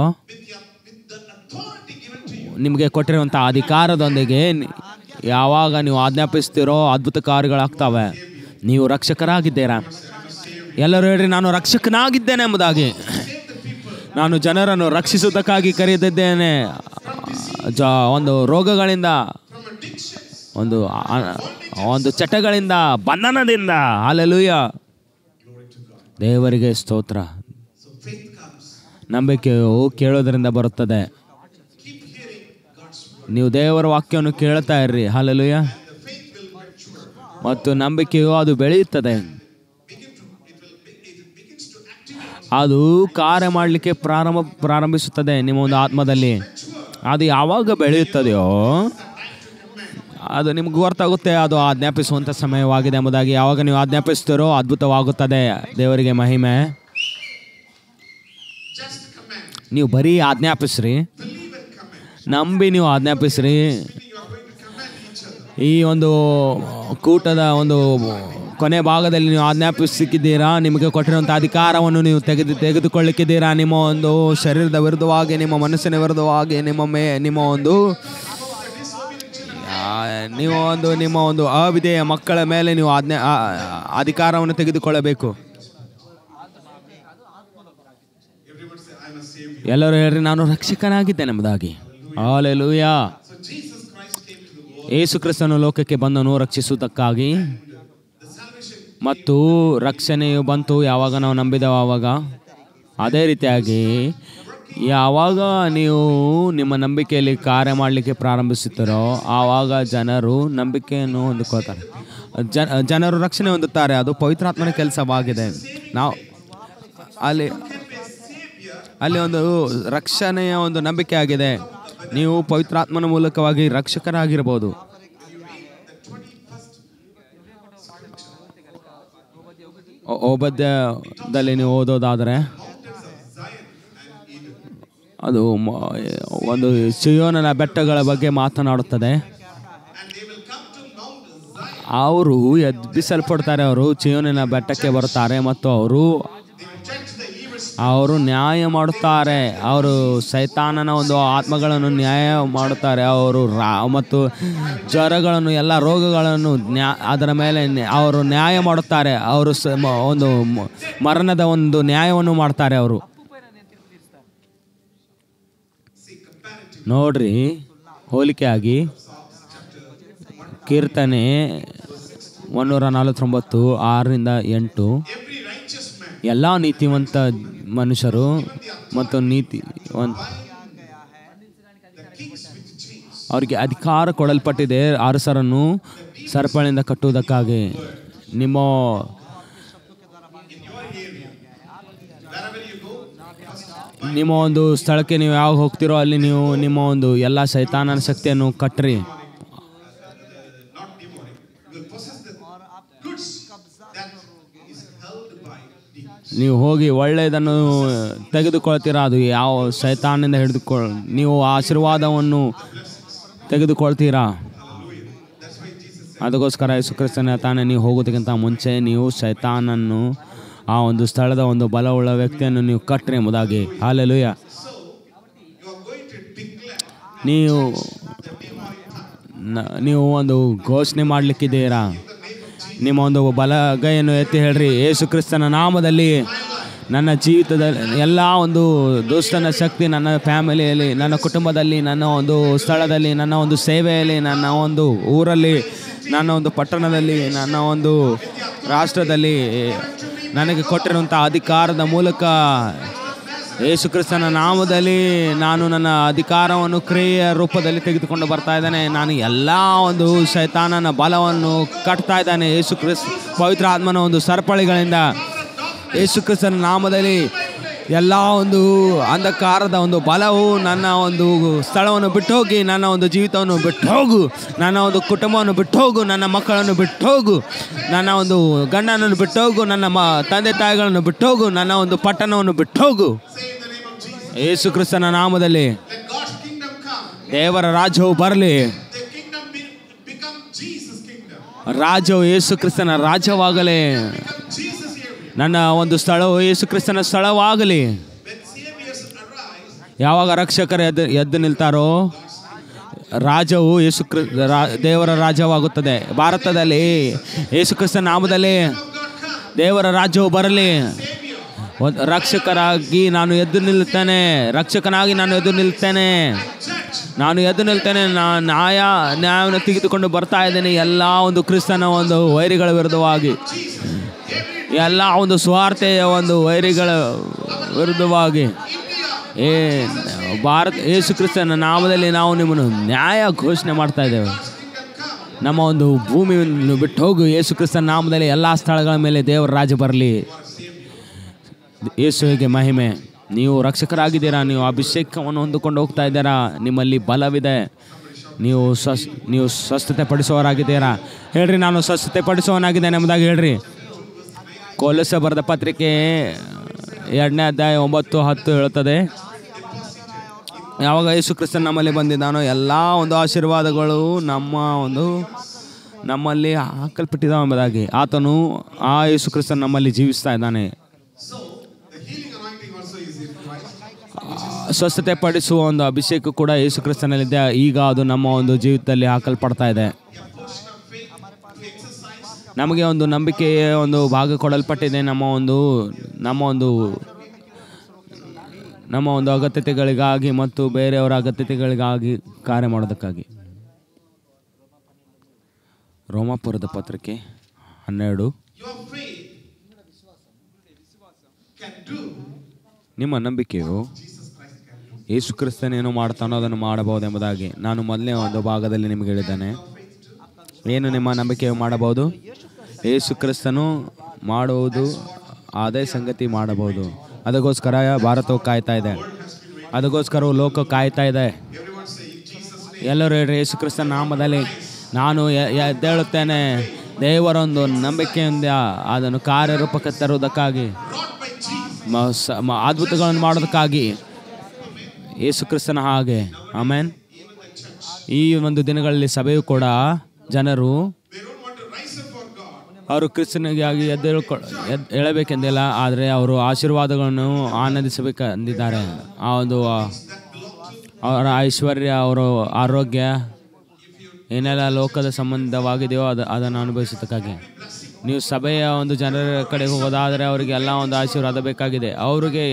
ನಿಮಗೆ ಕೊಟ್ಟಿರುವಂಥ ಅಧಿಕಾರದೊಂದಿಗೆ ಯಾವಾಗ ನೀವು ಆಜ್ಞಾಪಿಸ್ತೀರೋ ಅದ್ಭುತ ಕಾರ್ಯಗಳಾಗ್ತವೆ. ನೀವು ರಕ್ಷಕರಾಗಿದ್ದೀರಾ. ಎಲ್ಲರೂ ಹೇಳ್ರಿ, ನಾನು ರಕ್ಷಕನಾಗಿದ್ದೇನೆ ಎಂಬುದಾಗಿ. ನಾನು ಜನರನ್ನು ರಕ್ಷಿಸುವುದಕ್ಕಾಗಿ ಕರೆದಿದ್ದೇನೆ. ಒಂದು ರೋಗಗಳಿಂದ, ಒಂದು ಚಟಗಳಿಂದ, ಬಂಧನದಿಂದ. ಹಲ್ಲೆಲೂಯಾ. ದೇವರಿಗೆ ಸ್ತೋತ್ರ. ನಂಬಿಕೆಯು ಕೇಳೋದರಿಂದ ಬರುತ್ತದೆ. ನೀವು ದೇವರ ವಾಕ್ಯವನ್ನು ಕೇಳ್ತಾ ಇರ್ರಿ. ಹಲ್ಲೆಲೂಯಾ. ಮತ್ತು ನಂಬಿಕೆಯು ಅದು ಬೆಳೆಯುತ್ತದೆ. ಅದು ಕಾರ್ಯ ಮಾಡಲಿಕ್ಕೆ ಪ್ರಾರಂಭಿಸುತ್ತದೆ ನಿಮ್ಮ ಒಂದು ಆತ್ಮದಲ್ಲಿ. ಅದು ಯಾವಾಗ ಬೆಳೆಯುತ್ತದೆಯೋ ಅದು ನಿಮ್ಗೆ ಗೊತ್ತಾಗುತ್ತೆ. ಅದು ಆಜ್ಞಾಪಿಸುವಂಥ ಸಮಯವಾಗಿದೆ ಎಂಬುದಾಗಿ. ಯಾವಾಗ ನೀವು ಆಜ್ಞಾಪಿಸ್ತೀರೋ ಅದ್ಭುತವಾಗುತ್ತದೆ. ದೇವರಿಗೆ ಮಹಿಮೆ. ನೀವು ಬರೀ ಆಜ್ಞಾಪಿಸ್ರಿ, ನಂಬಿ ನೀವು ಆಜ್ಞಾಪಿಸ್ರಿ. ಈ ಒಂದು ಕೂಟದ ಒಂದು ಕೊನೆ ಭಾಗದಲ್ಲಿ ನೀವು ಆಜ್ಞಾಪಿಸಿದ್ದೀರಾ. ನಿಮಗೆ ಕೊಟ್ಟಿರುವಂಥ ಅಧಿಕಾರವನ್ನು ನೀವು ತೆಗೆದುಕೊಳ್ಳಿಕ್ಕಿದ್ದೀರಾ. ನಿಮ್ಮ ಒಂದು ಶರೀರದ ವಿರುದ್ಧವಾಗಿ, ನಿಮ್ಮ ಮನಸ್ಸಿನ ವಿರುದ್ಧವಾಗಿ, ನಿಮ್ಮ ಒಂದು ಅವಿಧೇಯ ಮಕ್ಕಳ ಮೇಲೆ ನೀವು ಅಧಿಕಾರವನ್ನು ತೆಗೆದುಕೊಳ್ಳಬೇಕು. ಎಲ್ಲರೂ ಹೇಳ್ರಿ, ನಾನು ರಕ್ಷಕನಾಗಿದ್ದೇನೆ ಎಂಬುದಾಗಿ. ಹಲ್ಲೆಲೂಯಾ. ಯೇಸು ಕ್ರಿಸ್ತನು ಲೋಕಕ್ಕೆ ಬಂದನು ರಕ್ಷಿಸುವುದಕ್ಕಾಗಿ, ಮತ್ತು ರಕ್ಷಣೆಯು ಬಂತು ಯಾವಾಗ ನಾವು ನಂಬಿದೆವು ಆವಾಗ. ಅದೇ ರೀತಿಯಾಗಿ ಯಾವಾಗ ನೀವು ನಿಮ್ಮ ನಂಬಿಕೆಯಲ್ಲಿ ಕಾರ್ಯ ಮಾಡಲಿಕ್ಕೆ ಪ್ರಾರಂಭಿಸುತ್ತೀರೋ ಆವಾಗ ಜನರು ನಂಬಿಕೆಯನ್ನು ಹೊಂದಿಕೊಳ್ತಾರೆ. ಜನರು ರಕ್ಷಣೆ ಹೊಂದುತ್ತಾರೆ. ಅದು ಪವಿತ್ರಾತ್ಮನ ಕೆಲಸವಾಗಿದೆ. ನಾವು ಅಲ್ಲಿ ಒಂದು ರಕ್ಷಣೆಯ ಒಂದು ನಂಬಿಕೆ ಆಗಿದೆ. ನೀವು ಪವಿತ್ರಾತ್ಮನ ಮೂಲಕವಾಗಿ ರಕ್ಷಕರಾಗಿರ್ಬೋದು. ಓಬದ್ಯದಲ್ಲಿ ನೀವು ಓದೋದಾದರೆ ಅದು ಒಂದು ಚೀಯೋನನ ಬೆಟ್ಟಗಳ ಬಗ್ಗೆ ಮಾತನಾಡುತ್ತದೆ. ಅವರು ಎಬ್ಬಿಸಲ್ಪಡ್ತಾರೆ. ಅವರು ಚೀಯೋನಿನ ಬೆಟ್ಟಕ್ಕೆ ಬರುತ್ತಾರೆ ಮತ್ತು ಅವರು ನ್ಯಾಯ ಮಾಡುತ್ತಾರೆ. ಅವರು ಸೈತಾನನ ಒಂದು ಆತ್ಮಗಳನ್ನು ನ್ಯಾಯ ಮಾಡುತ್ತಾರೆ. ಅವರು ಮತ್ತು ಜ್ವರಗಳನ್ನು, ಎಲ್ಲ ರೋಗಗಳನ್ನು ಅದರ ಮೇಲೆ ಅವರು ನ್ಯಾಯ ಮಾಡುತ್ತಾರೆ. ಅವರು ಒಂದು ಮರಣದ ಒಂದು ನ್ಯಾಯವನ್ನು ಮಾಡ್ತಾರೆ. ಅವರು ನೋಡ್ರಿ, ಹೋಲಿಕೆಯಾಗಿ ಕೀರ್ತನೆ 149 6-8 ಎಲ್ಲ ನೀತಿವಂತ ಮನುಷ್ಯರು ಮತ್ತು ಅವರಿಗೆ ಅಧಿಕಾರ ಕೊಡಲ್ಪಟ್ಟಿದೆ ಅರಸರನ್ನು ಸರಪಳಿಯಿಂದ ಕಟ್ಟುವುದಕ್ಕಾಗಿ. ನಿಮ್ಮ ಒಂದು ಸ್ಥಳಕ್ಕೆ ನೀವು ಯಾವಾಗ ಹೋಗ್ತಿರೋ ಅಲ್ಲಿ ನೀವು ನಿಮ್ಮ ಒಂದು ಎಲ್ಲ ಸೈತಾನನ ಶಕ್ತಿಯನ್ನು ಕಟ್ಟ್ರಿ. ನೀವು ಹೋಗಿ ಒಳ್ಳೆಯದನ್ನು ತೆಗೆದುಕೊಳ್ತೀರಾ, ಅದು ಯಾವ ಸೈತಾನಿಂದ ನೀವು ಆಶೀರ್ವಾದವನ್ನು ತೆಗೆದುಕೊಳ್ತೀರಾ. ಅದಕ್ಕೋಸ್ಕರ ಯೇಸು ಕ್ರಿಸ್ತನ ತಾನೇ ನೀವು ಹೋಗೋದಕ್ಕಿಂತ ಮುಂಚೆ ನೀವು ಸೈತಾನನ್ನು ಆ ಒಂದು ಸ್ಥಳದ ಒಂದು ಬಲವುಳ್ಳ ವ್ಯಕ್ತಿಯನ್ನು ನೀವು ಕಟ್ಟ್ರಿ ಎಂಬುದಾಗಿ. ಹಲ್ಲೆಲೂಯಾ. ನೀವು ಒಂದು ಘೋಷಣೆ ಮಾಡಲಿಕ್ಕಿದ್ದೀರಾ. ನಿಮ್ಮ ಒಂದು ಬಲಗೈಯನ್ನು ಎತ್ತಿ ಹೇಳ್ರಿ, ಯೇಸು ಕ್ರಿಸ್ತನ ನಾಮದಲ್ಲಿ ನನ್ನ ಜೀವಿತದಲ್ಲಿ ಎಲ್ಲ ಒಂದು ದುಷ್ಟನ ಶಕ್ತಿ ನನ್ನ ಫ್ಯಾಮಿಲಿಯಲ್ಲಿ, ನನ್ನ ಕುಟುಂಬದಲ್ಲಿ, ನನ್ನ ಒಂದು ಸ್ಥಳದಲ್ಲಿ, ನನ್ನ ಒಂದು ಸೇವೆಯಲ್ಲಿ, ನನ್ನ ಒಂದು ಊರಲ್ಲಿ, ನನ್ನ ಒಂದು ಪಟ್ಟಣದಲ್ಲಿ, ನನ್ನ ಒಂದು ರಾಷ್ಟ್ರದಲ್ಲಿ ನನಗೆ ಕೊಟ್ಟಿರುವಂಥ ಅಧಿಕಾರದ ಮೂಲಕ ಯೇಸು ಕ್ರಿಸ್ತನ ನಾಮದಲ್ಲಿ ನಾನು ನನ್ನ ಅಧಿಕಾರವನ್ನು ಕ್ರಿಯೆಯ ರೂಪದಲ್ಲಿ ತೆಗೆದುಕೊಂಡು ಬರ್ತಾ ಇದ್ದಾನೆ. ನಾನು ಎಲ್ಲ ಒಂದು ಶೈತಾನನ ಬಲವನ್ನು ಕಟ್ತಾ ಇದ್ದಾನೆ ಯೇಸು ಕ್ರಿಸ್ತ ಪವಿತ್ರ ಆತ್ಮನ ಒಂದು ಸರಪಳಿಗಳಿಂದ. ಯೇಸು ಕ್ರಿಸ್ತನ ನಾಮದಲ್ಲಿ ಎಲ್ಲ ಒಂದು ಅಂಧಕಾರದ ಒಂದು ಬಲವು ನನ್ನ ಒಂದು ಸ್ಥಳವನ್ನು ಬಿಟ್ಟು ಹೋಗಿ, ನನ್ನ ಒಂದು ಜೀವಿತವನ್ನು ಬಿಟ್ಟು ಹೋಗು, ನನ್ನ ಒಂದು ಕುಟುಂಬವನ್ನು ಬಿಟ್ಟು ಹೋಗು, ನನ್ನ ಮಕ್ಕಳನ್ನು ಬಿಟ್ಟು ಹೋಗು, ನನ್ನ ಒಂದು ಗಂಡನನ್ನು ಬಿಟ್ಟು ಹೋಗು, ನನ್ನ ತಂದೆ ತಾಯಿಗಳನ್ನು ಬಿಟ್ಟು ಹೋಗು, ನನ್ನ ಒಂದು ಪಟ್ಟಣವನ್ನು ಬಿಟ್ಟು ಹೋಗು. ಯೇಸು ಕ್ರಿಸ್ತನ ನಾಮದಲ್ಲಿ ದೇವರ ರಾಜ್ಯವು ಬರಲಿ. ರಾಜ್ಯವು ಯೇಸು ಕ್ರಿಸ್ತನ ರಾಜ್ಯವಾಗಲಿ. ನನ್ನ ಒಂದು ಸ್ಥಳವು ಯೇಸು ಕ್ರಿಸ್ತನ ಸ್ಥಳವಾಗಲಿ. ಯಾವಾಗ ರಕ್ಷಕರು ಎದ್ದು ನಿಲ್ತಾರೋ ರಾಜ್ಯವು ದೇವರ ರಾಜ್ಯವಾಗುತ್ತದೆ. ಭಾರತದಲ್ಲಿ ಯೇಸು ಕ್ರಿಸ್ತನ ನಾಮದಲ್ಲಿ ದೇವರ ರಾಜ್ಯವು ಬರಲಿ. ರಕ್ಷಕರಾಗಿ ನಾನು ಎದ್ದು ನಿಲ್ತೇನೆ, ರಕ್ಷಕನಾಗಿ ನಾನು ಎದ್ದು ನಿಲ್ತೇನೆ, ನ್ಯಾಯವನ್ನು ತೆಗೆದುಕೊಂಡು ಬರ್ತಾ ಇದ್ದೇನೆ. ಎಲ್ಲ ಒಂದು ಕ್ರಿಸ್ತನ ಒಂದು ವೈರಿಗಳ ವಿರುದ್ಧವಾಗಿ, ಎಲ್ಲ ಒಂದು ಸ್ವಾರ್ಥೆಯ ಒಂದು ವೈರಿಗಳ ವಿರುದ್ಧವಾಗಿ ಯೇಸು ಕ್ರಿಸ್ತನ ನಾಮದಲ್ಲಿ ನಾವು ನಿಮ್ಮನ್ನು ನ್ಯಾಯ ಘೋಷಣೆ ಮಾಡ್ತಾ ಇದ್ದೇವೆ. ನಮ್ಮ ಒಂದು ಭೂಮಿಯನ್ನು ಬಿಟ್ಟು ಹೋಗು. ಯೇಸು ಕ್ರಿಸ್ತನ ನಾಮದಲ್ಲಿ ಎಲ್ಲ ಸ್ಥಳಗಳ ಮೇಲೆ ದೇವರ ರಾಜ್ಯ ಬರಲಿ. ಯೇಸುವಿಗೆ ಮಹಿಮೆ. ನೀವು ರಕ್ಷಕರಾಗಿದ್ದೀರಾ, ನೀವು ಅಭಿಷೇಕವನ್ನು ಹೊಂದಿಕೊಂಡು ಹೋಗ್ತಾ ಇದ್ದೀರಾ, ನಿಮ್ಮಲ್ಲಿ ಬಲವಿದೆ, ನೀವು ಸ್ವಸ್ಥತೆ ಪಡಿಸುವವರಾಗಿದ್ದೀರಾ. ಹೇಳ್ರಿ, ನಾನು ಸ್ವಸ್ಥತೆ ಪಡಿಸುವವನಾಗಿದ್ದೇನೆ ಎಂಬುದಾಗಿ ಹೇಳ್ರಿ. ಕೊಲೊಸ್ಸೆ ಬರೆದ ಪತ್ರಿಕೆ 2ನೇ ಅಧ್ಯಾಯ 9-10 ಹೇಳುತ್ತದೆ, ಯಾವಾಗ ಯೇಸು ಕ್ರಿಸ್ತನ ನಮ್ಮಲ್ಲಿ ಬಂದಿದ್ದಾನೋ ಎಲ್ಲ ಒಂದು ಆಶೀರ್ವಾದಗಳು ನಮ್ಮಲ್ಲಿ ಹಾಕಲ್ಪಟ್ಟಿದ್ದಾವೆ ಎಂಬುದಾಗಿ. ಆತನು ಆ ಯೇಸು ಕ್ರಿಸ್ತನ ನಮ್ಮಲ್ಲಿ ಜೀವಿಸ್ತಾ ಇದ್ದಾನೆ. ಸ್ವಸ್ಥತೆ ಪಡಿಸುವ ಒಂದು ಅಭಿಷೇಕ ಕೂಡ ಯೇಸು ಕ್ರಿಸ್ತನಲ್ಲಿದೆ. ಈಗ ಅದು ನಮ್ಮ ಒಂದು ಜೀವಿತದಲ್ಲಿ ಹಾಕಲ್ಪಡ್ತಾ ಇದೆ. ನಮಗೆ ಒಂದು ನಂಬಿಕೆಯ ಒಂದು ಭಾಗ ಕೊಡಲ್ಪಟ್ಟಿದೆ. ನಮ್ಮ ಒಂದು ಅಗತ್ಯತೆಗಳಿಗಾಗಿ ಮತ್ತು ಬೇರೆಯವರ ಅಗತ್ಯತೆಗಳಿಗಾಗಿ ಕಾರ್ಯ ಮಾಡೋದಕ್ಕಾಗಿ. ರೋಮಾಪುರದ ಪತ್ರಿಕೆ 12. ನಿಮ್ಮ ನಂಬಿಕೆಯು ಯೇಸು ಕ್ರಿಸ್ತನೇನು ಮಾಡ್ತಾನೋ ಅದನ್ನು ಮಾಡಬಹುದೆಂಬುದಾಗಿ ನಾನು ಮೊದಲನೇ ಒಂದು ಭಾಗದಲ್ಲಿ ನಿಮಗೆ ಹೇಳಿದ್ದೇನೆ. ಏನು ನಿಮ್ಮ ನಂಬಿಕೆಯು ಮಾಡಬಹುದು? ಯೇಸು ಕ್ರಿಸ್ತನು ಮಾಡುವುದು ಅದೇ ಸಂಗತಿ ಮಾಡಬಹುದು. ಅದಕ್ಕೋಸ್ಕರ ಭಾರತವು ಕಾಯ್ತಾ ಇದೆ, ಅದಕ್ಕೋಸ್ಕರ ಲೋಕ ಕಾಯ್ತಾ ಇದೆ. ಎಲ್ಲರೂ ಹೇಳ್ರಿ, ಯೇಸು ಕ್ರಿಸ್ತನ ನಾಮದಲ್ಲಿ ನಾನು ಎದ್ದೇಳುತ್ತೇನೆ. ದೇವರೊಂದು ನಂಬಿಕೆಯಿಂದ ಅದನ್ನು ಕಾರ್ಯರೂಪಕ್ಕೆ ತರುವುದಕ್ಕಾಗಿ, ಅದ್ಭುತಗಳನ್ನು ಮಾಡೋದಕ್ಕಾಗಿ ಯೇಸು ಕ್ರಿಸ್ತನ ಹಾಗೆ. ಆಮೇನ್. ಈ ಒಂದು ದಿನಗಳಲ್ಲಿ ಸಭೆಯು ಕೂಡ ಜನರು ಅವರು ಕ್ರಿಸ್ತನಿಗಾಗಿ ಹೇಳಬೇಕೆಂದಿಲ್ಲ, ಆದರೆ ಅವರು ಆಶೀರ್ವಾದಗಳನ್ನು ಆನಂದಿಸಬೇಕೆಂದಿದ್ದಾರೆ. ಆ ಒಂದು ಅವರ ಐಶ್ವರ್ಯ, ಅವರ ಆರೋಗ್ಯ, ಏನೆಲ್ಲ ಲೋಕದ ಸಂಬಂಧವಾಗಿದೆಯೋ ಅದನ್ನು ಅನುಭವಿಸೋದಕ್ಕಾಗಿ. ನೀವು ಸಭೆಯ ಒಂದು ಜನರ ಕಡೆಗೆ ಹೋಗೋದಾದರೆ ಅವರಿಗೆ ಎಲ್ಲ ಒಂದು ಆಶೀರ್ವಾದ ಬೇಕಾಗಿದೆ, ಅವರಿಗೆ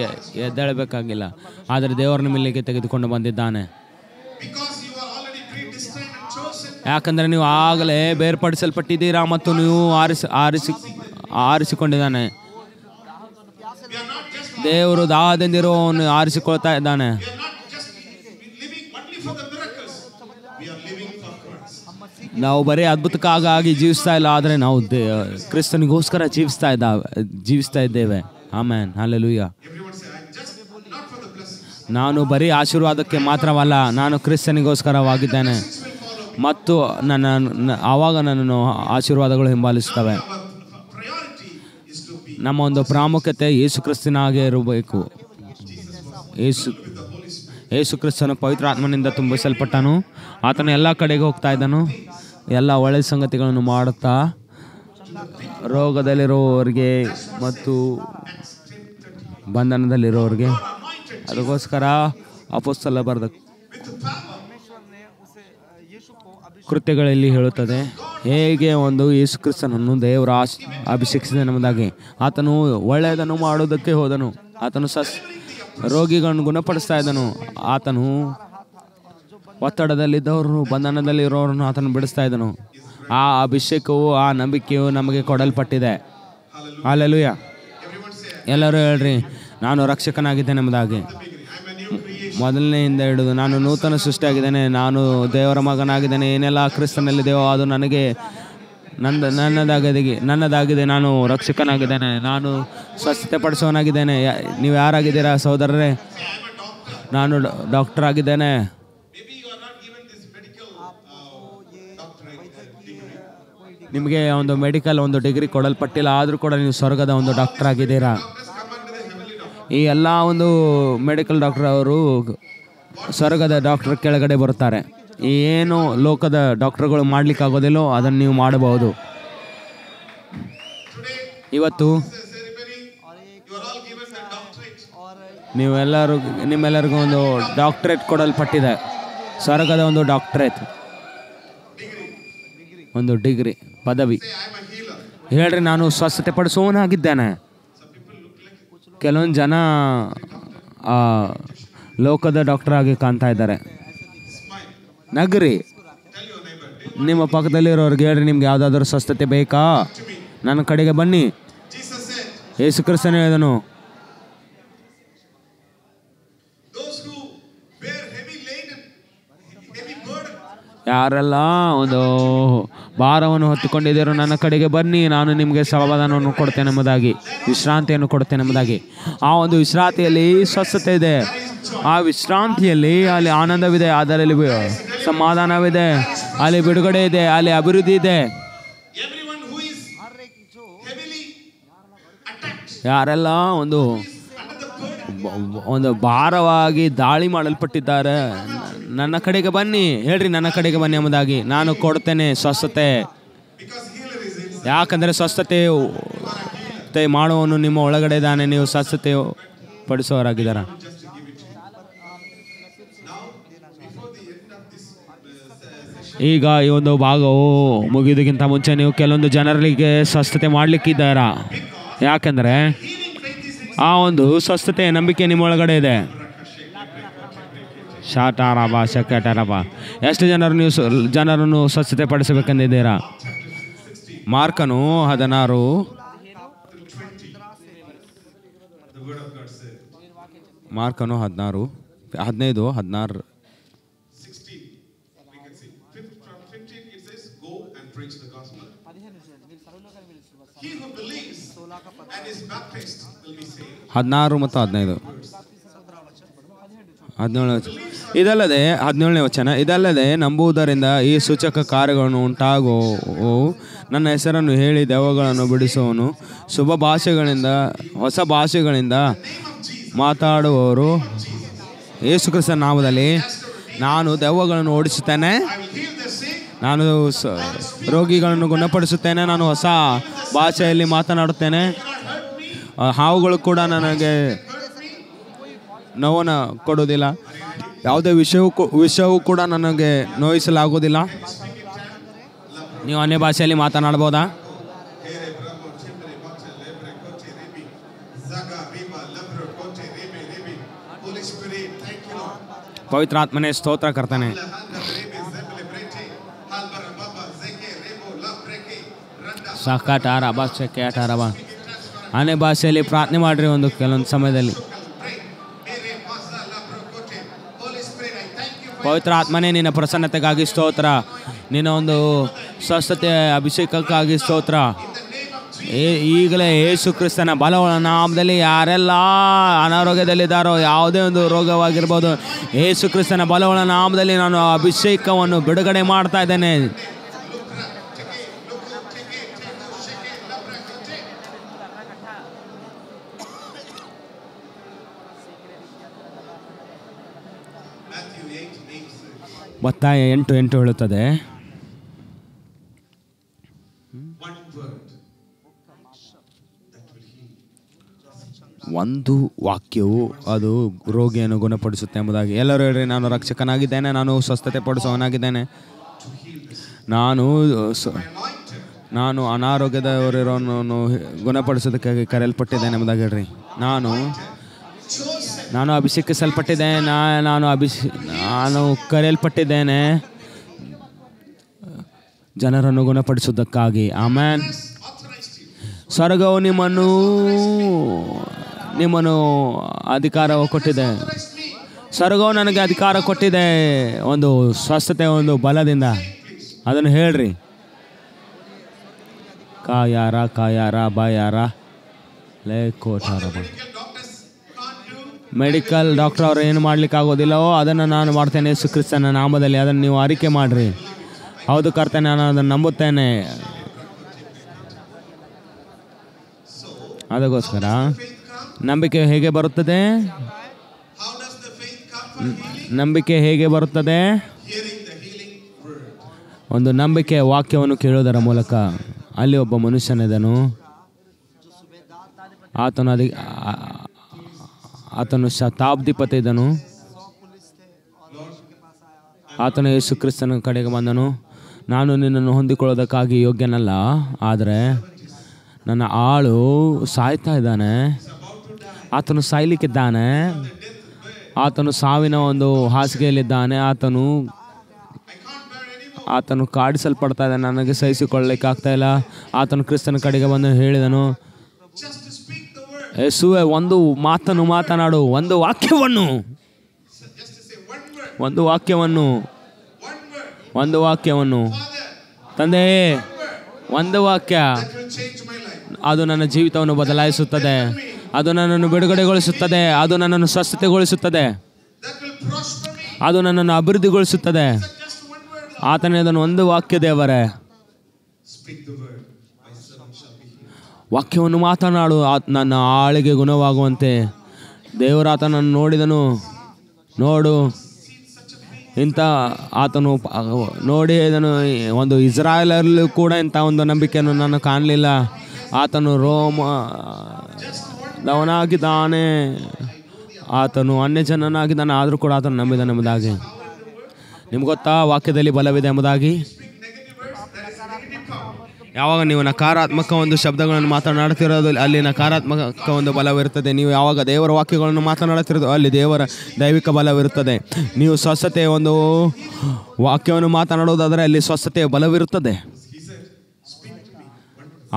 ಎದ್ದೇಳಬೇಕಾಗಿಲ್ಲ. ಆದರೆ ದೇವರ ನಿಮ್ಮಲ್ಲಿಗೆ ತೆಗೆದುಕೊಂಡು ಬಂದಿದ್ದಾನೆ. ಯಾಕಂದರೆ ನೀವು ಆಗಲೇ ಬೇರ್ಪಡಿಸಲ್ಪಟ್ಟಿದ್ದೀರಾ ಮತ್ತು ನೀವು ಆರಿಸಿಕೊಂಡಿದ್ದಾನೆ. ದೇವರು ದಾಹದಿಂದಿರುವವನು ಆರಿಸಿಕೊಳ್ತಾ ಇದ್ದಾನೆ. ನಾವು ಬರೀ ಅದ್ಭುತಕ್ಕಾಗಿ ಜೀವಿಸ್ತಾ ಇಲ್ಲ, ಆದರೆ ನಾವು ಕ್ರಿಸ್ತನಿಗೋಸ್ಕರ ಜೀವಿಸ್ತಾ ಇದ್ದೇವೆ. Amen, hallelujah. ನಾನು ಬರೀ ಆಶೀರ್ವಾದಕ್ಕೆ ಮಾತ್ರವಲ್ಲ, ನಾನು ಕ್ರಿಸ್ತನಿಗೋಸ್ಕರವಾಗಿದ್ದೇನೆ ಮತ್ತು ಆವಾಗ ನನ್ನನ್ನು ಆಶೀರ್ವಾದಗಳು ಹಿಂಬಾಲಿಸುತ್ತವೆ. ನಮ್ಮ ಒಂದು ಪ್ರಾಮುಖ್ಯತೆ ಯೇಸು ಕ್ರಿಸ್ತನಾಗೆ ಇರಬೇಕು. ಯೇಸು ಕ್ರಿಸ್ತನು ಪವಿತ್ರ ಆತ್ಮನಿಂದ ತುಂಬಿಸಲ್ಪಟ್ಟನು. ಆತನು ಎಲ್ಲ ಕಡೆಗೆ ಹೋಗ್ತಾ ಇದ್ದನು, ಎಲ್ಲ ಒಳ್ಳೆಯ ಸಂಗತಿಗಳನ್ನು ಮಾಡುತ್ತಾ ರೋಗದಲ್ಲಿರೋರಿಗೆ ಮತ್ತು ಬಂಧನದಲ್ಲಿರೋರಿಗೆ. ಅದಕ್ಕೋಸ್ಕರ ಅಪೊಸ್ತಲ ಬರೆದ ಕೃತ್ಯಗಳಲ್ಲಿ ಹೇಳುತ್ತದೆ ಹೇಗೆ ಒಂದು ಯೇಸು ಕ್ರಿಸ್ತನನ್ನು ದೇವರ ಅಭಿಷೇಕಿಸಿದ ನಮ್ಮದಾಗಿ. ಆತನು ಒಳ್ಳೆಯದನ್ನು ಮಾಡುವುದಕ್ಕೆ ಹೋದನು. ಆತನು ರೋಗಿಗಳನ್ನು ಗುಣಪಡಿಸ್ತಾ ಇದ್ದನು. ಆತನು ಒತ್ತಡದಲ್ಲಿದ್ದವರು, ಬಂಧನದಲ್ಲಿರೋರನ್ನು ಆತನು ಬಿಡಿಸ್ತಾ ಇದ್ದನು. ಆ ಅಭಿಷೇಕವು, ಆ ನಂಬಿಕೆಯು ನಮಗೆ ಕೊಡಲ್ಪಟ್ಟಿದೆ. ಹಲ್ಲೆಲೂಯಾ. ಎಲ್ಲರೂ ಹೇಳ್ರಿ, ನಾನು ರಕ್ಷಕನಾಗಿದ್ದೇನೆ ಎಂಬುದಾಗಿ. ಮೊದಲನೆಯಿಂದ ಹಿಡಿದು ನಾನು ನೂತನ ಸೃಷ್ಟಿಯಾಗಿದ್ದೇನೆ, ನಾನು ದೇವರ ಮಗನಾಗಿದ್ದೇನೆ, ಏನೆಲ್ಲ ಕ್ರಿಸ್ತನಲ್ಲಿ ದೇವ ಅದು ನನಗೆ ನನ್ನದಾಗಿದೆ, ನಾನು ರಕ್ಷಕನಾಗಿದ್ದೇನೆ, ನಾನು ಸ್ವಸ್ಥತೆಪಡಿಸೋನಾಗಿದ್ದೇನೆ. ನೀವು ಯಾರಾಗಿದ್ದೀರಾ ಸಹೋದರರೇ? ನಾನು ಡಾಕ್ಟರ್ ಆಗಿದ್ದೇನೆ. ನಿಮಗೆ ಒಂದು ಮೆಡಿಕಲ್ ಒಂದು ಡಿಗ್ರಿ ಕೊಡಲ್ಪಟ್ಟಿಲ್ಲ, ಆದರೂ ಕೂಡ ನೀವು ಸ್ವರ್ಗದ ಒಂದು ಡಾಕ್ಟರ್ ಆಗಿದ್ದೀರಾ. ಈ ಎಲ್ಲ ಒಂದು ಮೆಡಿಕಲ್ ಡಾಕ್ಟರ್ ಅವರು ಸ್ವರ್ಗದ ಡಾಕ್ಟರ್ ಕೆಳಗಡೆ ಬರುತ್ತಾರೆ. ಏನು ಲೋಕದ ಡಾಕ್ಟರ್ಗಳು ಮಾಡಲಿಕ್ಕಾಗೋದಿಲ್ಲೋ ಅದನ್ನು ನೀವು ಮಾಡಬಹುದು. ಇವತ್ತು ನಿಮ್ಮೆಲ್ಲರಿಗೂ ಒಂದು ಡಾಕ್ಟರೇಟ್ ಕೊಡಲ್ಪಟ್ಟಿದೆ, ಸ್ವರ್ಗದ ಒಂದು ಡಾಕ್ಟರೇಟ್, ಒಂದು ಡಿಗ್ರಿ, ಪದವಿ. ಹೇಳ್ರಿ, ನಾನು ಸ್ವಸ್ಥತೆ ಪಡಿಸುವವನಾಗಿದ್ದೇನೆ. ಕೆಲವೊಂದು ಜನ ಲೋಕದ ಡಾಕ್ಟರ್ ಆಗಿ ಕಾಣ್ತಾ ಇದ್ದಾರೆ. ನಗರಿ, ನಿಮ್ಮ ಪಕ್ಕದಲ್ಲಿರೋರಿಗೆ ಹೇಳ್ರಿ, ನಿಮ್ಗೆ ಯಾವುದಾದ್ರೂ ಸ್ವಸ್ಥತೆ ಬೇಕಾ, ನನ್ನ ಕಡೆಗೆ ಬನ್ನಿ. ಯೇಸು ಕ್ರಿಸ್ತನೇ ಹೇಳಿದನು, ಯಾರೆಲ್ಲ ಒಂದು ಭಾರವನ್ನು ಹೊತ್ತುಕೊಂಡಿದ್ದೀರೋ ನನ್ನ ಕಡೆಗೆ ಬನ್ನಿ, ನಾನು ನಿಮಗೆ ಸಮಾಧಾನವನ್ನು ಕೊಡ್ತೇನೆ ಎಂಬುದಾಗಿ, ವಿಶ್ರಾಂತಿಯನ್ನು ಕೊಡ್ತೇನೆ ಎಂಬುದಾಗಿ. ಆ ಒಂದು ವಿಶ್ರಾಂತಿಯಲ್ಲಿ ಸ್ವಸ್ಥತೆ ಇದೆ, ಆ ವಿಶ್ರಾಂತಿಯಲ್ಲಿ ಅಲ್ಲಿ ಆನಂದವಿದೆ, ಅದರಲ್ಲಿ ಸಮಾಧಾನವಿದೆ, ಅಲ್ಲಿ ಬಿಡುಗಡೆ ಇದೆ, ಅಲ್ಲಿ ಅಭಿವೃದ್ಧಿ ಇದೆ. ಯಾರೆಲ್ಲ ಒಂದು ಭಾರವಾಗಿ ದಾಳಿ ಮಾಡಲ್ಪಟ್ಟಿದ್ದಾರೆ, ನನ್ನ ಕಡೆಗೆ ಬನ್ನಿ, ಹೇಳ್ರಿ ನನ್ನ ಕಡೆಗೆ ಬನ್ನಿ ಎಂಬುದಾಗಿ, ನಾನು ಕೊಡ್ತೇನೆ ಸ್ವಸ್ಥತೆ. ಯಾಕಂದರೆ ಸ್ವಸ್ಥತೆ ಮಾಡುವವನು ನಿಮ್ಮ ಒಳಗಡೆ ಇದ್ದಾನೆ, ನೀವು ಸ್ವಸ್ಥತೆ ಪಡಿಸೋರಾಗಿದ್ದಾರ. ಈಗ ಈ ಒಂದು ಭಾಗವು ಮುಗಿಯೋದಕ್ಕಿಂತ ಮುಂಚೆ ನೀವು ಕೆಲವೊಂದು ಜನರಿಗೆ ಸ್ವಸ್ಥತೆ ಮಾಡಲಿಕ್ಕಿದ್ದಾರಾ. ಯಾಕೆಂದರೆ ಆ ಒಂದು ಸ್ವಸ್ಥತೆ ನಂಬಿಕೆ ನಿಮ್ಮ ಒಳಗಡೆ ಇದೆ. ಶಾಟಾರಬ ಶಕಟಾರಬ. ಎಷ್ಟು ಜನರನ್ನು ಸ್ವಸ್ಥತೆ ಪಡಿಸಬೇಕೆಂದಿದ್ದೀರಾ? ಮಾರ್ಕನು 16 ಮಾರ್ಕನು 15 16 16 ಮತ್ತು 15 17 ಇದಲ್ಲದೆ 17ನೇ ವಚನ, ಇದಲ್ಲದೆ ನಂಬುವುದರಿಂದ ಈ ಸೂಚಕ ಕಾರ್ಯಗಳನ್ನು ಉಂಟಾಗುವು. ನನ್ನ ಹೆಸರನ್ನು ಹೇಳಿ ದೆವ್ವಗಳನ್ನು ಬಿಡಿಸುವನು, ಶುಭ ಭಾಷೆಗಳಿಂದ ಹೊಸ ಭಾಷೆಗಳಿಂದ ಮಾತಾಡುವವರು. ಯೇಸು ಕ್ರಿಸ್ತನ ನಾಮದಲ್ಲಿ ನಾನು ದೆವ್ವಗಳನ್ನು ಓಡಿಸುತ್ತೇನೆ, ನಾನು ರೋಗಿಗಳನ್ನು ಗುಣಪಡಿಸುತ್ತೇನೆ, ನಾನು ಹೊಸ ಭಾಷೆಯಲ್ಲಿ ಮಾತನಾಡುತ್ತೇನೆ. ಹಾವುಗಳು ಕೂಡ ನನಗೆ ನೋವನ್ನು ಕೊಡುವುದಿಲ್ಲ, ಯಾವುದೇ ವಿಷಯವೂ ಕೂಡ ನನಗೆ ನೋಯಿಸಲಾಗುವುದಿಲ್ಲ. ನೀವು ಅನ್ಯ ಭಾಷೆಯಲ್ಲಿ ಮಾತನಾಡ್ಬೋದಾ? ಪವಿತ್ರಾತ್ಮನೇ ಸ್ತೋತ್ರ ಕರ್ತನೆ. ಸಾಕಾಟಾರ ಭಾಷೆ ಕೇಟಾರವ ಅನ್ಯ ಭಾಷೆಯಲ್ಲಿ ಪ್ರಾರ್ಥನೆ ಮಾಡ್ರಿ ಒಂದು ಕೆಲವೊಂದು ಸಮಯದಲ್ಲಿ. ಪವಿತ್ರ ಆತ್ಮನೇ, ನಿನ್ನ ಪ್ರಸನ್ನತೆಗಾಗಿ ಸ್ತೋತ್ರ, ನಿನ್ನ ಒಂದು ಸ್ವಸ್ಥತೆ ಅಭಿಷೇಕಕ್ಕಾಗಿ ಸ್ತೋತ್ರ. ಈಗಲೇ ಯೇಸು ಕ್ರಿಸ್ತನ ಬಲವುಳ್ಳ ನಾಮದಲ್ಲಿ ಯಾರೆಲ್ಲ ಅನಾರೋಗ್ಯದಲ್ಲಿದ್ದಾರೋ, ಯಾವುದೇ ಒಂದು ರೋಗವಾಗಿರ್ಬೋದು, ಯೇಸು ಕ್ರಿಸ್ತನ ಬಲವುಳ್ಳ ನಾಮದಲ್ಲಿ ನಾನು ಅಭಿಷೇಕವನ್ನು ಬಿಡುಗಡೆ ಮಾಡ್ತಾ ಇದ್ದೇನೆ. ಮತ್ತಾಯ 8:8 ಹೇಳುತ್ತದೆ, one word that will heal. ಒಂದು ವಾಕ್ಯವು ಅದು ರೋಗಿಯನ್ನು ಗುಣಪಡಿಸುತ್ತೆ ಎಂಬುದಾಗಿ. ಎಲ್ಲರೂ ಹೇಳ್ರಿ, ನಾನು ರಕ್ಷಕನಾಗಿದ್ದೇನೆ, ನಾನು ಸ್ವಸ್ಥತೆ ಪಡಿಸುವವನಾಗಿದ್ದೇನೆ, ನಾನು ಅನಾರೋಗ್ಯದವರಿರೋನು ಗುಣಪಡಿಸೋದಕ್ಕಾಗಿ ಕರೆಯಲ್ಪಟ್ಟಿದ್ದೇನೆ ಎಂಬುದಾಗಿ ಹೇಳ್ರಿ. ನಾನು ಅಭಿಷೇಕಿಸಲ್ಪಟ್ಟಿದ್ದೇನೆ, ನಾನು ಕರೆಯಲ್ಪಟ್ಟಿದ್ದೇನೆ ಜನರನ್ನು ಗುಣಪಡಿಸುವುದಕ್ಕಾಗಿ. ಆಮೇನ್. ಸ್ವರ್ಗವು ನಿಮ್ಮನ್ನು ಅಧಿಕಾರ ಕೊಟ್ಟಿದೆ. ಸ್ವರ್ಗವು ನನಗೆ ಅಧಿಕಾರ ಕೊಟ್ಟಿದೆ ಒಂದು ಸ್ವಸ್ಥತೆ, ಒಂದು ಬಲದಿಂದ. ಅದನ್ನು ಹೇಳ್ರಿ. ಕಾಯಾರ ಬಾಯಾರ ಲೇ ಕೋಟಾರ. ಮೆಡಿಕಲ್ ಡಾಕ್ಟರ್ ಅವರು ಏನು ಮಾಡ್ಲಿಕ್ಕೆ ಆಗೋದಿಲ್ಲವೋ ಅದನ್ನು ನಾನು ಮಾಡ್ತೇನೆ ಯೇಸು ಕ್ರಿಸ್ತನ ನಾಮದಲ್ಲಿ. ಅದನ್ನು ನೀವು ಅರಿಕೆ ಮಾಡಿರಿ. ಹೌದು ಕರ್ತನೆ, ನಾನು ಅದನ್ನು ನಂಬುತ್ತೇನೆ. ಅದಕ್ಕೋಸ್ಕರ ನಂಬಿಕೆ ಹೇಗೆ ಬರುತ್ತದೆ? ನಂಬಿಕೆ ಹೇಗೆ ಬರುತ್ತದೆ? ಒಂದು ನಂಬಿಕೆ ವಾಕ್ಯವನ್ನು ಕೇಳುವುದರ ಮೂಲಕ. ಅಲ್ಲಿ ಒಬ್ಬ ಮನುಷ್ಯನಿದ್ದನು, ಆತನು ಶತಾಬ್ದಿಪತಿ ಇದ್ದನು. ಆತನು ಯೇಸು ಕ್ರಿಸ್ತನ ಕಡೆಗೆ ಬಂದನು. ನಾನು ನಿನ್ನನ್ನು ಹೊಂದಿಕೊಳ್ಳೋದಕ್ಕಾಗಿ ಯೋಗ್ಯನಲ್ಲ, ಆದರೆ ನನ್ನ ಆಳು ಸಾಯ್ತಾ ಇದ್ದಾನೆ, ಆತನು ಸಾಯ್ಲಿಕ್ಕಿದ್ದಾನೆ, ಆತನು ಸಾವಿನ ಒಂದು ಹಾಸಿಗೆಯಲ್ಲಿದ್ದಾನೆ, ಆತನು ಕಾಡಿಸಲ್ಪಡ್ತಾ ಇದ್ದಾನೆ, ನನಗೆ ಸಹಿಸಿಕೊಳ್ಳಲಿಕ್ಕೆ ಆಗ್ತಾ ಇಲ್ಲ. ಆತನು ಕ್ರಿಸ್ತನ ಕಡೆಗೆ ಬಂದು ಹೇಳಿದನು, ಯೇಸುವೆ, ಒಂದು ಮಾತನ್ನು ಮಾತನಾಡು, ಒಂದು ವಾಕ್ಯವನ್ನು ತಂದೆ, ಒಂದು ವಾಕ್ಯ ಅದು ನನ್ನ ಜೀವಿತವನ್ನು ಬದಲಾಯಿಸುತ್ತದೆ, ಅದು ನನ್ನನ್ನು ಬಿಡುಗಡೆಗೊಳಿಸುತ್ತದೆ, ಅದು ನನ್ನನ್ನು ಸ್ವಸ್ಥತೆಗೊಳಿಸುತ್ತದೆ, ಅದು ನನ್ನನ್ನು ಅಭಿವೃದ್ಧಿಗೊಳಿಸುತ್ತದೆ. ಆತನೇ ಅದನ್ನು ಒಂದು ವಾಕ್ಯ. ದೇವರೇ, ವಾಕ್ಯವನ್ನು ಮಾತನಾಡು, ನನ್ನ ಆಳಿಗೆ ಗುಣವಾಗುವಂತೆ. ದೇವರು ಆತನನ್ನು ನೋಡಿದನು. ನೋಡು, ಇಂಥ ಆತನು ನೋಡಿ ಇದನ್ನು ಒಂದು ಇಸ್ರಾಯೇಲಲ್ಲೂ ಕೂಡ ಇಂಥ ಒಂದು ನಂಬಿಕೆಯನ್ನು ನಾನು ಕಾಣಲಿಲ್ಲ. ಆತನು ರೋಮದವನಾಗಿದ್ದಾನೆ, ಆತನು ಅನ್ಯಜನನಾಗಿದ್ದಾನೆ, ಆದರೂ ಕೂಡ ಆತನು ನಂಬಿದ್ದಾನೆ ಎಂಬುದಾಗಿ. ನಿಮ್ಗೆ ಗೊತ್ತಾ ವಾಕ್ಯದಲ್ಲಿ ಬಲವಿದೆ ಎಂಬುದಾಗಿ? ಯಾವಾಗ ನೀವು ನಕಾರಾತ್ಮಕ ಒಂದು ಶಬ್ದಗಳನ್ನು ಮಾತನಾಡ್ತಿರೋದು ಅಲ್ಲಿ ನಕಾರಾತ್ಮಕ ಒಂದು ಬಲವಿರುತ್ತದೆ. ನೀವು ಯಾವಾಗ ದೇವರ ವಾಕ್ಯಗಳನ್ನು ಮಾತನಾಡುತ್ತಿರೋದು ಅಲ್ಲಿ ದೈವಿಕ ಬಲವಿರುತ್ತದೆ. ನೀವು ಸ್ವಸ್ಥತೆಯ ಒಂದು ವಾಕ್ಯವನ್ನು ಮಾತನಾಡುವುದಾದರೆ ಅಲ್ಲಿ ಸ್ವಸ್ಥತೆಯ ಬಲವಿರುತ್ತದೆ.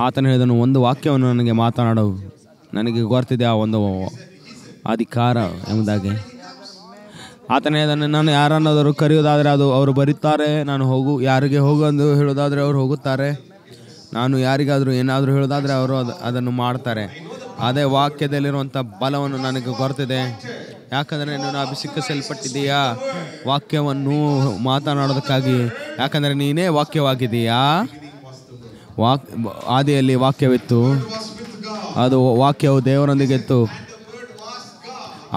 ಆತನು ಹೇಳಿದನು, ಒಂದು ವಾಕ್ಯವನ್ನು ನನಗೆ ಮಾತನಾಡು, ನನಗೆ ಗೊತ್ತಿದೆ ಆ ಒಂದು ಅಧಿಕಾರ ಎಂಬುದಾಗಿ. ಆತನೇ ಹೇಳಿದನು, ನಾನು ಯಾರನ್ನಾದರೂ ಕರೆಯೋದಾದರೆ ಅವರು ಬರೀತಾರೆ, ನಾನು ಯಾರಿಗೆ ಹೋಗು ಎಂದು ಹೇಳೋದಾದರೆ ಅವರು ಹೋಗುತ್ತಾರೆ, ನಾನು ಯಾರಿಗಾದರೂ ಏನಾದರೂ ಹೇಳೋದಾದರೆ ಅವರು ಅದನ್ನು ಮಾಡ್ತಾರೆ. ಅದೇ ವಾಕ್ಯದಲ್ಲಿರುವಂಥ ಬಲವನ್ನು ನನಗೆ ಗೊತ್ತಿದೆ. ಯಾಕಂದರೆ ನೀನು ಅಭಿಷೇಕಿಸಲ್ಪಟ್ಟಿದ್ದೀಯಾ ವಾಕ್ಯವನ್ನು ಮಾತನಾಡೋದಕ್ಕಾಗಿ. ಯಾಕಂದರೆ ನೀನೇ ವಾಕ್ಯವಾಗಿದ್ದೀಯಾ. ಆದಿಯಲ್ಲಿ ವಾಕ್ಯವಿತ್ತು, ಅದು ವಾಕ್ಯವು ದೇವರೊಂದಿಗೆ ಇತ್ತು,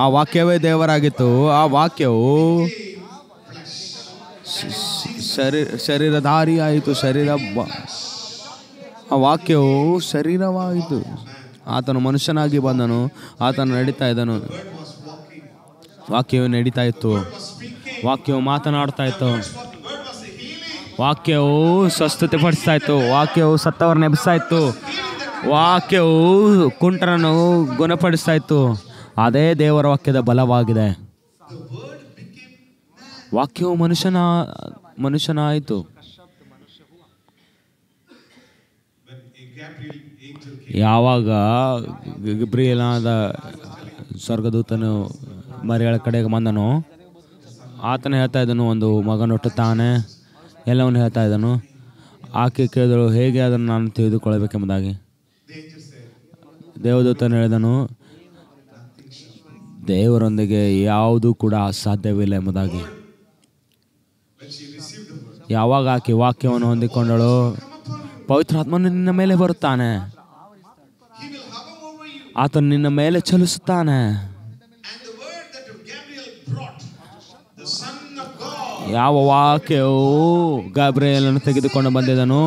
ಆ ವಾಕ್ಯವೇ ದೇವರಾಗಿತ್ತು. ಆ ವಾಕ್ಯವು ಶರೀರಧಾರಿ ಆಯಿತು, ಆ ವಾಕ್ಯವು ಶರೀರವಾಯಿತು. ಆತನು ಮನುಷ್ಯನಾಗಿ ಬಂದನು, ಆತನು ನಡೀತಾ ಇದ್ದನು. ವಾಕ್ಯವು ನಡೀತಾ ಇತ್ತು, ವಾಕ್ಯವು ಮಾತನಾಡ್ತಾ ಇತ್ತು, ವಾಕ್ಯವು ಸ್ವಸ್ಥತೆ ಪಡಿಸ್ತಾ ಇತ್ತು, ವಾಕ್ಯವು ಸತ್ತವರನ್ನ ಎಬ್ಬಿಸ್ತಾ ಇತ್ತು, ವಾಕ್ಯವು ಕುಂಟರನ್ನು ಗುಣಪಡಿಸ್ತಾ ಇತ್ತು. ಅದೇ ದೇವರ ವಾಕ್ಯದ ಬಲವಾಗಿದೆ. ವಾಕ್ಯವು ಮನುಷ್ಯನಾಯಿತು. ಯಾವಾಗ ಗಬ್ರಿಯೇಲನಾದ ಸ್ವರ್ಗದೂತನು ಮರಿಯಳ ಕಡೆಗೆ ಬಂದನು, ಆತನು ಹೇಳ್ತಾ ಇದ್ದನು, ಒಂದು ಮಗನು ಹುಟ್ಟುತ್ತಾನೆ, ಎಲ್ಲವನ್ನು ಹೇಳ್ತಾ ಇದ್ದನು. ಆಕೆ ಕೇಳಿದಳು, ಹೇಗೆ ಅದನ್ನು ನಾನು ತಿಳಿದುಕೊಳ್ಳಬೇಕೆಂಬುದಾಗಿ. ದೇವದೂತನು ಹೇಳಿದನು, ದೇವರೊಂದಿಗೆ ಯಾವುದೂ ಕೂಡ ಸಾಧ್ಯವಿಲ್ಲ ಎಂಬುದಾಗಿ. ಯಾವಾಗ ಆಕೆ ವಾಕ್ಯವನ್ನು ಹೊಂದಿಕೊಂಡಳು, ಪವಿತ್ರಾತ್ಮನು ನಿನ್ನ ಮೇಲೆ ಬರುತ್ತಾನೆ, ಆತನು ನಿನ್ನ ಮೇಲೆ ಚಲಿಸುತ್ತಾನೆ. ಯಾವ ವಾಕ್ಯವು ಗಾಬ್ರಿಯೇಲನ್ನು ತೆಗೆದುಕೊಂಡು ಬಂದಿದ್ದನು,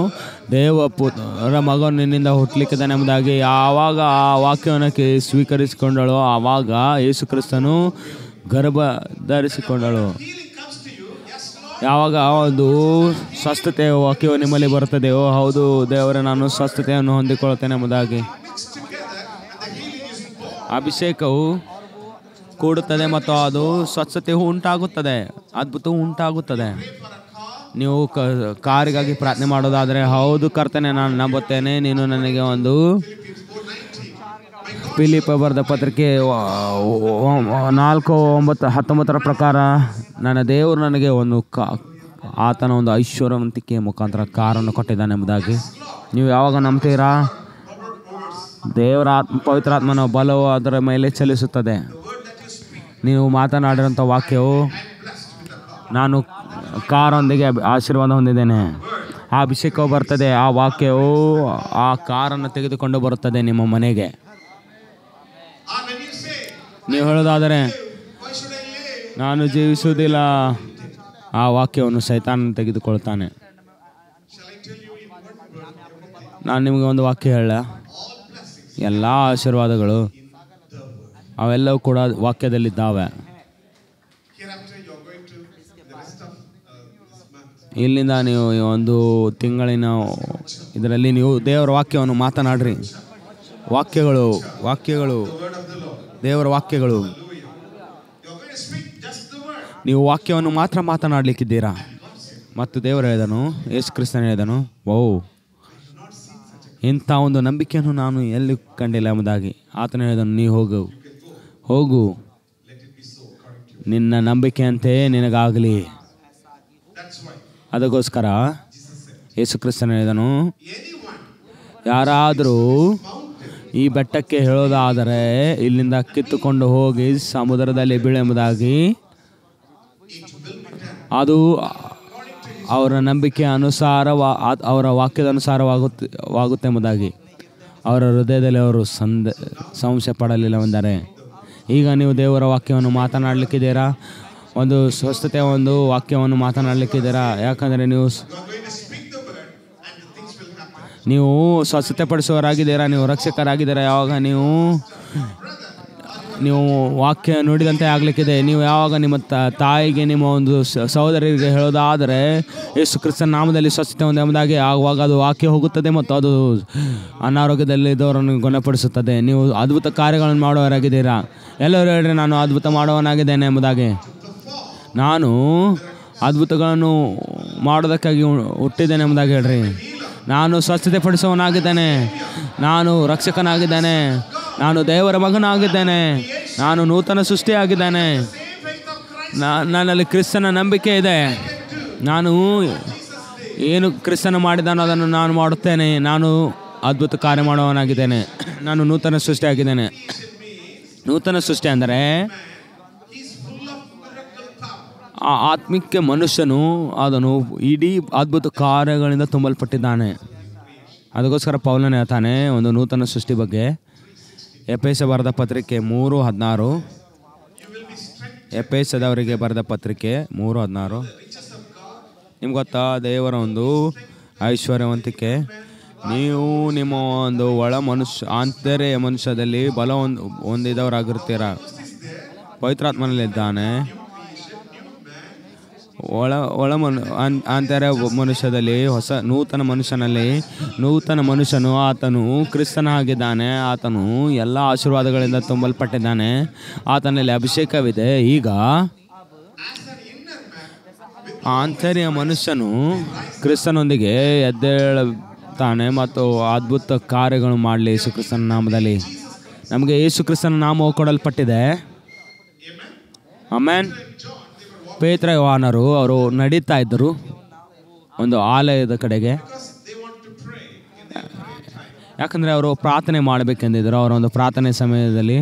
ದೇವಪುತ್ರ ಮಗನು ನಿನ್ನಿಂದ ಹುಟ್ಟಲಿಕ್ಕಿದ್ದಾನೆ ಎಂಬುದಾಗಿ ಯಾವಾಗ ಆ ವಾಕ್ಯವನ್ನು ಸ್ವೀಕರಿಸಿಕೊಂಡಳು, ಆವಾಗ ಯೇಸು ಕ್ರಿಸ್ತನು ಗರ್ಭ ಧರಿಸಿಕೊಂಡಳು. ಯಾವಾಗ ಒಂದು ಸ್ವಸ್ಥತೆಯ ವಾಕ್ಯವು ನಿಮ್ಮಲ್ಲಿ ಬರುತ್ತದೆಯೋ, ಹೌದು ದೇವರೇ ನಾನು ಸ್ವಸ್ಥತೆಯನ್ನು ಹೊಂದಿಕೊಳ್ಳುತ್ತೇನೆ ಎಂಬುದಾಗಿ ಅಭಿಷೇಕವು ಕೂಡುತ್ತದೆ ಮತ್ತು ಅದು ಸ್ವಚ್ಛತೆಯು ಉಂಟಾಗುತ್ತದೆ, ಅದ್ಭುತವೂ ಉಂಟಾಗುತ್ತದೆ. ನೀವು ಕಾರಿಗಾಗಿ ಪ್ರಾರ್ಥನೆ ಮಾಡೋದಾದರೆ, ಹೌದು ಕರ್ತನೆ ನಾನು ನಂಬುತ್ತೇನೆ, ನೀನು ನನಗೆ ಒಂದು ಫಿಲಿಪ್ಪ ಬರೆದ ಪತ್ರಿಕೆ 4:19 ಪ್ರಕಾರ ನನ್ನ ದೇವರು ನನಗೆ ಒಂದು ಆತನ ಒಂದು ಐಶ್ವರ್ಯವಂತಿಕೆಯ ಮುಖಾಂತರ ಕಾರನ್ನು ಕೊಟ್ಟಿದ್ದಾನೆ ಎಂಬುದಾಗಿ ನೀವು ಯಾವಾಗ ನಂಬ್ತೀರಾ, ದೇವರ ಪವಿತ್ರಾತ್ಮನ ಬಲವು ಅದರ ಮೇಲೆ ಚಲಿಸುತ್ತದೆ. ನೀವು ಮಾತನಾಡಿರೋಂಥ ವಾಕ್ಯವು, ನಾನು ಕಾರೊಂದಿಗೆ ಆಶೀರ್ವಾದ ಹೊಂದಿದ್ದೇನೆ, ಆ ಅಭಿಷೇಕವು ಬರ್ತದೆ, ಆ ವಾಕ್ಯವು ಆ ಕಾರನ್ನು ತೆಗೆದುಕೊಂಡು ಬರುತ್ತದೆ ನಿಮ್ಮ ಮನೆಗೆ. ನೀವು ಹೇಳೋದಾದರೆ ನಾನು ಜೀವಿಸುವುದಿಲ್ಲ, ಆ ವಾಕ್ಯವನ್ನು ಸೈತಾನ ತೆಗೆದುಕೊಳ್ತಾನೆ. ನಾನು ನಿಮಗೆ ಒಂದು ವಾಕ್ಯ ಹೇಳ, ಎಲ್ಲ ಆಶೀರ್ವಾದಗಳು ಅವೆಲ್ಲವೂ ಕೂಡ ವಾಕ್ಯದಲ್ಲಿದ್ದಾವೆ. ಇಲ್ಲಿಂದ ನೀವು ಒಂದು ತಿಂಗಳಿನ ಇದರಲ್ಲಿ ನೀವು ದೇವರ ವಾಕ್ಯವನ್ನು ಮಾತನಾಡ್ರಿ. ವಾಕ್ಯಗಳು ದೇವರ ವಾಕ್ಯಗಳು. ನೀವು ವಾಕ್ಯವನ್ನು ಮಾತ್ರ ಮಾತನಾಡಲಿಕ್ಕಿದ್ದೀರಾ. ಮತ್ತು ದೇವರು ಹೇಳಿದನು, ಯೇಸು ಕ್ರಿಸ್ತನು ಹೇಳಿದನು, ಇಂಥ ಒಂದು ನಂಬಿಕೆಯನ್ನು ನಾನು ಎಲ್ಲಿ ಕಂಡಿಲ್ಲ ಎಂಬುದಾಗಿ. ಆತನು ಹೇಳಿದನು, ನೀ ಹೋಗು, ನಿನ್ನ ನಂಬಿಕೆಯಂತೆ ನಿನಗಾಗಲಿ. ಅದಕ್ಕೋಸ್ಕರ ಯೇಸು ಕ್ರಿಸ್ತನು ಹೇಳಿದನು, ಯಾರಾದರೂ ಈ ಬೆಟ್ಟಕ್ಕೆ ಹೇಳೋದಾದರೆ ಇಲ್ಲಿಂದ ಕಿತ್ತುಕೊಂಡು ಹೋಗಿ ಸಮುದ್ರದಲ್ಲಿ ಬೀಳೆಂಬುದಾಗಿ, ಅದು ಅವರ ನಂಬಿಕೆ ಅನುಸಾರ ಅವರ ವಾಕ್ಯದ ಅನುಸಾರವಾಗುತ್ತೆ ಎಂಬುದಾಗಿ ಅವರ ಹೃದಯದಲ್ಲಿ ಅವರು ಸಂಶಯ ಪಡಲಿಲ್ಲವೆಂದರೆ. ಈಗ ನೀವು ದೇವರ ವಾಕ್ಯವನ್ನು ಮಾತನಾಡಲಿಕ್ಕಿದ್ದೀರಾ, ಒಂದು ಸ್ವಸ್ಥತೆಯ ಒಂದು ವಾಕ್ಯವನ್ನು ಮಾತನಾಡಲಿಕ್ಕಿದ್ದೀರಾ. ಯಾಕಂದರೆ ನೀವು ಸ್ವಸ್ಥತೆ ಪಡಿಸುವವರಾಗಿದ್ದೀರಾ, ನೀವು ರಕ್ಷಕರಾಗಿದ್ದೀರಾ. ಯಾವಾಗ ನೀವು ವಾಕ್ಯ ನುಡಿದಂತೆ ಆಗಲಿಕ್ಕಿದೆ. ನೀವು ಯಾವಾಗ ನಿಮ್ಮ ತಾಯಿಗೆ, ನಿಮ್ಮ ಒಂದು ಸಹೋದರರಿಗೆ ಹೇಳೋದಾದರೆ ಯೇಸು ಕ್ರಿಸ್ತನ ನಾಮದಲ್ಲಿ ಸ್ವಸ್ಥತೆ ಹೊಂದಿ ಎಂಬುದಾಗಿ, ಆವಾಗ ಅದು ವಾಕ್ಯ ಹೋಗುತ್ತದೆ ಮತ್ತು ಅದು ಅನಾರೋಗ್ಯದಲ್ಲಿದ್ದವರನ್ನು ಗುಣಪಡಿಸುತ್ತದೆ. ನೀವು ಅದ್ಭುತ ಕಾರ್ಯಗಳನ್ನು ಮಾಡುವವರಾಗಿದ್ದೀರಾ. ಎಲ್ಲರೂ ಹೇಳ್ರಿ, ನಾನು ಅದ್ಭುತ ಮಾಡುವವನಾಗಿದ್ದೇನೆ ಎಂಬುದಾಗಿ. ನಾನು ಅದ್ಭುತಗಳನ್ನು ಮಾಡೋದಕ್ಕಾಗಿ ಹುಟ್ಟಿದ್ದೇನೆ ಎಂಬುದಾಗಿ ಹೇಳ್ರಿ. ನಾನು ಸ್ವಸ್ಥತೆ ಪಡಿಸುವವನಾಗಿದ್ದೇನೆ, ನಾನು ರಕ್ಷಕನಾಗಿದ್ದೇನೆ, ನಾನು ದೇವರ ಮಗನಾಗಿದ್ದೇನೆ, ನಾನು ನೂತನ ಸೃಷ್ಟಿಯಾಗಿದ್ದೇನೆ, ನನ್ನಲ್ಲಿ ಕ್ರಿಸ್ತನ ನಂಬಿಕೆ ಇದೆ. ನಾನು ಏನು ಕ್ರಿಸ್ತನ ಮಾಡಿದಾನೋ ಅದನ್ನು ನಾನು ಮಾಡುತ್ತೇನೆ. ನಾನು ಅದ್ಭುತ ಕಾರ್ಯ ಮಾಡುವವನಾಗಿದ್ದೇನೆ, ನಾನು ನೂತನ ಸೃಷ್ಟಿಯಾಗಿದ್ದೇನೆ. ನೂತನ ಸೃಷ್ಟಿ ಅಂದರೆ ಆ ಆತ್ಮಿಕ ಮನುಷ್ಯನು ಅದನ್ನು ಇಡೀ ಅದ್ಭುತ ಕಾರ್ಯಗಳಿಂದ ತುಂಬಲ್ಪಟ್ಟಿದ್ದಾನೆ. ಅದಕ್ಕೋಸ್ಕರ ಪೌಲನು ಹೇಳ್ತಾನೆ ಒಂದು ನೂತನ ಸೃಷ್ಟಿ ಬಗ್ಗೆ. ಎಫೆಸ ಬರೆದ ಪತ್ರಿಕೆ 3:16, ಎಫೆಸದವರಿಗೆ ಬರೆದ ಪತ್ರಿಕೆ 3:16. ನಿಮ್ಗೆ ಗೊತ್ತಾ, ದೇವರ ಒಂದು ಐಶ್ವರ್ಯವಂತಿಕೆ. ನೀವು ನಿಮ್ಮ ಒಂದು ಆಂತರ್ಯ ಮನುಷ್ಯದಲ್ಲಿ ಬಲ ಹೊಂದಿದವರಾಗಿರ್ತೀರ. ಪವಿತ್ರಾತ್ಮನಲ್ಲಿದ್ದಾನೆ. ಆಂತರ್ಯ ಮನುಷ್ಯದಲ್ಲಿ ನೂತನ ಮನುಷ್ಯನು ಆತನು ಕ್ರಿಸ್ತನಾಗಿದ್ದಾನೆ. ಆತನು ಎಲ್ಲ ಆಶೀರ್ವಾದಗಳಿಂದ ತುಂಬಲ್ಪಟ್ಟಿದ್ದಾನೆ. ಆತನಲ್ಲಿ ಅಭಿಷೇಕವಿದೆ. ಈಗ ಆಂತರ್ಯ ಮನುಷ್ಯನು ಕ್ರಿಸ್ತನೊಂದಿಗೆ ಎದ್ದೇಳುತ್ತಾನೆ ಮತ್ತು ಅದ್ಭುತ ಕಾರ್ಯಗಳು ಮಾಡಲಿ ಯೇಸು ಕ್ರಿಸ್ತನ ನಾಮದಲ್ಲಿ. ನಮಗೆ ಯೇಸು ಕ್ರಿಸ್ತನ ನಾಮವು ಕೊಡಲ್ಪಟ್ಟಿದೆ. ಆಮೆನ್. ಪೇತ್ರ ಯೋಹಾನರು ಅವರು ನಡೀತಾ ಇದ್ದರು ಒಂದು ಆಲಯದ ಕಡೆಗೆ. ಯಾಕಂದರೆ ಅವರು ಪ್ರಾರ್ಥನೆ ಮಾಡಬೇಕೆಂದಿದ್ದರು. ಅವರ ಒಂದು ಪ್ರಾರ್ಥನೆ ಸಮಯದಲ್ಲಿ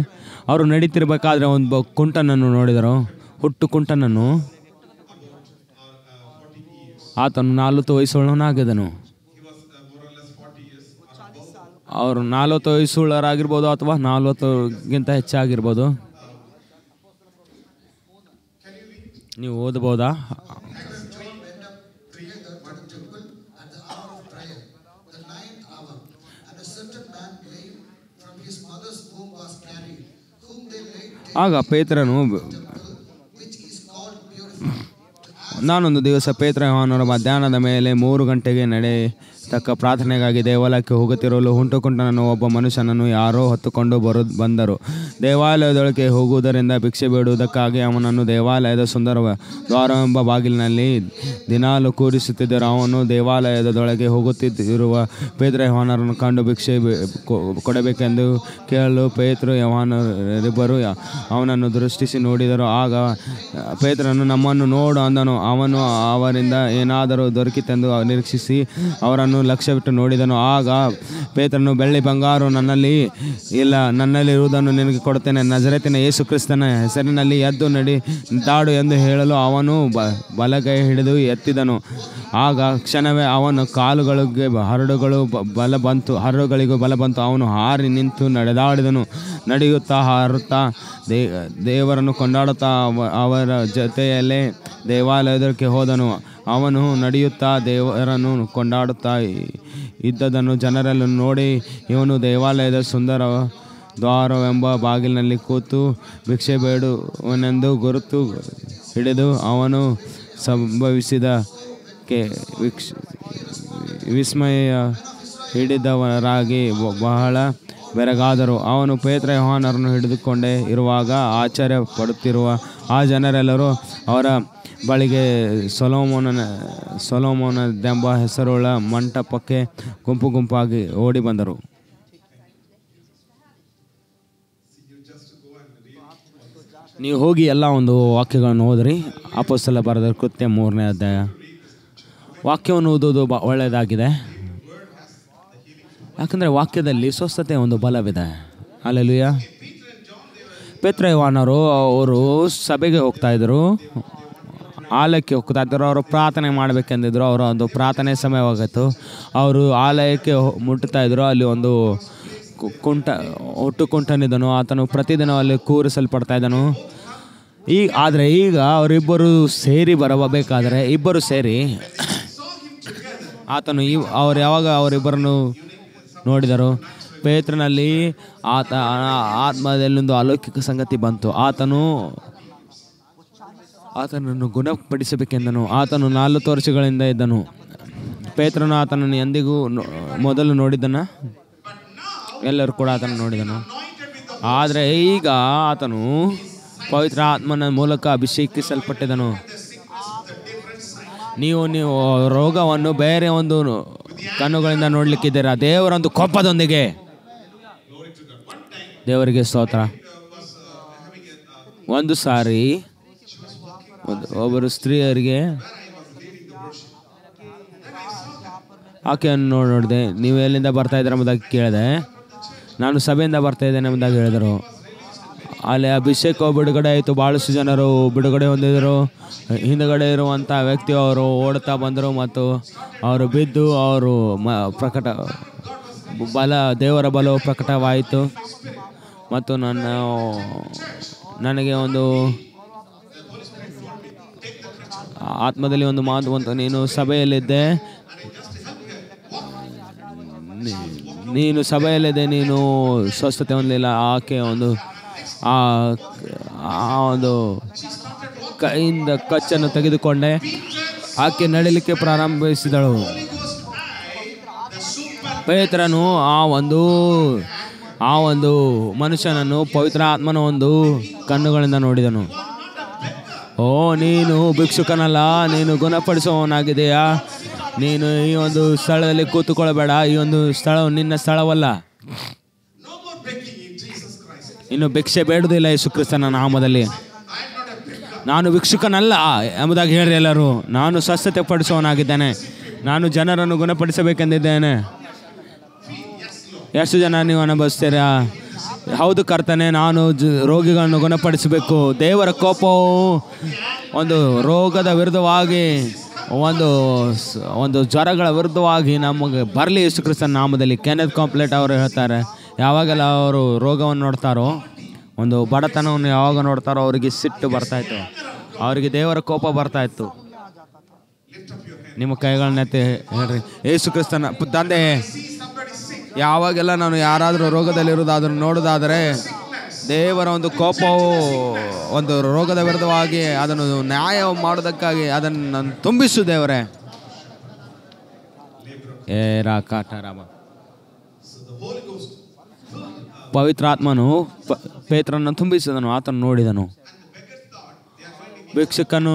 ಅವರು ನಡೀತಿರ್ಬೇಕಾದ್ರೆ ಒಂದು ಕುಂಟನನ್ನು ನೋಡಿದರು, ಹುಟ್ಟು ಕುಂಟನನ್ನು. ಆತನು 40 ವಯಸ್ಸುಳ್ಳವನಾಗಿದ್ದನು. ಅವರು 40 ವಯಸ್ಸುಳ್ಳವರಾಗಿರ್ಬೋದು ಅಥವಾ 40ಗಿಂತ ಹೆಚ್ಚಾಗಿರ್ಬೋದು. ನೀವು ಓದಬಹುದಾ? at the hour of prayer, the ninth hour, and a certain man lame from his mother's womb was carried, whom they laid dead ಆಗ ಪೇತ್ರನು in the temple, which is called Beautiful, to ask ನಾನೊಂದು ದಿವಸ ಪೇತ್ರ ಯೋಹಾನರು ಮಧ್ಯಾಹ್ನದ ಮೇಲೆ 3 ಗಂಟೆಗೆ ನಡೆಯತಕ್ಕ ಪ್ರಾರ್ಥನೆಗಾಗಿ ದೇವಾಲಯಕ್ಕೆ ಹೋಗುತ್ತಿರಲು ಹುಂಟುಕೊಂಡನನ್ನು ಒಬ್ಬ ಮನುಷ್ಯನನ್ನು ಯಾರೋ ಹೊತ್ತುಕೊಂಡು ಬಂದರು. ದೇವಾಲಯದೊಳಗೆ ಹೋಗುವುದರಿಂದ ಭಿಕ್ಷೆ ಬೇಡುವುದಕ್ಕಾಗಿ ಅವನನ್ನು ದೇವಾಲಯದ ಸುಂದರ ದ್ವಾರವೆಂಬ ಬಾಗಿಲಿನಲ್ಲಿ ದಿನಾಲು ಕೂರಿಸುತ್ತಿದ್ದರು. ಅವನು ದೇವಾಲಯದೊಳಗೆ ಹೋಗುತ್ತಿರುವ ಪೇತ್ರ ಯೋಹಾನರನ್ನು ಕಂಡು ಭಿಕ್ಷೆ ಕೊಡಬೇಕೆಂದು ಕೇಳಲು ಪೇತ್ರ ಯೋಹಾನರಿಬ್ಬರು ಅವನನ್ನು ದೃಷ್ಟಿಸಿ ನೋಡಿದರು. ಆಗ ಪೇತ್ರನು ನಮ್ಮನ್ನು ನೋಡು ಅಂದನು. ಅವನು ಅವರಿಂದ ಏನಾದರೂ ದೊರಕಿತೆಂದು ನಿರೀಕ್ಷಿಸಿ ಅವರನ್ನು ಲಕ್ಷ್ಯವಿಟ್ಟು ನೋಡಿದನು. ಆಗ ಪೇತ್ರನು, ಬೆಳ್ಳಿ ಬಂಗಾರು ನನ್ನಲ್ಲಿ ಇಲ್ಲ, ನನ್ನಲ್ಲಿರುವುದನ್ನು ನಿನಗೆ ಕೊಡುತ್ತೇನೆ. ನಜರೇತಿನ ಯೇಸು ಕ್ರಿಸ್ತನ ಹೆಸರಿನಲ್ಲಿ ಎದ್ದು ದಾಡು ಎಂದು ಹೇಳಲು ಅವನು ಬಲಗೈ ಹಿಡಿದು ಎತ್ತಿದನು. ಆಗ ಕ್ಷಣವೇ ಅವನ ಕಾಲುಗಳಿಗೆ ಹರಳುಗಳಿಗೂ ಬಲ ಬಂತು. ಅವನು ಹಾರಿ ನಿಂತು ನಡೆದಾಡಿದನು. ನಡೆಯುತ್ತಾ ಹಾರುತ್ತಾ ದೇವರನ್ನು ಕೊಂಡಾಡುತ್ತಾ ಅವರ ಜೊತೆಯಲ್ಲೇ ದೇವಾಲಯದಕ್ಕೆ ಹೋದನು. ಅವನು ನಡೆಯುತ್ತಾ ದೇವರನ್ನು ಕೊಂಡಾಡುತ್ತಾ ಇದ್ದದನ್ನು ಜನರೆಲ್ಲ ನೋಡಿ, ಇವನು ದೇವಾಲಯದ ಸುಂದರ ದ್ವಾರವೆಂಬ ಬಾಗಿಲಿನಲ್ಲಿ ಕೂತು ಭಿಕ್ಷೆ ಬೇಡುವನೆಂದು ಗುರುತು ಹಿಡಿದು ಅವನು ಸಂಭವಿಸಿದ ವಿಸ್ಮಯ ಹಿಡಿದವರಾಗಿ ಬಹಳ ಬೆರಗಾದರು. ಅವನು ಪೇತ್ರ ಯೋಹಾನರನ್ನು ಹಿಡಿದುಕೊಂಡೇ ಇರುವಾಗ ಆಶ್ಚರ್ಯ ಪಡುತ್ತಿರುವ ಆ ಜನರೆಲ್ಲರೂ ಅವರ ಬಳಿಗೆ ಸೊಲೊಮೋನದೆಂಬ ಹೆಸರುಳ್ಳ ಮಂಟಪಕ್ಕೆ ಗುಂಪಾಗಿ ಓಡಿ ಬಂದರು. ನೀವು ಹೋಗಿ ಎಲ್ಲ ಒಂದು ವಾಕ್ಯಗಳನ್ನು ಓದ್ರಿ. ಅಪೊಸ್ತಲ ಬರೆದ ಕೃತ್ಯ 3ನೇ ಅಧ್ಯಾಯ. ವಾಕ್ಯವನ್ನು ಓದೋದು ಒಳ್ಳೆಯದಾಗಿದೆ, ಯಾಕಂದರೆ ವಾಕ್ಯದಲ್ಲಿ ಸ್ವಸ್ಥತೆ ಒಂದು ಬಲವಿದೆ. ಹಲ್ಲೆಲೂಯಾ. ಪೇತ್ರ ಯೋಹಾನರು ಅವರು ಸಭೆಗೆ ಹೋಗ್ತಾಯಿದ್ರು, ಆಲಯಕ್ಕೆ ಹೋಗ್ತಾ ಇದ್ದರು. ಅವರು ಪ್ರಾರ್ಥನೆ ಮಾಡಬೇಕೆಂದಿದ್ರು. ಅವರ ಒಂದು ಪ್ರಾರ್ಥನೆ ಸಮಯವಾಗಿತ್ತು. ಅವರು ಆಲಯಕ್ಕೆ ಮುಟ್ಟುತ್ತಾ ಇದ್ದರು. ಅಲ್ಲಿ ಒಂದು ಹುಟ್ಟುಕುಂಟನಿದ್ದನು. ಆತನು ಪ್ರತಿದಿನ ಅಲ್ಲಿ ಕೂರಿಸಲ್ಪಡ್ತಾ ಇದ್ದನು. ಆದರೆ ಈಗ ಅವರಿಬ್ಬರು ಸೇರಿ ಬರಬೇಕಾದರೆ ಇಬ್ಬರು ಸೇರಿ ಆತನು ಅವ್ರು ಯಾವಾಗ ಅವರಿಬ್ಬರನ್ನು ನೋಡಿದರು, ಪೇತ್ರನಲ್ಲಿ ಆತ್ಮದಲ್ಲೊಂದು ಅಲೌಕಿಕ ಸಂಗತಿ ಬಂತು. ಆತನನ್ನು ಗುಣಪಡಿಸಬೇಕೆಂದನು. ಆತನು 40 ವರ್ಷಗಳಿಂದ ಇದ್ದನು. ಪೇತ್ರನು ಆತನನ್ನು ಎಂದಿಗೂ ಮೊದಲು ನೋಡಿದ್ದನ, ಎಲ್ಲರೂ ಕೂಡ ಆತನು ನೋಡಿದನು. ಆದರೆ ಈಗ ಆತನು ಪವಿತ್ರ ಆತ್ಮನ ಮೂಲಕ ಅಭಿಷೇಕಿಸಲ್ಪಟ್ಟಿದನು. ನೀವು ರೋಗವನ್ನು ಬೇರೆ ಒಂದು ಕಣ್ಣುಗಳಿಂದ ನೋಡ್ಲಿಕ್ಕಿದ್ದೀರಾ, ದೇವರೊಂದು ಕೋಪದೊಂದಿಗೆ. ದೇವರಿಗೆ ಸ್ತೋತ್ರ. ಒಂದು ಸಾರಿ ಒಬ್ಬರು ಸ್ತ್ರೀಯರಿಗೆ ಆಕೆಯನ್ನು ನೋಡಿದೆ. ನೀವು ಎಲ್ಲಿಂದ ಬರ್ತಾ ಇದ್ದೀರ ಎಂಬುದಾಗಿ ಕೇಳಿದೆ. ನಾನು ಸಭೆಯಿಂದ ಬರ್ತಾ ಇದ್ದೇನೆ ಎಂಬುದಾಗಿ ಹೇಳಿದರು. ಅಲ್ಲಿ ಅಭಿಷೇಕ ಬಿಡುಗಡೆ ಆಯಿತು. ಭಾಳಷ್ಟು ಜನರು ಬಿಡುಗಡೆ ಹೊಂದಿದರು. ಹಿಂದುಗಡೆ ಇರುವಂಥ ವ್ಯಕ್ತಿ ಅವರು ಓಡುತ್ತಾ ಬಂದರು ಮತ್ತು ಅವರು ಬಿದ್ದು ಅವರು ದೇವರ ಬಲವು ಪ್ರಕಟವಾಯಿತು. ಮತ್ತು ನನಗೆ ಒಂದು ಆತ್ಮದಲ್ಲಿ ಒಂದು ಮಾತು ಬಂತು, ನೀನು ಸಭೆಯಲ್ಲಿದ್ದೆ, ನೀನು ಸ್ವಸ್ಥತೆ ಹೊಂದಲಿಲ್ಲ. ಆಕೆ ಒಂದು ಕೈಯಿಂದ ಕಚ್ಚನ್ನು ತೆಗೆದುಕೊಂಡೆ. ಆಕೆ ನಡಿಲಿಕ್ಕೆ ಪ್ರಾರಂಭಿಸಿದಳು. ಪೇತ್ರನು ಆ ಒಂದು ಮನುಷ್ಯನನ್ನು ಪವಿತ್ರ ಆತ್ಮನ ಒಂದು ಕಣ್ಣುಗಳಿಂದ ನೋಡಿದನು. ಓ, ನೀನು ಭಿಕ್ಷುಕನಲ್ಲ, ನೀನು ಗುಣಪಡಿಸುವವನಾಗಿದೆಯಾ? ನೀನು ಈ ಒಂದು ಸ್ಥಳದಲ್ಲಿ ಕೂತುಕೊಳ್ಳಬೇಡ. ಈ ಒಂದು ಸ್ಥಳವು ನಿನ್ನ ಸ್ಥಳವಲ್ಲ. ಇನ್ನು ಭಿಕ್ಷೆ ಬೇಡುವುದಿಲ್ಲ ಯೇಸು ಕ್ರಿಸ್ತನ ನಾಮದಲ್ಲಿ. ನಾನು ಭಿಕ್ಷುಕನಲ್ಲ ಎಂಬುದಾಗಿ ಹೇಳ್ರಿ ಎಲ್ಲರೂ. ನಾನು ಸ್ವಸ್ಥತೆ ಪಡಿಸುವವನಾಗಿದ್ದೇನೆ. ನಾನು ಜನರನ್ನು ಗುಣಪಡಿಸಬೇಕೆಂದಿದ್ದೇನೆ. ಎಷ್ಟು ಜನ ನೀವು ಅನುಭವಿಸ್ತೀರಾ? ಹೌದು ಕರ್ತನೆ, ನಾನು ರೋಗಿಗಳನ್ನು ಗುಣಪಡಿಸಬೇಕು. ದೇವರ ಕೋಪವು ಒಂದು ರೋಗದ ವಿರುದ್ಧವಾಗಿ, ಒಂದು ಜ್ವರಗಳ ವಿರುದ್ಧವಾಗಿ ನಮಗೆ ಬರಲಿ ಯೇಸು ಕ್ರಿಸ್ತನ ನಾಮದಲ್ಲಿ. ಕೆನೆತ್ ಕಾಂಪ್ಲೇಟ್ ಅವರು ಹೇಳ್ತಾರೆ, ಯಾವಾಗೆಲ್ಲ ಅವರು ರೋಗವನ್ನು ನೋಡ್ತಾರೋ, ಒಂದು ಬಡತನವನ್ನು ಯಾವಾಗ ನೋಡ್ತಾರೋ ಅವರಿಗೆ ಸಿಟ್ಟು ಬರ್ತಾಯಿತ್ತು, ಅವರಿಗೆ ದೇವರ ಕೋಪ ಬರ್ತಾಯಿತ್ತು. ನಿಮ್ಮ ಕೈಗಳನ್ನೆತ್ತಿ ಹೇಳ್ರಿ, ಯೇಸು ಕ್ರಿಸ್ತನ ತಂದೆ, ಯಾವಾಗೆಲ್ಲ ನಾನು ಯಾರಾದರೂ ರೋಗದಲ್ಲಿರುವುದಾದ್ರೂ ನೋಡೋದಾದರೆ ದೇವರ ಒಂದು ಕೋಪವು ಒಂದು ರೋಗದ ವಿರುದ್ಧವಾಗಿ ಅದನ್ನು ನ್ಯಾಯ ಮಾಡೋದಕ್ಕಾಗಿ ಅದನ್ನು ನಾನು ತುಂಬಿಸು ದೇವರೇ. ರಾಮ ಪವಿತ್ರಾತ್ಮನು ಪೇತ್ರನನ್ನು ತುಂಬಿಸಿದನು. ಆತನು ನೋಡಿದನು, ಭಿಕ್ಷುಕನ್ನು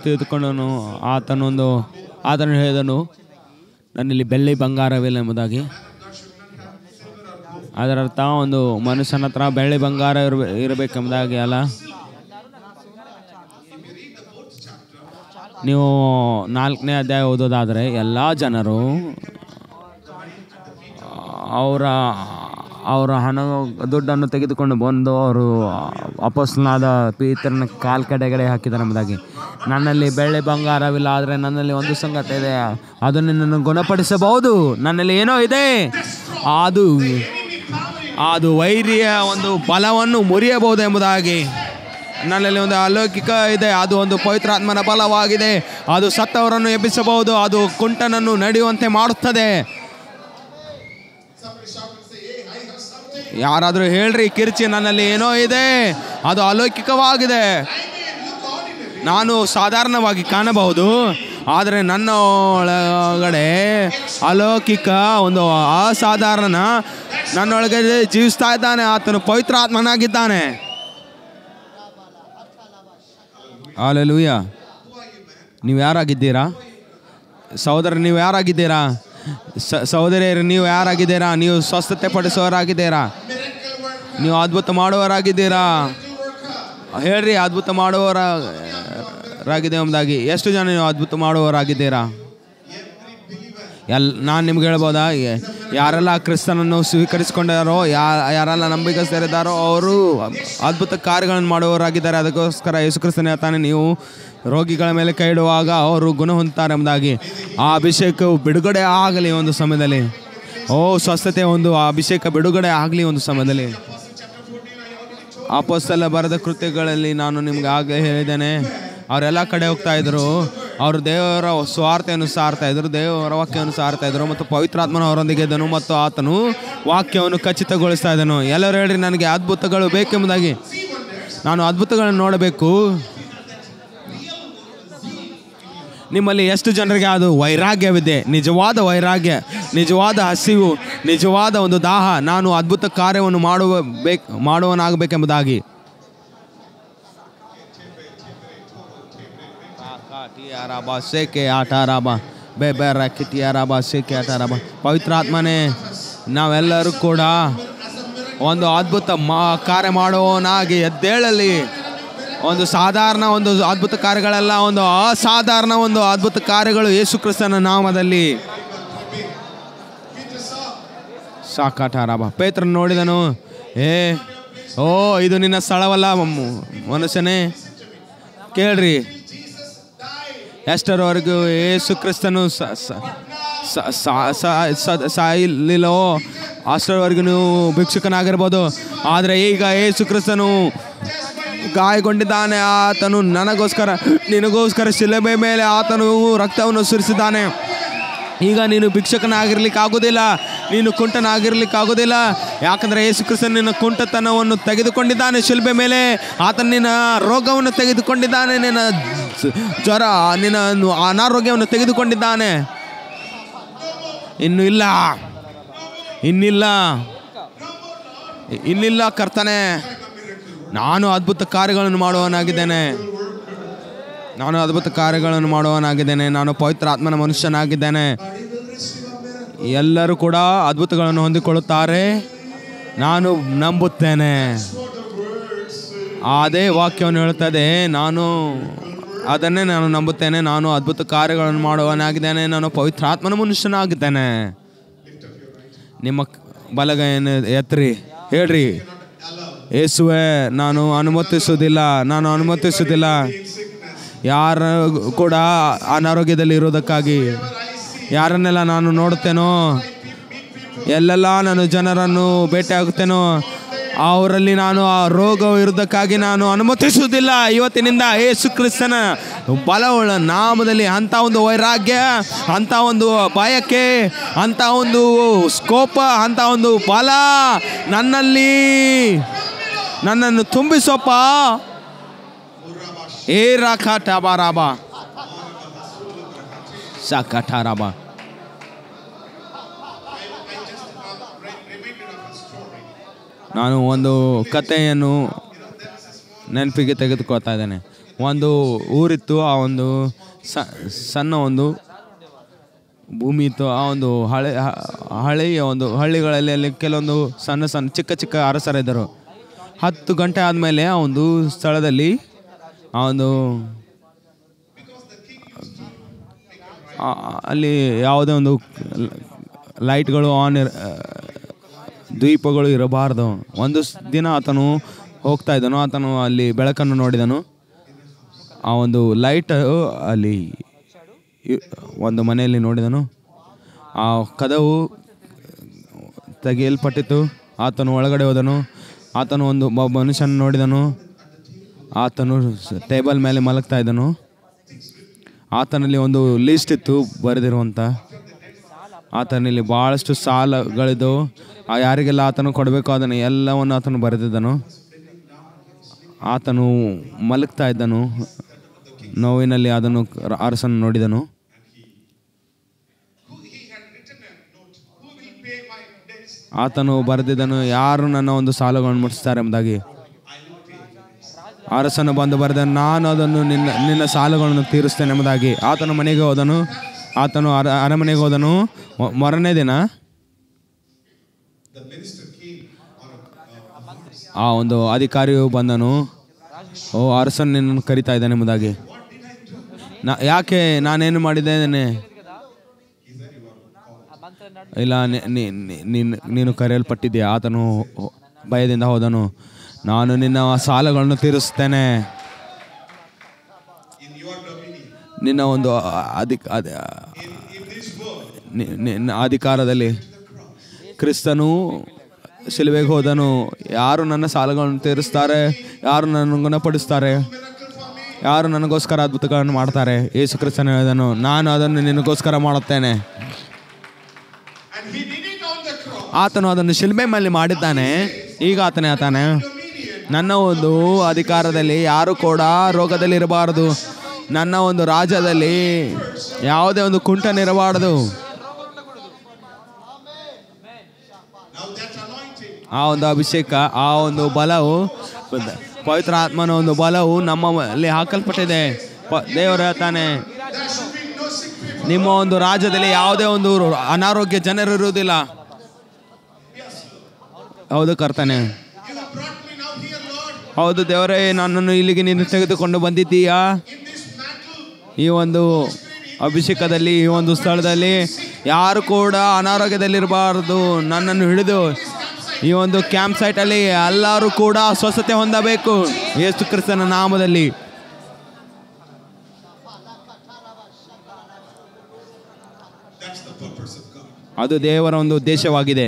ತಿಳಿದುಕೊಂಡನು. ಆತನು ಹೇಳಿದನು, ನನ್ನಲ್ಲಿ ಬೆಳ್ಳಿ ಬಂಗಾರವಿಲ್ಲ ಎಂಬುದಾಗಿ. ಅದರರ್ಥ ಒಂದು ಮನುಷ್ಯನ ಹತ್ರ ಬೆಳ್ಳಿ ಬಂಗಾರ ಇರಬೇಕೆಂಬುದಾಗಿ ಅಲ್ಲ. ನೀವು 4ನೇ ಅಧ್ಯಾಯ ಓದೋದಾದರೆ ಎಲ್ಲ ಜನರು ಅವರ ಹಣ ದುಡ್ಡನ್ನು ತೆಗೆದುಕೊಂಡು ಬಂದು ಅವರು ಅಪೊಸ್ತಲನಾದ ಪೇತ್ರನ ಕಾಲ್ ಕಡೆಗಡೆ ಹಾಕಿದ್ದಾರೆ ಎಂಬುದಾಗಿ. ನನ್ನಲ್ಲಿ ಬೆಳ್ಳಿ ಬಂಗಾರವಿಲ್ಲ, ಆದರೆ ನನ್ನಲ್ಲಿ ಒಂದು ಸಂಗತಿ ಇದೆ, ಅದು ನಿನ್ನನ್ನು ಗುಣಪಡಿಸಬಹುದು. ನನ್ನಲ್ಲಿ ಏನೋ ಇದೆ, ಅದು ವೈರಿಯ ಒಂದು ಬಲವನ್ನು ಮುರಿಯಬಹುದು ಎಂಬುದಾಗಿ. ನನ್ನಲ್ಲಿ ಒಂದು ಅಲೌಕಿಕ ಇದೆ, ಅದು ಒಂದು ಪವಿತ್ರಾತ್ಮನ ಬಲವಾಗಿದೆ. ಅದು ಸತ್ತವರನ್ನು ಎಬ್ಬಿಸಬಹುದು, ಅದು ಕುಂಟನನ್ನು ನಡೆಯುವಂತೆ ಮಾಡುತ್ತದೆ. ಯಾರಾದರೂ ಹೇಳ್ರಿ ಕಿರ್ಚಿ, ನನ್ನಲ್ಲಿ ಏನೋ ಇದೆ, ಅದು ಅಲೌಕಿಕವಾಗಿದೆ. ನಾನು ಸಾಧಾರಣವಾಗಿ ಕಾಣಬಹುದು, ಆದರೆ ನನ್ನ ಒಳಗಡೆ ಅಲೌಕಿಕ ಒಂದು ಅಸಾಧಾರಣ ನನ್ನೊಳಗೆ ಜೀವಿಸ್ತಾ ಇದ್ದಾನೆ. ಆತನು ಪವಿತ್ರಾತ್ಮನಾಗಿದ್ದಾನೆ. ಹಲ್ಲೆಲೂಯ. ನೀವು ಯಾರಾಗಿದ್ದೀರಾ ಸಹೋದರ? ನೀವು ಯಾರಾಗಿದ್ದೀರಾ ಸಹೋದರಿಯರು? ನೀವು ಯಾರಾಗಿದ್ದೀರಾ? ನೀವು ಸ್ವಸ್ಥತೆ ಪಡಿಸೋರಾಗಿದ್ದೀರಾ? ನೀವು ಅದ್ಭುತ ಮಾಡುವವರಾಗಿದ್ದೀರಾ? ಹೇಳ್ರಿ, ಅದ್ಭುತ ಮಾಡುವವರಾಗಿದೆ ಎಂಬುದಾಗಿ. ಎಷ್ಟು ಜನ ನೀವು ಅದ್ಭುತ ಮಾಡುವವರಾಗಿದ್ದೀರಾ? ನಾನು ನಿಮ್ಗೆ ಹೇಳ್ಬೋದಾ, ಯಾರೆಲ್ಲ ಕ್ರಿಸ್ತನನ್ನು ಸ್ವೀಕರಿಸಿಕೊಂಡಾರೋ, ಯಾರೆಲ್ಲ ನಂಬಿಕಸ್ಥರಿದ್ದಾರೋ ಅವರು ಅದ್ಭುತ ಕಾರ್ಯಗಳನ್ನು ಮಾಡುವವರಾಗಿದ್ದಾರೆ. ಅದಕ್ಕೋಸ್ಕರ ಯೇಸು ಕ್ರಿಸ್ತನ ಹೇಳ್ತಾನೆ, ನೀವು ರೋಗಿಗಳ ಮೇಲೆ ಕೈ ಇಡುವಾಗ ಅವರು ಗುಣ ಹೊಂದುತ್ತಾರೆ ಎಂಬುದಾಗಿ. ಆ ಅಭಿಷೇಕವು ಬಿಡುಗಡೆ ಆಗಲಿ ಒಂದು ಸಮಯದಲ್ಲಿ. ಸ್ವಸ್ಥತೆ ಒಂದು ಅಭಿಷೇಕ ಬಿಡುಗಡೆ ಆಗಲಿ ಒಂದು ಸಮಯದಲ್ಲಿ. ಅಪೊಸ್ತಲ ಬರೆದ ಕೃತ್ಯಗಳಲ್ಲಿ ನಾನು ನಿಮ್ಗೆ ಆಗಲೇ ಹೇಳಿದ್ದೇನೆ, ಅವರೆಲ್ಲ ಕಡೆ ಹೋಗ್ತಾ ಇದ್ರು, ಅವರು ದೇವರ ಸ್ವಾರ್ಥವನ್ನು ಸಾರ್ತಾ ಇದ್ರು, ದೇವರ ವಾಕ್ಯವನ್ನು ಸಾರ್ತಾ ಇದ್ರು, ಮತ್ತು ಪವಿತ್ರಾತ್ಮನ ಅವರೊಂದಿಗೆ ಇದ್ದನು, ಮತ್ತು ಆತನು ವಾಕ್ಯವನ್ನು ಖಚಿತಗೊಳಿಸ್ತಾ ಇದ್ದನು. ಎಲ್ಲರೂ ಹೇಳ್ರಿ, ನನಗೆ ಅದ್ಭುತಗಳು ಬೇಕೆಂಬುದಾಗಿ. ನಾನು ಅದ್ಭುತಗಳನ್ನು ನೋಡಬೇಕು. ನಿಮ್ಮಲ್ಲಿ ಎಷ್ಟು ಜನರಿಗೆ ಅದು ವೈರಾಗ್ಯವಿದೆ? ನಿಜವಾದ ವೈರಾಗ್ಯ, ನಿಜವಾದ ಹಸಿವು, ನಿಜವಾದ ಒಂದು ದಾಹ, ನಾನು ಅದ್ಭುತ ಕಾರ್ಯವನ್ನು ಮಾಡುವನಾಗಬೇಕೆಂಬುದಾಗಿ. ಪವಿತ್ರಾತ್ಮನೇ, ನಾವೆಲ್ಲರೂ ಕೂಡ ಒಂದು ಅದ್ಭುತ ಕಾರ್ಯ ಮಾಡುವವನಾಗಿ ಎದ್ದೇಳಲಿ. ಒಂದು ಸಾಧಾರಣ ಒಂದು ಅದ್ಭುತ ಕಾರ್ಯಗಳೆಲ್ಲ ಒಂದು ಅಸಾಧಾರಣ ಒಂದು ಅದ್ಭುತ ಕಾರ್ಯಗಳು ಯೇಸು ಕ್ರಿಸ್ತನ ನಾಮದಲ್ಲಿ. ಸಾಕಾಟಾರಾಬ ಪೇತ್ರನು ನೋಡಿದನು, ಇದು ನಿನ್ನ ಸ್ಥಳವಲ್ಲ ಮನುಷ್ಯನೇ. ಕೇಳ್ರಿ, ಎಷ್ಟರವರೆಗೂ ಯೇಸು ಕ್ರಿಸ್ತನು ಸಾಯಲಿಲ್ಲೋ ಅಷ್ಟರವರೆಗೂ ನೀವು ಭಿಕ್ಷುಕನಾಗಿರ್ಬೋದು. ಆದರೆ ಈಗ ಯೇಸು ಕ್ರಿಸ್ತನು ಗಾಯಗೊಂಡಿದ್ದಾನೆ. ಆತನು ನನಗೋಸ್ಕರ, ನಿನಗೋಸ್ಕರ ಶಿಲುಬೆ ಮೇಲೆ ಆತನು ರಕ್ತವನ್ನು ಸುರಿಸಿದ್ದಾನೆ. ಈಗ ನೀನು ಭಿಕ್ಷುಕನಾಗಿರ್ಲಿಕ್ಕೆ ಆಗೋದಿಲ್ಲ, ನೀನು ಕುಂಟನಾಗಿರ್ಲಿಕ್ಕಾಗೋದಿಲ್ಲ. ಯಾಕಂದರೆ ಯೇಸು ಕ್ರಿಸ್ತನು ನಿನ್ನ ಕುಂಟತನವನ್ನು ತೆಗೆದುಕೊಂಡಿದ್ದಾನೆ ಶಿಲುಬೆ ಮೇಲೆ. ಆತನು ನಿನ್ನ ರೋಗವನ್ನು ತೆಗೆದುಕೊಂಡಿದ್ದಾನೆ, ನಿನ್ನ ಜ್ವರ, ನಿನ್ನ ಅನಾರೋಗ್ಯವನ್ನು ತೆಗೆದುಕೊಂಡಿದ್ದಾನೆ. ಇನ್ನಿಲ್ಲ ಕರ್ತನೆ, ನಾನು ಅದ್ಭುತ ಕಾರ್ಯಗಳನ್ನು ಮಾಡುವವನಾಗಿದ್ದೇನೆ. ನಾನು ಪವಿತ್ರ ಆತ್ಮನ ಮನುಷ್ಯನಾಗಿದ್ದೇನೆ. ಎಲ್ಲರೂ ಕೂಡ ಅದ್ಭುತಗಳನ್ನು ಹೊಂದಿಕೊಳ್ಳುತ್ತಾರೆ. ನಾನು ನಂಬುತ್ತೇನೆ. ಅದೇ ವಾಕ್ಯವನ್ನು ಹೇಳುತ್ತದೆ, ಅದನ್ನೇ ನಾನು ನಂಬುತ್ತೇನೆ. ನಾನು ಅದ್ಭುತ ಕಾರ್ಯಗಳನ್ನು ಮಾಡುವವನಾಗಿದ್ದೇನೆ. ನಾನು ಪವಿತ್ರಾತ್ಮನ ಮನುಷ್ಯನಾಗಿದ್ದೇನೆ. ನಿಮ್ಮ ಬಲಗೈಯನ್ನು ಎತ್ತರಿ, ಹೇಳ್ರಿ, ಯೇಸುವೆ, ನಾನು ಅನುಮತಿಸುವುದಿಲ್ಲ ಯಾರು ಕೂಡ ಅನಾರೋಗ್ಯದಲ್ಲಿ ಇರೋದಕ್ಕಾಗಿ. ಯಾರನ್ನೆಲ್ಲ ನಾನು ನೋಡುತ್ತೇನೋ, ಎಲ್ಲೆಲ್ಲ ನಾನು ಜನರನ್ನು ಭೇಟಿಯಾಗುತ್ತೇನೋ, ಅವರಲ್ಲಿ ನಾನು ಆ ರೋಗ ಇರೋದಕ್ಕಾಗಿ ನಾನು ಅನುಮತಿಸುವುದಿಲ್ಲ. ಇವತ್ತಿನಿಂದ ಯೇಸು ಕ್ರಿಸ್ತನ ಬಲವುಳ್ಳ ನಾಮದಲ್ಲಿ ಅಂಥ ಒಂದು ವೈರಾಗ್ಯ, ಅಂಥ ಒಂದು ಭಯಕ್ಕೆ, ಅಂಥ ಒಂದು ಸ್ಕೋಪ, ಅಂಥ ಒಂದು ಬಲ ನನ್ನನ್ನು ತುಂಬಿಸೋಪ್ಪ. ಏ ರಾಖಾಟಾಬಾರಾಬ ಸಾಕಾಟಾರಾಬ. ನಾನು ಒಂದು ಕಥೆಯನ್ನು ನೆನಪಿಗೆ ತೆಗೆದುಕೊಳ್ತಾ ಇದ್ದೇನೆ. ಒಂದು ಊರಿತ್ತು, ಆ ಒಂದು ಸಣ್ಣ ಒಂದು ಭೂಮಿ ಇತ್ತು. ಆ ಒಂದು ಹಳೆಯ ಒಂದು ಹಳ್ಳಿಗಳಲ್ಲಿ ಅಲ್ಲಿ ಕೆಲವೊಂದು ಸಣ್ಣ ಸಣ್ಣ ಚಿಕ್ಕ ಚಿಕ್ಕ ಅರಸರಿದ್ದರು. 10 ಗಂಟೆ ಆದಮೇಲೆ ಆ ಒಂದು ಸ್ಥಳದಲ್ಲಿ ಆ ಒಂದು ಅಲ್ಲಿ ಯಾವುದೇ ಒಂದು ಲೈಟ್ಗಳು ಆನ್ ದ್ವೀಪಗಳು ಇರಬಾರ್ದು. ಒಂದು ದಿನ ಆತನು ಹೋಗ್ತಾ ಇದ್ದನು, ಆತನು ಅಲ್ಲಿ ಬೆಳಕನ್ನು ನೋಡಿದನು. ಆ ಒಂದು ಲೈಟ್ ಅಲ್ಲಿ ಒಂದು ಮನೆಯಲ್ಲಿ ನೋಡಿದನು. ಆ ಕದವು ತೆಗೆಯಲ್ಪಟ್ಟಿತು. ಆತನು ಒಳಗಡೆ ಹೋದನು. ಆತನು ಒಂದು ಮನುಷ್ಯನ ನೋಡಿದನು. ಆತನು ಟೇಬಲ್ ಮೇಲೆ ಮಲಗ್ತಾ ಇದ್ದನು. ಆತನಲ್ಲಿ ಒಂದು ಲಿಸ್ಟ್ ಇತ್ತು ಬರೆದಿರುವಂಥ. ಆತನಲ್ಲಿ ಭಾಳಷ್ಟು ಸಾಲಗಳಿದ್ದವು. ಯಾರಿಗೆಲ್ಲ ಆತನು ಕೊಡಬೇಕು ಅದನ್ನು ಎಲ್ಲವನ್ನು ಆತನು ಬರೆದಿದ್ದನು. ಆತನು ಮಲಗ್ತಾ ಇದ್ದನು. ನೋವಿನಲ್ಲಿ ಅದನ್ನು ಅರಸನು ನೋಡಿದನು. ಆತನು ಬರೆದಿದ್ದನು, ಯಾರು ನನ್ನ ಒಂದು ಸಾಲಗಳನ್ನು ಮುಟ್ಟಿಸ್ತಾರೆ ಎಂಬುದಾಗಿ. ಅರಸನು ಬಂದು ಬರೆದನು, ನಾನು ಅದನ್ನು ನಿನ್ನ ಸಾಲಗಳನ್ನು ತೀರಿಸ್ತೇನೆ ಎಂಬುದಾಗಿ. ಆತನು ಮನೆಗೆ ಹೋದನು. ಆತನು ಅರಮನೆಗೆ ಹೋದನು. ಮೊರನೇ ದಿನ ಆ ಒಂದು ಅಧಿಕಾರಿಯು ಬಂದನು. ಓ, ಅರಸನು ನಿನ್ನನ್ನು ಕರಿತಾ ಇದ್ದಾನೆ ಎಂಬುದಾಗಿ. ಯಾಕೆ ನಾನೇನು ಮಾಡಿದ್ದೇನೆ? ಇಲ್ಲ, ನೀನು ಕರೆಯಲ್ಪಟ್ಟಿದ್ದೀಯ. ಆತನು ಭಯದಿಂದ ಹೋದನು. ನಾನು ನಿನ್ನ ಸಾಲಗಳನ್ನು ತೀರಿಸ್ತೇನೆ. ನಿನ್ನ ಒಂದು ಅಧಿಕಾರದಲ್ಲಿ ಕ್ರಿಸ್ತನು ಶಿಲುಬೆಗೆ ಹೋದನು. ಯಾರು ನನ್ನ ಸಾಲಗಳನ್ನು ತೀರಿಸ್ತಾರೆ, ಯಾರು ನನ್ನ ಗುಣಪಡಿಸ್ತಾರೆ, ಯಾರು ನನಗೋಸ್ಕರ ಅದ್ಭುತಗಳನ್ನು ಮಾಡ್ತಾರೆ, ಯೇಸು ಕ್ರಿಸ್ತನು ಹೇಳಿದನು, ನಾನು ಅದನ್ನು ನಿನಗೋಸ್ಕರ ಮಾಡುತ್ತೇನೆ. ಆತನು ಅದನ್ನು ಶಿಲುಬೆ ಮೇಲೆ ಮಾಡಿದ್ದಾನೆ. ಈಗ ಆತನೇ ಆತಾನೆ, ನನ್ನ ಒಂದು ಅಧಿಕಾರದಲ್ಲಿ ಯಾರು ಕೂಡ ರೋಗದಲ್ಲಿ ಇರಬಾರದು. ನನ್ನ ಒಂದು ರಾಜ್ಯದಲ್ಲಿ ಯಾವುದೇ ಒಂದು ಕುಂಟನಿರಬಾರದು. ಆ ಒಂದು ಅಭಿಷೇಕ, ಆ ಒಂದು ಬಲವು, ಪವಿತ್ರ ಆತ್ಮನ ಒಂದು ಬಲವು ನಮ್ಮಲ್ಲಿ ಹಾಕಲ್ಪಟ್ಟಿದೆ. ದೇವರು ಹೇಳ್ತಾನೆ, ನಿಮ್ಮ ಒಂದು ರಾಜ್ಯದಲ್ಲಿ ಯಾವುದೇ ಒಂದು ಅನಾರೋಗ್ಯ ಜನರು ಇರುವುದಿಲ್ಲ. ಹೌದು ಕರ್ತನೆ, ಹೌದು ದೇವರೇ, ನನ್ನನ್ನು ಇಲ್ಲಿಗೆ ನೀನು ತೆಗೆದುಕೊಂಡು ಬಂದಿದ್ದೀಯಾ. ಈ ಒಂದು ಅಭಿಷೇಕದಲ್ಲಿ, ಈ ಒಂದು ಸ್ಥಳದಲ್ಲಿ ಯಾರು ಕೂಡ ಅನಾರೋಗ್ಯದಲ್ಲಿರಬಾರದು. ನನ್ನನ್ನು ಹಿಡಿದು ಈ ಒಂದು ಕ್ಯಾಂಪ್ ಸೈಟಲ್ಲಿ ಎಲ್ಲರೂ ಕೂಡ ಸ್ವಸ್ಥತೆ ಹೊಂದಬೇಕು ಯೇಸು ಕ್ರಿಸ್ತನ ನಾಮದಲ್ಲಿ. ಅದು ದೇವರ ಒಂದು ಉದ್ದೇಶವಾಗಿದೆ.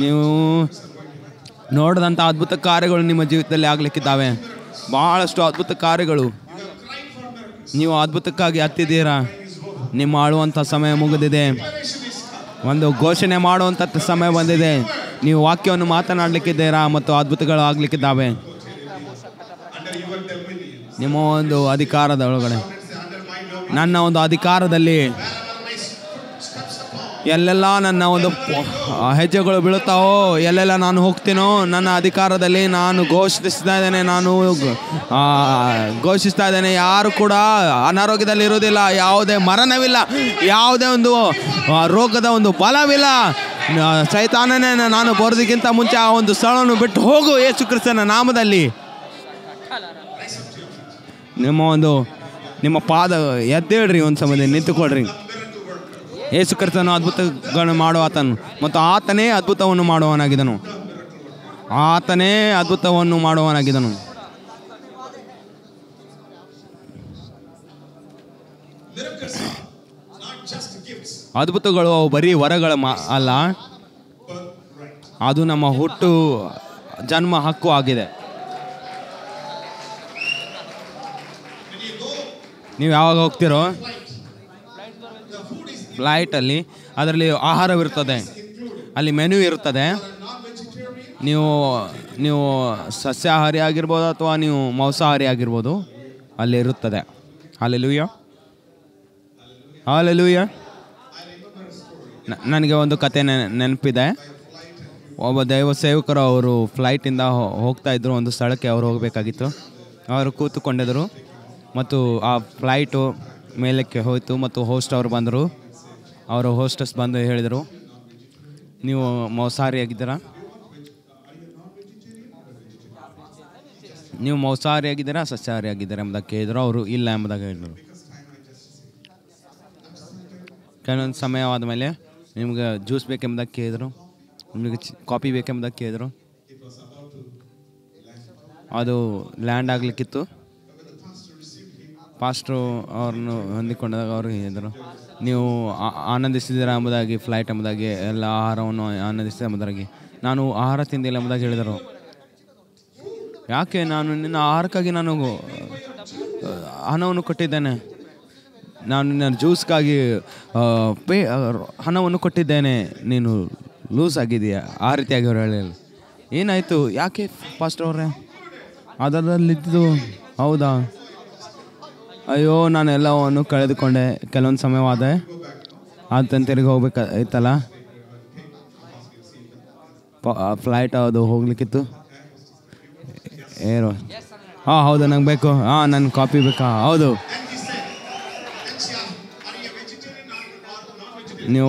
ನೀವು ನೋಡಿದಂಥ ಅದ್ಭುತ ಕಾರ್ಯಗಳು ನಿಮ್ಮ ಜೀವಿತದಲ್ಲಿ ಆಗಲಿಕ್ಕಿದ್ದಾವೆ. ಭಾಳಷ್ಟು ಅದ್ಭುತ ಕಾರ್ಯಗಳು. ನೀವು ಅದ್ಭುತಕ್ಕಾಗಿ ಹತ್ತಿದ್ದೀರಾ. ನಿಮ್ಮ ಆಳುವಂಥ ಸಮಯ ಮುಗಿದಿದೆ. ಒಂದು ಘೋಷಣೆ ಮಾಡುವಂಥ ಸಮಯ ಬಂದಿದೆ. ನೀವು ವಾಕ್ಯವನ್ನು ಮಾತನಾಡಲಿಕ್ಕಿದ್ದೀರಾ ಮತ್ತು ಅದ್ಭುತಗಳು ಆಗಲಿಕ್ಕಿದ್ದಾವೆ. ನಿಮ್ಮ ಒಂದು ಅಧಿಕಾರದ ಒಳಗಡೆ, ನನ್ನ ಒಂದು ಅಧಿಕಾರದಲ್ಲಿ ಎಲ್ಲೆಲ್ಲ ನನ್ನ ಒಂದು ಹೆಜ್ಜೆಗಳು ಬೀಳುತ್ತಾವೋ, ಎಲ್ಲೆಲ್ಲ ನಾನು ಹೋಗ್ತೀನೋ, ನನ್ನ ಅಧಿಕಾರದಲ್ಲಿ ನಾನು ಘೋಷಿಸ್ತಾ ಇದ್ದೇನೆ. ಯಾರು ಕೂಡ ಅನಾರೋಗ್ಯದಲ್ಲಿ ಇರುವುದಿಲ್ಲ. ಯಾವುದೇ ಮರಣವಿಲ್ಲ, ಯಾವುದೇ ಒಂದು ರೋಗದ ಒಂದು ಬಲವಿಲ್ಲ. ಸೈತಾನನೇ, ನಾನು ಬರೋದಕ್ಕಿಂತ ಮುಂಚೆ ಆ ಒಂದು ಸ್ಥಳವನ್ನು ಬಿಟ್ಟು ಹೋಗು ಯೇಸು ಕ್ರಿಸ್ತನ ನಾಮದಲ್ಲಿ. ನಿಮ್ಮ ಪಾದ ಎದ್ದೇಳ್ರಿ, ಒಂದು ಸಮಯದಲ್ಲಿ ನಿಂತುಕೊಳ್ರಿ. ಯೇಸು ಕ್ರಿಸ್ತನು ಅದ್ಭುತಗಳನ್ನು ಮಾಡುವ ಆತನು, ಮತ್ತು ಆತನೇ ಅದ್ಭುತವನ್ನು ಮಾಡುವವನಾಗಿದ್ದನು. ಆತನೇ ಅದ್ಭುತವನ್ನು ಮಾಡುವವನಾಗಿದ್ದನು. ಅದ್ಭುತಗಳು ಅವು ಬರೀ ವರಗಳ ಅಲ್ಲ, ಅದು ನಮ್ಮ ಹುಟ್ಟು ಜನ್ಮ ಹಕ್ಕು ಆಗಿದೆ. ನೀವು ಯಾವಾಗ ಹೋಗ್ತಿರೋ ಫ್ಲೈಟಲ್ಲಿ ಅದರಲ್ಲಿ ಆಹಾರವಿರ್ತದೆ, ಅಲ್ಲಿ ಮೆನು ಇರ್ತದೆ. ನೀವು ನೀವು ಸಸ್ಯಾಹಾರಿ ಆಗಿರ್ಬೋದು ಅಥವಾ ನೀವು ಮಾಂಸಾಹಾರಿ ಆಗಿರ್ಬೋದು, ಅಲ್ಲಿ ಇರುತ್ತದೆ. Hallelujah, hallelujah. ನನಗೆ ಒಂದು ಕತೆ ನೆನಪಿದೆ. ಒಬ್ಬ ದೈವ ಸೇವಕರು ಅವರು ಫ್ಲೈಟಿಂದ ಹೋಗ್ತಾ ಇದ್ದರು. ಒಂದು ಸ್ಥಳಕ್ಕೆ ಅವರು ಹೋಗಬೇಕಾಗಿತ್ತು. ಅವರು ಕೂತುಕೊಂಡಿದ್ದರು ಮತ್ತು ಆ ಫ್ಲೈಟು ಮೇಲಕ್ಕೆ ಹೋಯಿತು ಮತ್ತು ಹೋಸ್ಟ್ ಅವರು ಬಂದರು. ಅವರು ಹೋಸ್ಟಸ್ ಬಂದು ಹೇಳಿದರು, ನೀವು ಮಾಂಸಾಹಾರಿ ಆಗಿದ್ದೀರಾ, ನೀವು ಮಾಂಸಾಹಾರಿ ಆಗಿದ್ದೀರಾ ಸಸ್ಯಾಹಾರಿ ಆಗಿದ್ದೀರಾ ಎಂಬುದಕ್ಕೆ ಹೇಳಿದರು. ಅವರು ಇಲ್ಲ ಎಂಬುದಾಗಿ ಹೇಳಿದರು. ಕೆಲವೊಂದು ಸಮಯವಾದ ಮೇಲೆ ನಿಮ್ಗೆ ಜ್ಯೂಸ್ ಬೇಕೆಂಬುದಕ್ಕೆ ಕೇಳಿದರು, ನಿಮಗೆ ಕಾಫಿ ಬೇಕೆಂಬುದಕ್ಕೆ ಕೇಳಿದರು. ಅದು ಲ್ಯಾಂಡ್ ಆಗಲಿಕ್ಕಿತ್ತು. ಪಾಸ್ಟ್ರು ಅವ್ರನ್ನು ಹೊಂದಿಕೊಂಡಾಗ ಅವರು ಹೇಳಿದರು, ನೀವು ಆನಂದಿಸಿದ್ದೀರಾ ಎಂಬುದಾಗಿ ಫ್ಲೈಟ್ ಎಂಬುದಾಗಿ ಎಲ್ಲ ಆಹಾರವನ್ನು ಆನಂದಿಸಿದ ಎಂಬುದಾಗಿ. ನಾನು ಆಹಾರ ತಿಂದಿಲ್ಲ ಎಂಬುದಾಗಿ ಹೇಳಿದರು. ಯಾಕೆ? ನಾನು ನಿನ್ನ ಆಹಾರಕ್ಕಾಗಿ ನಾನು ಹಣವನ್ನು ಕೊಟ್ಟಿದ್ದೇನೆ, ನಾನು ನಿನ್ನ ಜ್ಯೂಸ್ಗಾಗಿ ಹಣವನ್ನು ಕೊಟ್ಟಿದ್ದೇನೆ, ನೀನು ಲೂಸ್ ಆಗಿದೆಯಾ? ಆ ರೀತಿಯಾಗಿ ಅವ್ರು ಹೇಳಿಲ್ಲ. ಏನಾಯಿತು? ಯಾಕೆ ಪಾಸ್ಟರ್ ಅವರೇ ಅದರಲ್ಲಿದ್ದು? ಹೌದಾ? ಅಯ್ಯೋ, ನಾನು ಎಲ್ಲವನ್ನು ಕಳೆದುಕೊಂಡೆ. ಕೆಲವೊಂದು ಸಮಯವಾದೆ ಅದು ತಿರುಗಿ ಹೋಗ್ಬೇಕಾಯ್ತಲ್ಲ, ಫ್ಲೈಟ್ ಅದು ಹೋಗ್ಲಿಕ್ಕಿತ್ತು. ಏರು ಹಾಂ ಹೌದು, ನಂಗೆ ಬೇಕು. ಹಾಂ, ನನ್ನ ಕಾಫಿ ಬೇಕಾ? ಹೌದು. ನೀವು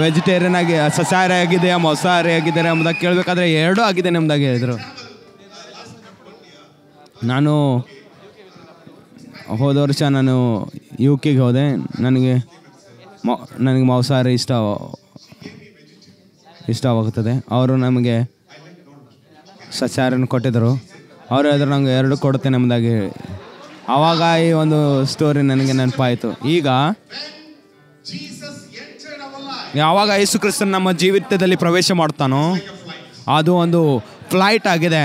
ವೆಜಿಟೇರಿಯನ್ ಆಗಿ ಸಸ್ಯಾಹಾರಿ ಆಗಿದೆಯಾ ಮಾಂಸಾಹಾರಿ ಆಗಿದ್ದಾರೆ ಎಂಬುದಾಗಿ ಕೇಳಬೇಕಾದ್ರೆ ಎರಡೂ ಆಗಿದೆ ಎಂಬುದಾಗಿ ಹೇಳಿದರು. ನಾನು ಹೋದ ವರ್ಷ ನಾನು UK ಹೋದೆ. ನನಗೆ ಮಾಂಸಾಹಾರಿ ಇಷ್ಟವಾಗುತ್ತದೆ. ಅವರು ನಮಗೆ ಸಸ್ಯಾಹಾರಿಯನ್ನು ಕೊಟ್ಟಿದ್ದರು. ಅವರು ಹೇಳಿದ್ರು ನಂಗೆ ಎರಡು ಕೊಡುತ್ತೇನೆ ಎಂಬುದಾಗಿ. ಆವಾಗ ಈ ಒಂದು ಸ್ಟೋರಿ ನನಗೆ ನೆನಪಾಯಿತು. ಈಗ ಯಾವಾಗ ಯೇಸು ಕ್ರಿಸ್ತನು ನಮ್ಮ ಜೀವಿತದಲ್ಲಿ ಪ್ರವೇಶ ಮಾಡ್ತಾನೋ ಅದು ಒಂದು ಫ್ಲೈಟ್ ಆಗಿದೆ.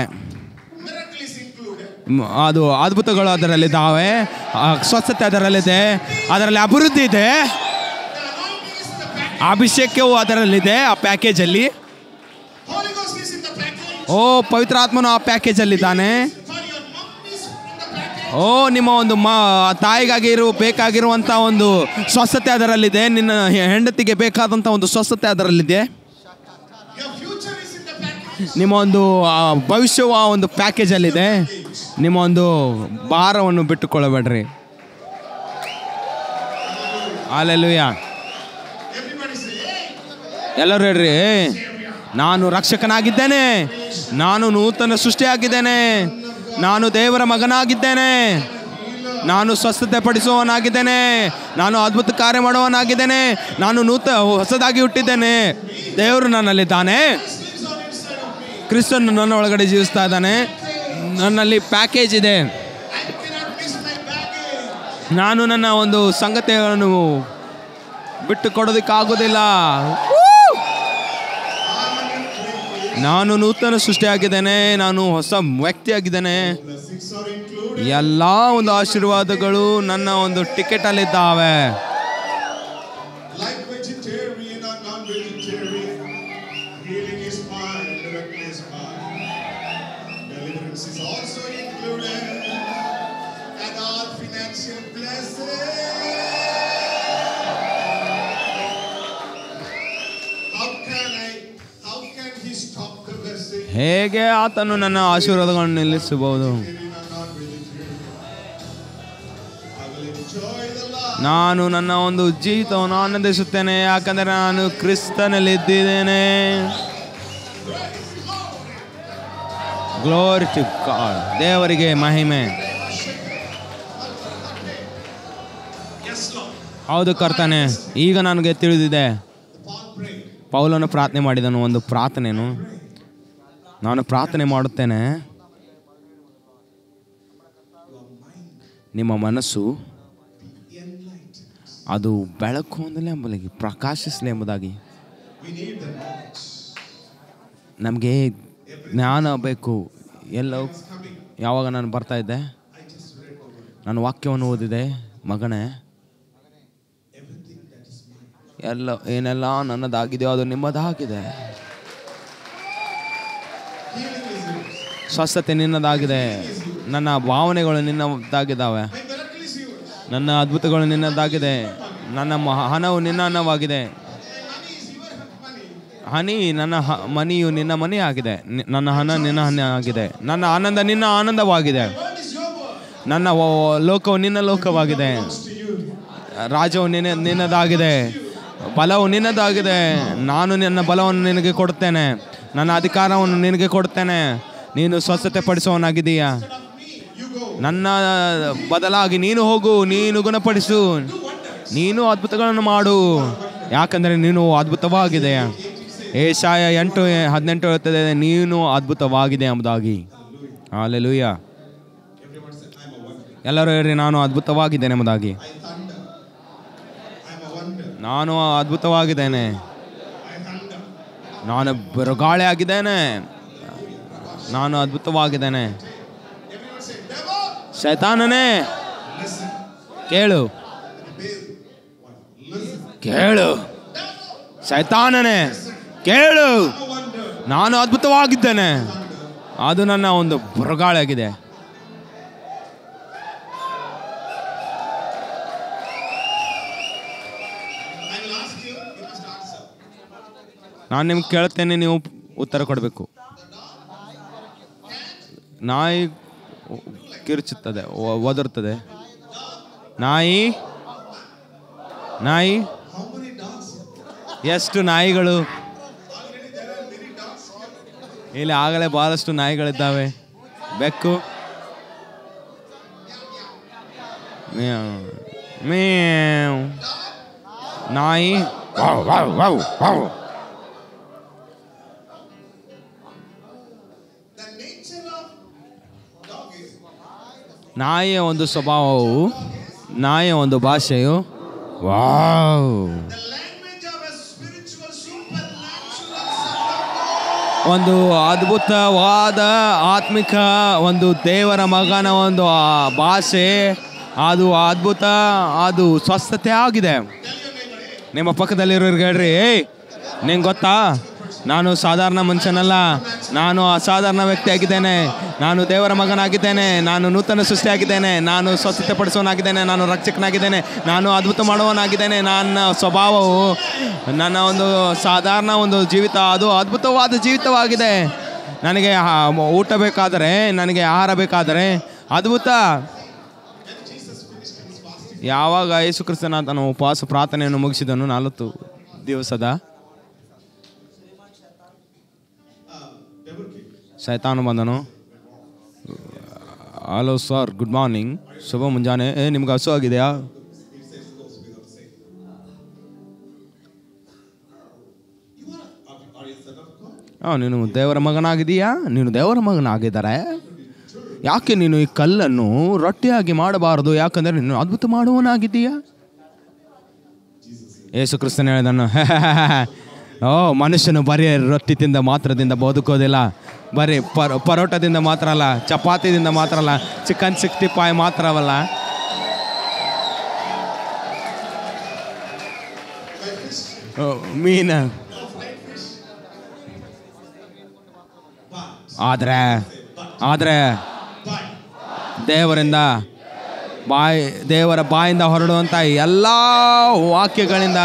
ಅದು ಅದ್ಭುತಗಳು ಅದರಲ್ಲಿದ್ದಾವೆ, ಸ್ವಚ್ಛತೆ ಅದರಲ್ಲಿದೆ, ಅದರಲ್ಲಿ ಅಭಿವೃದ್ಧಿ ಇದೆ, ಅಭಿಷೇಕವು ಅದರಲ್ಲಿದೆ. ಆ ಪ್ಯಾಕೇಜಲ್ಲಿ ಪವಿತ್ರಾತ್ಮನು ಆ ಪ್ಯಾಕೇಜಲ್ಲಿದ್ದಾನೆ. ನಿಮ್ಮ ಒಂದು ತಾಯಿಗಾಗಿ ಬೇಕಾಗಿರುವಂಥ ಒಂದು ಸ್ವಸ್ಥತೆ ಅದರಲ್ಲಿದೆ. ನಿನ್ನ ಹೆಂಡತಿಗೆ ಬೇಕಾದಂಥ ಒಂದು ಸ್ವಸ್ಥತೆ ಅದರಲ್ಲಿದೆ. ನಿಮ್ಮ ಒಂದು ಭವಿಷ್ಯವು ಆ ಒಂದು ಪ್ಯಾಕೇಜಲ್ಲಿದೆ. ನಿಮ್ಮ ಒಂದು ಭಾರವನ್ನು ಬಿಟ್ಟುಕೊಳ್ಳಬೇಡ್ರಿ. ಹಲ್ಲೆಲೂಯಾ. ಎಲ್ಲರೂ ಹೇಳ್ರಿ, ನಾನು ರಕ್ಷಕನಾಗಿದ್ದೇನೆ, ನಾನು ನೂತನ ಸೃಷ್ಟಿಯಾಗಿದ್ದೇನೆ, ನಾನು ದೇವರ ಮಗನಾಗಿದ್ದೇನೆ, ನಾನು ಸ್ವಸ್ಥತೆ ಪಡಿಸುವವನಾಗಿದ್ದೇನೆ, ನಾನು ಅದ್ಭುತ ಕಾರ್ಯ ಮಾಡುವವನಾಗಿದ್ದೇನೆ, ನಾನು ಹೊಸದಾಗಿ ಹುಟ್ಟಿದ್ದೇನೆ. ದೇವರು ನನ್ನಲ್ಲಿದ್ದಾನೆ, ಕ್ರಿಸ್ತನು ನನ್ನ ಒಳಗಡೆ ಜೀವಿಸ್ತಾ ಇದ್ದಾನೆ, ನನ್ನಲ್ಲಿ ಪ್ಯಾಕೇಜ್ ಇದೆ. ನಾನು ನನ್ನ ಒಂದು ಸಂಗತಿಗಳನ್ನು ಬಿಟ್ಟು ಕೊಡೋದಕ್ಕಾಗೋದಿಲ್ಲ. ನಾನು ನೂತನ ಸೃಷ್ಟಿಯಾಗಿದ್ದೇನೆ, ನಾನು ಹೊಸ ವ್ಯಕ್ತಿಯಾಗಿದ್ದೇನೆ. ಎಲ್ಲ ಒಂದು ಆಶೀರ್ವಾದಗಳು ನನ್ನ ಒಂದು ಟಿಕೆಟಲ್ಲಿದ್ದಾವೆ. ಹೇಗೆ ಆತನು ನನ್ನ ಆಶೀರ್ವಾದಗಳನ್ನು ನಿಲ್ಲಿಸಬಹುದು? ನಾನು ನನ್ನ ಒಂದು ಜೀವಿತವನ್ನು ಆನಂದಿಸುತ್ತೇನೆ, ಯಾಕಂದರೆ ನಾನು ಕ್ರಿಸ್ತನಲ್ಲಿದ್ದೇನೆ. Glory to god. ದೇವರಿಗೆ ಮಹಿಮೆ. ಹೌದು ಕರ್ತನೆ. ಈಗ ನನಗೆ ತಿಳಿದಿದೆ, ಪೌಲನು ಪ್ರಾರ್ಥನೆ ಮಾಡಿದನು ಒಂದು ಪ್ರಾರ್ಥನೆಯನ್ನು. ನಾನು ಪ್ರಾರ್ಥನೆ ಮಾಡುತ್ತೇನೆ, ನಿಮ್ಮ ಮನಸ್ಸು ಅದು ಬೆಳಕು ಹೊಂದಲಿ ಎಂಬುದಾಗಿ, ಪ್ರಕಾಶಿಸಲಿ ಎಂಬುದಾಗಿ. ನಮಗೆ ಜ್ಞಾನ ಬೇಕು. ಎಲ್ಲೋ ಯಾವಾಗ ನಾನು ಬರ್ತಾ ಇದ್ದೆ, ನಾನು ವಾಕ್ಯವನ್ನು ಓದಿದೆ ಮಗನೇ, ಎಲ್ಲ ಏನೆಲ್ಲ ನನ್ನದಾಗಿದೆಯೋ ಅದು ನಿಮ್ಮದಾಗಿದೆ. ಸ್ವಸ್ಥತೆ ನಿನ್ನದಾಗಿದೆ. ನನ್ನ ಭಾವನೆಗಳು ನಿನ್ನದಾಗಿದ್ದಾವೆ. ನನ್ನ ಅದ್ಭುತಗಳು ನಿನ್ನದಾಗಿದೆ. ನನ್ನ ಹಣವು ನಿನ್ನ ಹಣವಾಗಿದೆ. ಹನಿ ನನ್ನ ಮನಿಯು ನಿನ್ನ ಮನಿ ಆಗಿದೆ. ನನ್ನ ಹಣ ನಿನ್ನ ಹಣ ಆಗಿದೆ. ನನ್ನ ಆನಂದ ನಿನ್ನ ಆನಂದವಾಗಿದೆ. ನನ್ನ ಲೋಕವು ನಿನ್ನ ಲೋಕವಾಗಿದೆ. ರಾಜ್ಯವು ನಿನ್ನದಾಗಿದೆ. ಬಲವು ನಿನ್ನದಾಗಿದೆ. ನಾನು ನನ್ನ ಬಲವನ್ನು ನಿನಗೆ ಕೊಡುತ್ತೇನೆ. ನನ್ನ ಅಧಿಕಾರವನ್ನು ನಿನಗೆ ಕೊಡುತ್ತೇನೆ. ನೀನು ಸ್ವಸ್ಥತೆ ಪಡಿಸುವವನಾಗಿದೀಯಾ? ನನ್ನ ಬದಲಾಗಿ ನೀನು ಹೋಗು, ನೀನು ಗುಣಪಡಿಸು, ನೀನು ಅದ್ಭುತಗಳನ್ನು ಮಾಡು, ಯಾಕಂದರೆ ನೀನು ಅದ್ಭುತವಾಗಿದೆ. ಏಷಾಯ 8:18 ಹೇಳುತ್ತದೆ, ನೀನು ಅದ್ಭುತವಾಗಿದೆ ಎಂಬುದಾಗಿ. ಹಲ್ಲೆಲೂಯ. ಎಲ್ಲರೂ ಹೇಳ್ರಿ, ನಾನು ಅದ್ಭುತವಾಗಿದ್ದೇನೆ ಎಂಬುದಾಗಿ. ನಾನು ಅದ್ಭುತವಾಗಿದ್ದೇನೆ. ನಾನು ಬಿರುಗಾಳಿ ಆಗಿದ್ದೇನೆ. ನಾನು ಅದ್ಭುತವಾಗಿದ್ದೇನೆ. ಶೈತಾನನೇ ಕೇಳು, ಕೇಳು. ಶೈತಾನನೇ ಕೇಳು, ನಾನು ಅದ್ಭುತವಾಗಿದ್ದೇನೆ. ಅದು ನನ್ನ ಒಂದು ಬಿರುಗಾಳಿ ಆಗಿದೆ. ನಾನು ನಿಮ್ಗೆ ಕೇಳ್ತೇನೆ, ನೀವು ಉತ್ತರ ಕೊಡಬೇಕು. ನಾಯಿ ಕಿರುಚುತ್ತದೆ, ಒದರುತ್ತದೆ. ನಾಯಿ ಎಷ್ಟು ನಾಯಿಗಳು ಇಲ್ಲಿ? ಆಗಲೇ ಬಹಳಷ್ಟು ನಾಯಿಗಳಿದ್ದಾವೆ. ಬೆಕ್ಕು ಮೇವ್, ನಾಯಿ ನಾಯಿಯ ಒಂದು ಸ್ವಭಾವವು, ನಾಯಿಯ ಒಂದು ಭಾಷೆಯು ಒಂದು ಅದ್ಭುತವಾದ ಆತ್ಮಿಕ ಒಂದು ದೇವರ ಮಗನ ಒಂದು ಭಾಷೆ. ಅದು ಅದ್ಭುತ, ಅದು ಸ್ವಸ್ಥತೆ ಆಗಿದೆ. ನಿಮ್ಮ ಪಕ್ಕದಲ್ಲಿರೋರಿಗೆ ಹೇಳ್ರಿ, ಏಯ್ ನಿಂಗೆ ಗೊತ್ತಾ, ನಾನು ಸಾಧಾರಣ ಮನುಷ್ಯನಲ್ಲ, ನಾನು ಅಸಾಧಾರಣ ವ್ಯಕ್ತಿಯಾಗಿದ್ದೇನೆ. ನಾನು ದೇವರ ಮಗನಾಗಿದ್ದೇನೆ. ನಾನು ನೂತನ ಸೃಷ್ಟಿಯಾಗಿದ್ದೇನೆ. ನಾನು ಸ್ವಸ್ಥತೆ ಪಡಿಸೋನಾಗಿದ್ದೇನೆ. ನಾನು ರಕ್ಷಕನಾಗಿದ್ದೇನೆ. ನಾನು ಅದ್ಭುತ ಮಾಡುವವನಾಗಿದ್ದೇನೆ. ನನ್ನ ಸ್ವಭಾವವು, ನನ್ನ ಒಂದು ಸಾಧಾರಣ ಒಂದು ಜೀವಿತ ಅದು ಅದ್ಭುತವಾದ ಜೀವಿತವಾಗಿದೆ. ನನಗೆ ಊಟ ಬೇಕಾದರೆ, ನನಗೆ ಆಹಾರ ಬೇಕಾದರೆ ಅದ್ಭುತ. ಯಾವಾಗ ಯೇಸು ಕ್ರಿಸ್ತನ ತನ್ನ ಉಪವಾಸ ಪ್ರಾರ್ಥನೆಯನ್ನು ಮುಗಿಸಿದನು 40 ದಿವಸದ, ಶೈತಾನು ಬಂದನು. ಹಲೋ ಸರ್, ಗುಡ್ ಮಾರ್ನಿಂಗ್, ಶುಭ ಮುಂಜಾನೆ. ನಿಮ್ಗೆ ಹಸು ಆಗಿದೆಯಾ? ನೀನು ದೇವರ ಮಗನಾಗಿದೀಯಾ? ನೀನು ದೇವರ ಮಗನಾಗಿದ್ದಾರೆ. ಯಾಕೆ ನೀನು ಈ ಕಲ್ಲನ್ನು ರೊಟ್ಟಿಯಾಗಿ ಮಾಡಬಾರದು? ಯಾಕಂದರೆ ನೀನು ಅದ್ಭುತ ಮಾಡುವವನಾಗಿದ್ದೀಯಾ? ಯೇಸು ಕ್ರಿಸ್ತನು ಹೇಳಿದನು, ಮನುಷ್ಯನು ಬರೀ ರೊಟ್ಟಿ ತಿಂದ ಮಾತ್ರದಿಂದ ಬದುಕೋದಿಲ್ಲ. ಬರೀ ಪರೋಟದಿಂದ ಮಾತ್ರ ಅಲ್ಲ, ಚಪಾತಿದಿಂದ ಮಾತ್ರ ಅಲ್ಲ, ಚಿಕನ್ 65 ಮಾತ್ರವಲ್ಲ, ಮೀನು. ಆದರೆ ದೇವರ ಬಾಯಿಂದ ಹೊರಡುವಂಥ ಎಲ್ಲ ವಾಕ್ಯಗಳಿಂದ,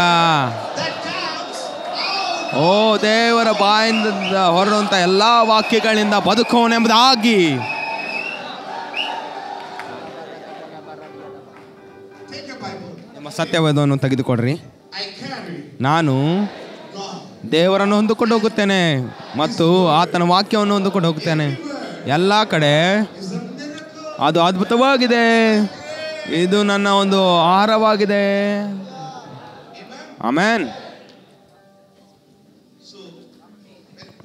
ದೇವರ ಬಾಯಿಂದ ಹೊರಡುವಂಥ ಎಲ್ಲ ವಾಕ್ಯಗಳಿಂದ ಬದುಕೋನೆಂಬುದಾಗಿ. ನಿಮ್ಮ ಸತ್ಯವೇದವನ್ನು ತೆಗೆದುಕೊಡ್ರಿ. ನಾನು ದೇವರನ್ನು ಹೊಂದಿಕೊಂಡು ಹೋಗುತ್ತೇನೆ ಮತ್ತು ಆತನ ವಾಕ್ಯವನ್ನು ಹೊಂದಿಕೊಂಡು ಹೋಗುತ್ತೇನೆ. ಎಲ್ಲ ಕಡೆ ಅದು ಅದ್ಭುತವಾಗಿದೆ. ಇದು ನನ್ನ ಒಂದು ಆಹಾರವಾಗಿದೆ. ಆಮೇನ್.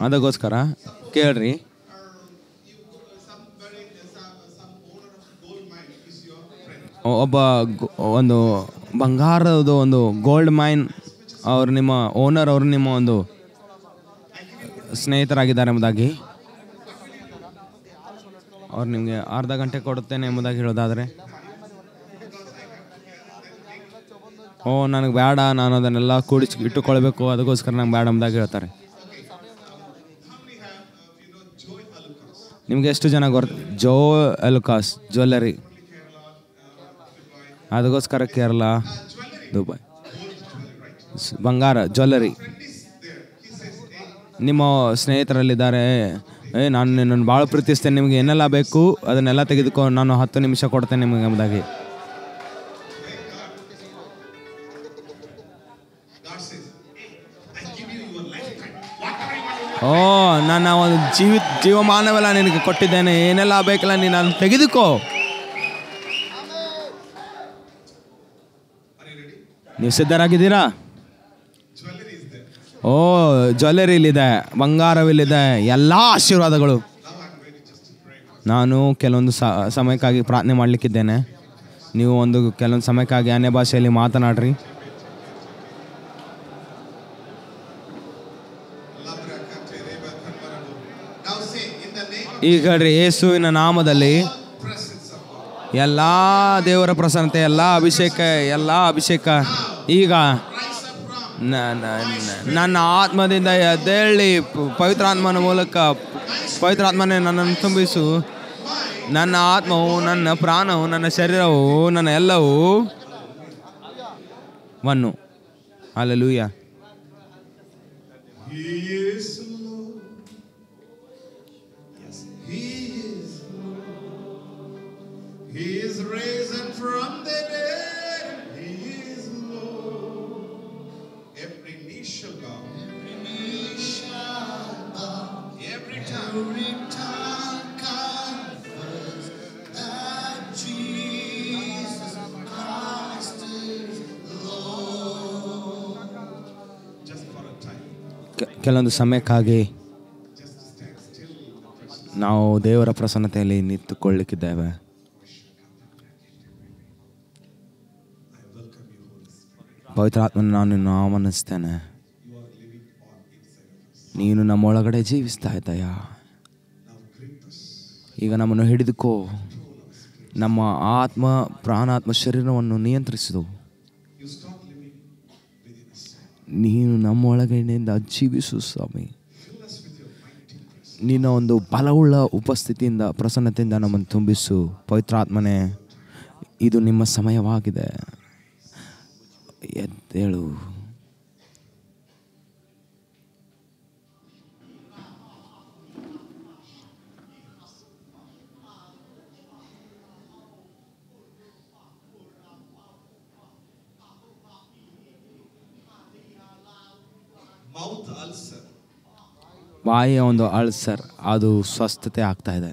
ಅದಕ್ಕೋಸ್ಕರ ಕೇಳ್ರಿ, ಒಬ್ಬ ಒಂದು ಬಂಗಾರದ ಒಂದು ಗೋಲ್ಡ್ ಮೈನ್ ಅವರು ನಿಮ್ಮ ಓನರ್, ಅವರು ನಿಮ್ಮ ಒಂದು ಸ್ನೇಹಿತರಾಗಿದ್ದಾರೆ ಎಂಬುದಾಗಿ, ಅವ್ರು ನಿಮಗೆ ಅರ್ಧ ಗಂಟೆ ಕೊಡುತ್ತೇನೆ ಎಂಬುದಾಗಿ ಹೇಳೋದಾದರೆ ಓ ನನಗೆ ಬೇಡ, ನಾನು ಅದನ್ನೆಲ್ಲ ಕೂಡಿಸಿ ಇಟ್ಟುಕೊಳ್ಬೇಕು, ಅದಕ್ಕೋಸ್ಕರ ನಂಗೆ ಬೇಡ ಅಂದಾಗ ಹೇಳ್ತಾರೆ. ನಿಮ್ಗೆ ಎಷ್ಟು ಜನ ಗೊತ್ತು? ಜೋ ಎಲುಕಾಸ್ ಜ್ಯುವೆಲ್ಲರಿ, ಅದಕ್ಕೋಸ್ಕರ ಕೇರಳ, ದುಬೈ, ಬಂಗಾರ ಜ್ಯುವೆಲ್ಲರಿ. ನಿಮ್ಮ ಸ್ನೇಹಿತರಲ್ಲಿದ್ದಾರೆ, ನಾನು ನಿನ್ನನ್ನು ಭಾಳ ಪ್ರೀತಿಸ್ತೇನೆ, ನಿಮಗೆ ಏನೆಲ್ಲ ಬೇಕು ಅದನ್ನೆಲ್ಲ ತೆಗೆದುಕೊ, ನಾನು 10 ನಿಮಿಷ ಕೊಡ್ತೇನೆ ನಿಮಗೆ ಎಂಬುದಾಗಿ. ಓ ನನ್ನ ಒಂದು ಜೀವಮಾನವೆಲ್ಲ ನಿನಗೆ ಕೊಟ್ಟಿದ್ದೇನೆ, ಏನೆಲ್ಲ ಬೇಕಲ್ಲ ನೀನು ನಾನು ತೆಗೆದುಕೋ. ನೀವು ಸಿದ್ಧರಾಗಿದ್ದೀರಾ? ಓ ಜ್ಯುವೆಲ್ಲರಿಲಿದೆ, ಬಂಗಾರವಿಲ್ಲಿದೆ, ಎಲ್ಲ ಆಶೀರ್ವಾದಗಳು. ನಾನು ಕೆಲವೊಂದು ಸಮಯಕ್ಕಾಗಿ ಪ್ರಾರ್ಥನೆ ಮಾಡಲಿಕ್ಕಿದ್ದೇನೆ. ನೀವು ಕೆಲವೊಂದು ಸಮಯಕ್ಕಾಗಿ ಅನ್ಯ ಭಾಷೆಯಲ್ಲಿ ಮಾತನಾಡ್ರಿ. ಈಗ ಹೇಳ್ರಿ, ಯೇಸುವಿನ ನಾಮದಲ್ಲಿ ಎಲ್ಲ ದೇವರ ಪ್ರಸನ್ನತೆ, ಎಲ್ಲ ಅಭಿಷೇಕ ಈಗ ನನ್ನ ಆತ್ಮದಿಂದ ಎದ್ದೇಳಿ ಪವಿತ್ರಾತ್ಮನ ಮೂಲಕ, ಪವಿತ್ರಾತ್ಮನೇ ನನ್ನನ್ನು ತುಂಬಿಸು. ನನ್ನ ಆತ್ಮವು, ನನ್ನ ಪ್ರಾಣವು, ನನ್ನ ಶರೀರವು, ನನ್ನ ಎಲ್ಲವೂ ವನ್ನು. Hallelujah. He is risen from the dead. He is Lord. Every knee shall bow. Every knee shall bow. Every tongue confess that Jesus Christ is Lord. Just for a time. ಕೆಲವೊಂದು ಸಮಯಕ್ಕಾಗಿ ನಾವು ದೇವರ ಪ್ರಸನ್ನತೆಯಲ್ಲಿ ನಿಂತುಕೊಳ್ಳಿಕ್ಕಿದ್ದೇವೆ. ಪವಿತ್ರಾತ್ಮನ ನಾನು ನಿನ್ನ ಆಹ್ವಾನಿಸ್ತೇನೆ. ನೀನು ನಮ್ಮೊಳಗಡೆ ಜೀವಿಸ್ತಾ ಇದ್ದೀಯ. ಈಗ ನಮ್ಮನ್ನು ಹಿಡಿದುಕೋ. ನಮ್ಮ ಆತ್ಮ, ಪ್ರಾಣಾತ್ಮ, ಶರೀರವನ್ನು ನಿಯಂತ್ರಿಸಿದು. ನೀನು ನಮ್ಮೊಳಗಡೆಯಿಂದ ಜೀವಿಸು ಸ್ವಾಮಿ. ನಿನ್ನ ಒಂದು ಬಲವುಳ್ಳ ಉಪಸ್ಥಿತಿಯಿಂದ, ಪ್ರಸನ್ನತೆಯಿಂದ ನಮ್ಮನ್ನು ತುಂಬಿಸು. ಪವಿತ್ರಾತ್ಮನೇ, ಇದು ನಿಮ್ಮ ಸಮಯವಾಗಿದೆ. ಎದ್ದೇಳು. ಬಾಯಿಯ ಒಂದು ಅಲ್ಸರ್, ಅದು ಸ್ವಸ್ಥತೆ ಆಗ್ತಾ ಇದೆ.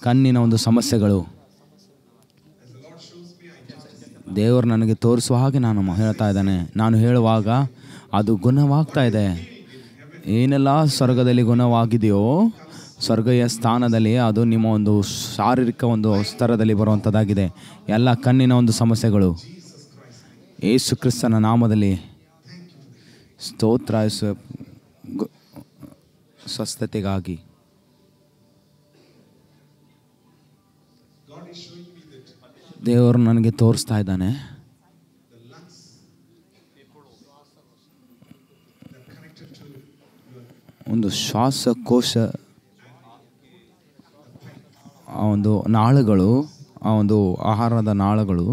ಕಣ್ಣಿನ ಒಂದು ಸಮಸ್ಯೆಗಳು ದೇವರು ನನಗೆ ತೋರಿಸುವ ಹಾಗೆ ನಾನು ಹೇಳ್ತಾ ಇದ್ದಾನೆ. ನಾನು ಹೇಳುವಾಗ ಅದು ಗುಣವಾಗ್ತಾ ಇದೆ. ಏನೆಲ್ಲ ಸ್ವರ್ಗದಲ್ಲಿ ಗುಣವಾಗಿದೆಯೋ, ಸ್ವರ್ಗೀಯ ಸ್ಥಾನದಲ್ಲಿ ಅದು ನಿಮ್ಮ ಒಂದು ಶಾರೀರಿಕ ಒಂದು ಸ್ತರದಲ್ಲಿ ಬರುವಂಥದ್ದಾಗಿದೆ. ಎಲ್ಲ ಕಣ್ಣಿನ ಒಂದು ಸಮಸ್ಯೆಗಳು ಯೇಸು ಕ್ರಿಸ್ತನ ನಾಮದಲ್ಲಿ ಸ್ತೋತ್ರ, ಸ್ವಸ್ಥತೆಗಾಗಿ. ದೇವರು ನನಗೆ ತೋರಿಸ್ತಾ ಇದ್ದಾನೆ. ಒಂದು ಶ್ವಾಸಕೋಶ, ಆ ಒಂದು ನಾಳಗಳು, ಆ ಒಂದು ಆಹಾರದ ನಾಳಗಳು,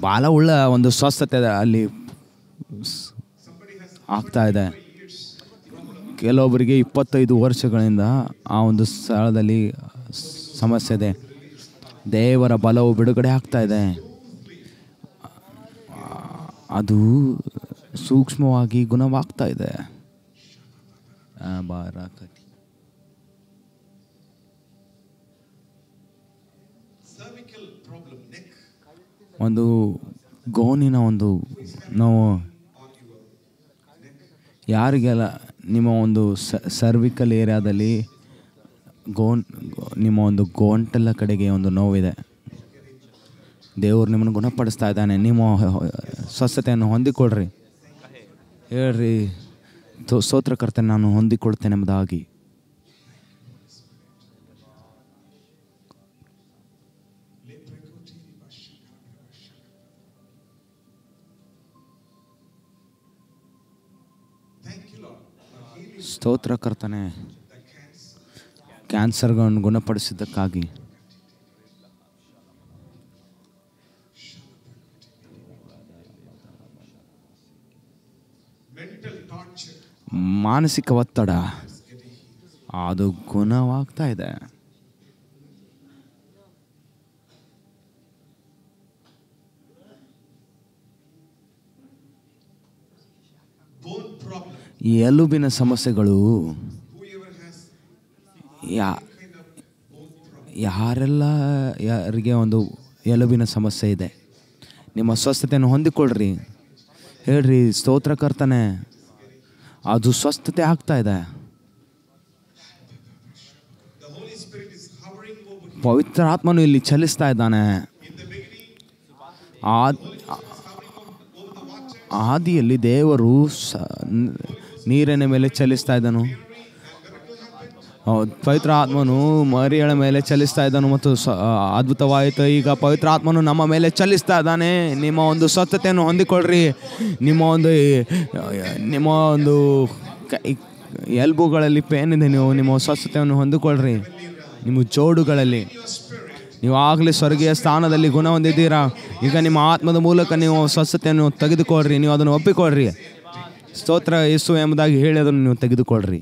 ಬಾಲವುಳ್ಳ ಒಂದು ಸ್ವಸ್ಥತೆ ಅಲ್ಲಿ ಆಗ್ತಾ ಇದೆ. ಕೆಲವೊಬ್ಬರಿಗೆ 25 ವರ್ಷಗಳಿಂದ ಆ ಒಂದು ಸ್ಥಳದಲ್ಲಿ ಸಮಸ್ಯೆ ಇದೆ. ದೇವರ ಬಲವು ಬಿಡುಗಡೆ ಆಗ್ತಾ ಇದೆ. ಅದು ಸೂಕ್ಷ್ಮವಾಗಿ ಗುಣವಾಗ್ತಾ ಇದೆ. ಒಂದು ಗೋನಿನ ಒಂದು ನೋವು ಯಾರಿಗೆಲ್ಲ ನಿಮ್ಮ ಒಂದು ಸರ್ವಿಕಲ್ ಏರಿಯಾದಲ್ಲಿ ನಿಮ್ಮ ಒಂದು ಗೋಂಟಲ ಕಡೆಗೆ ಒಂದು ನೋವಿದೆ, ದೇವರು ನಿಮ್ಮನ್ನು ಗುಣಪಡಿಸ್ತಾ ಇದ್ದಾನೆ. ನಿಮ್ಮ ಸ್ವಸ್ಥತೆಯನ್ನು ಹೊಂದಿಕೊಳ್ರಿ. ಹೇಳ್ರಿ, ಸ್ತೋತ್ರಕರ್ತನೆ, ನಾನು ಹೊಂದಿಕೊಳ್ತೇನೆ ಎಂಬುದಾಗಿ. ಸ್ತೋತ್ರಕರ್ತನೆ, ಕ್ಯಾನ್ಸರ್ಗಳನ್ನು ಗುಣಪಡಿಸಿದ್ದಕ್ಕಾಗಿ. ಮಾನಸಿಕ ಒತ್ತಡ ಅದು ಗುಣವಾಗ್ತಾ ಇದೆ. ಈ ಎಲುಬಿನ ಸಮಸ್ಯೆಗಳು ಯಾರಿಗೆ ಒಂದು ಎಲುಬಿನ ಸಮಸ್ಯೆ ಇದೆ, ನಿಮ್ಮ ಸ್ವಸ್ಥತೆಯನ್ನು ಹೊಂದಿಕೊಳ್ಳ್ರಿ. ಹೇಳ್ರಿ, ಸ್ತೋತ್ರಕರ್ತನೆ, ಅದು ಸ್ವಸ್ಥತೆ ಆಗ್ತಾ ಇದೆ. ಪವಿತ್ರ ಆತ್ಮನು ಇಲ್ಲಿ ಚಲಿಸ್ತಾ ಇದ್ದಾನೆ. ಆದಿಯಲ್ಲಿ ದೇವರು ನೀರಿನ ಮೇಲೆ ಚಲಿಸ್ತಾ ಇದ್ದನು. ಪವಿತ್ರ ಆತ್ಮನು ಮರಿಯಳ ಮೇಲೆ ಚಲಿಸ್ತಾ ಇದ್ದನು ಮತ್ತು ಅದ್ಭುತವಾಯಿತು. ಈಗ ಪವಿತ್ರ ಆತ್ಮನು ನಮ್ಮ ಮೇಲೆ ಚಲಿಸ್ತಾ ಇದ್ದಾನೆ. ನಿಮ್ಮ ಒಂದು ಸ್ವಸ್ಥತೆಯನ್ನು ಹೊಂದಿಕೊಳ್ಳ್ರಿ. ನಿಮ್ಮ ಒಂದು ಎಲ್ಬುಗಳಲ್ಲಿ ಪೇನ್ ಇದೆ, ನೀವು ನಿಮ್ಮ ಸ್ವಸ್ಥತೆಯನ್ನು ಹೊಂದಿಕೊಳ್ಳ್ರಿ. ನಿಮ್ಮ ಜೋಡುಗಳಲ್ಲಿ ನೀವು ಆಗಲೇ ಸ್ವರ್ಗೀಯ ಸ್ಥಾನದಲ್ಲಿ ಗುಣ ಹೊಂದಿದ್ದೀರಾ. ಈಗ ನಿಮ್ಮ ಆತ್ಮದ ಮೂಲಕ ನೀವು ಸ್ವಸ್ಥತೆಯನ್ನು ತೆಗೆದುಕೊಳ್ಳ್ರಿ. ನೀವು ಅದನ್ನು ಒಪ್ಪಿಕೊಳ್ಳ್ರಿ. ಸ್ತೋತ್ರ ಯೇಸು ಎಂಬುದಾಗಿ ಹೇಳಿ ಅದನ್ನು ನೀವು ತೆಗೆದುಕೊಳ್ಳ್ರಿ.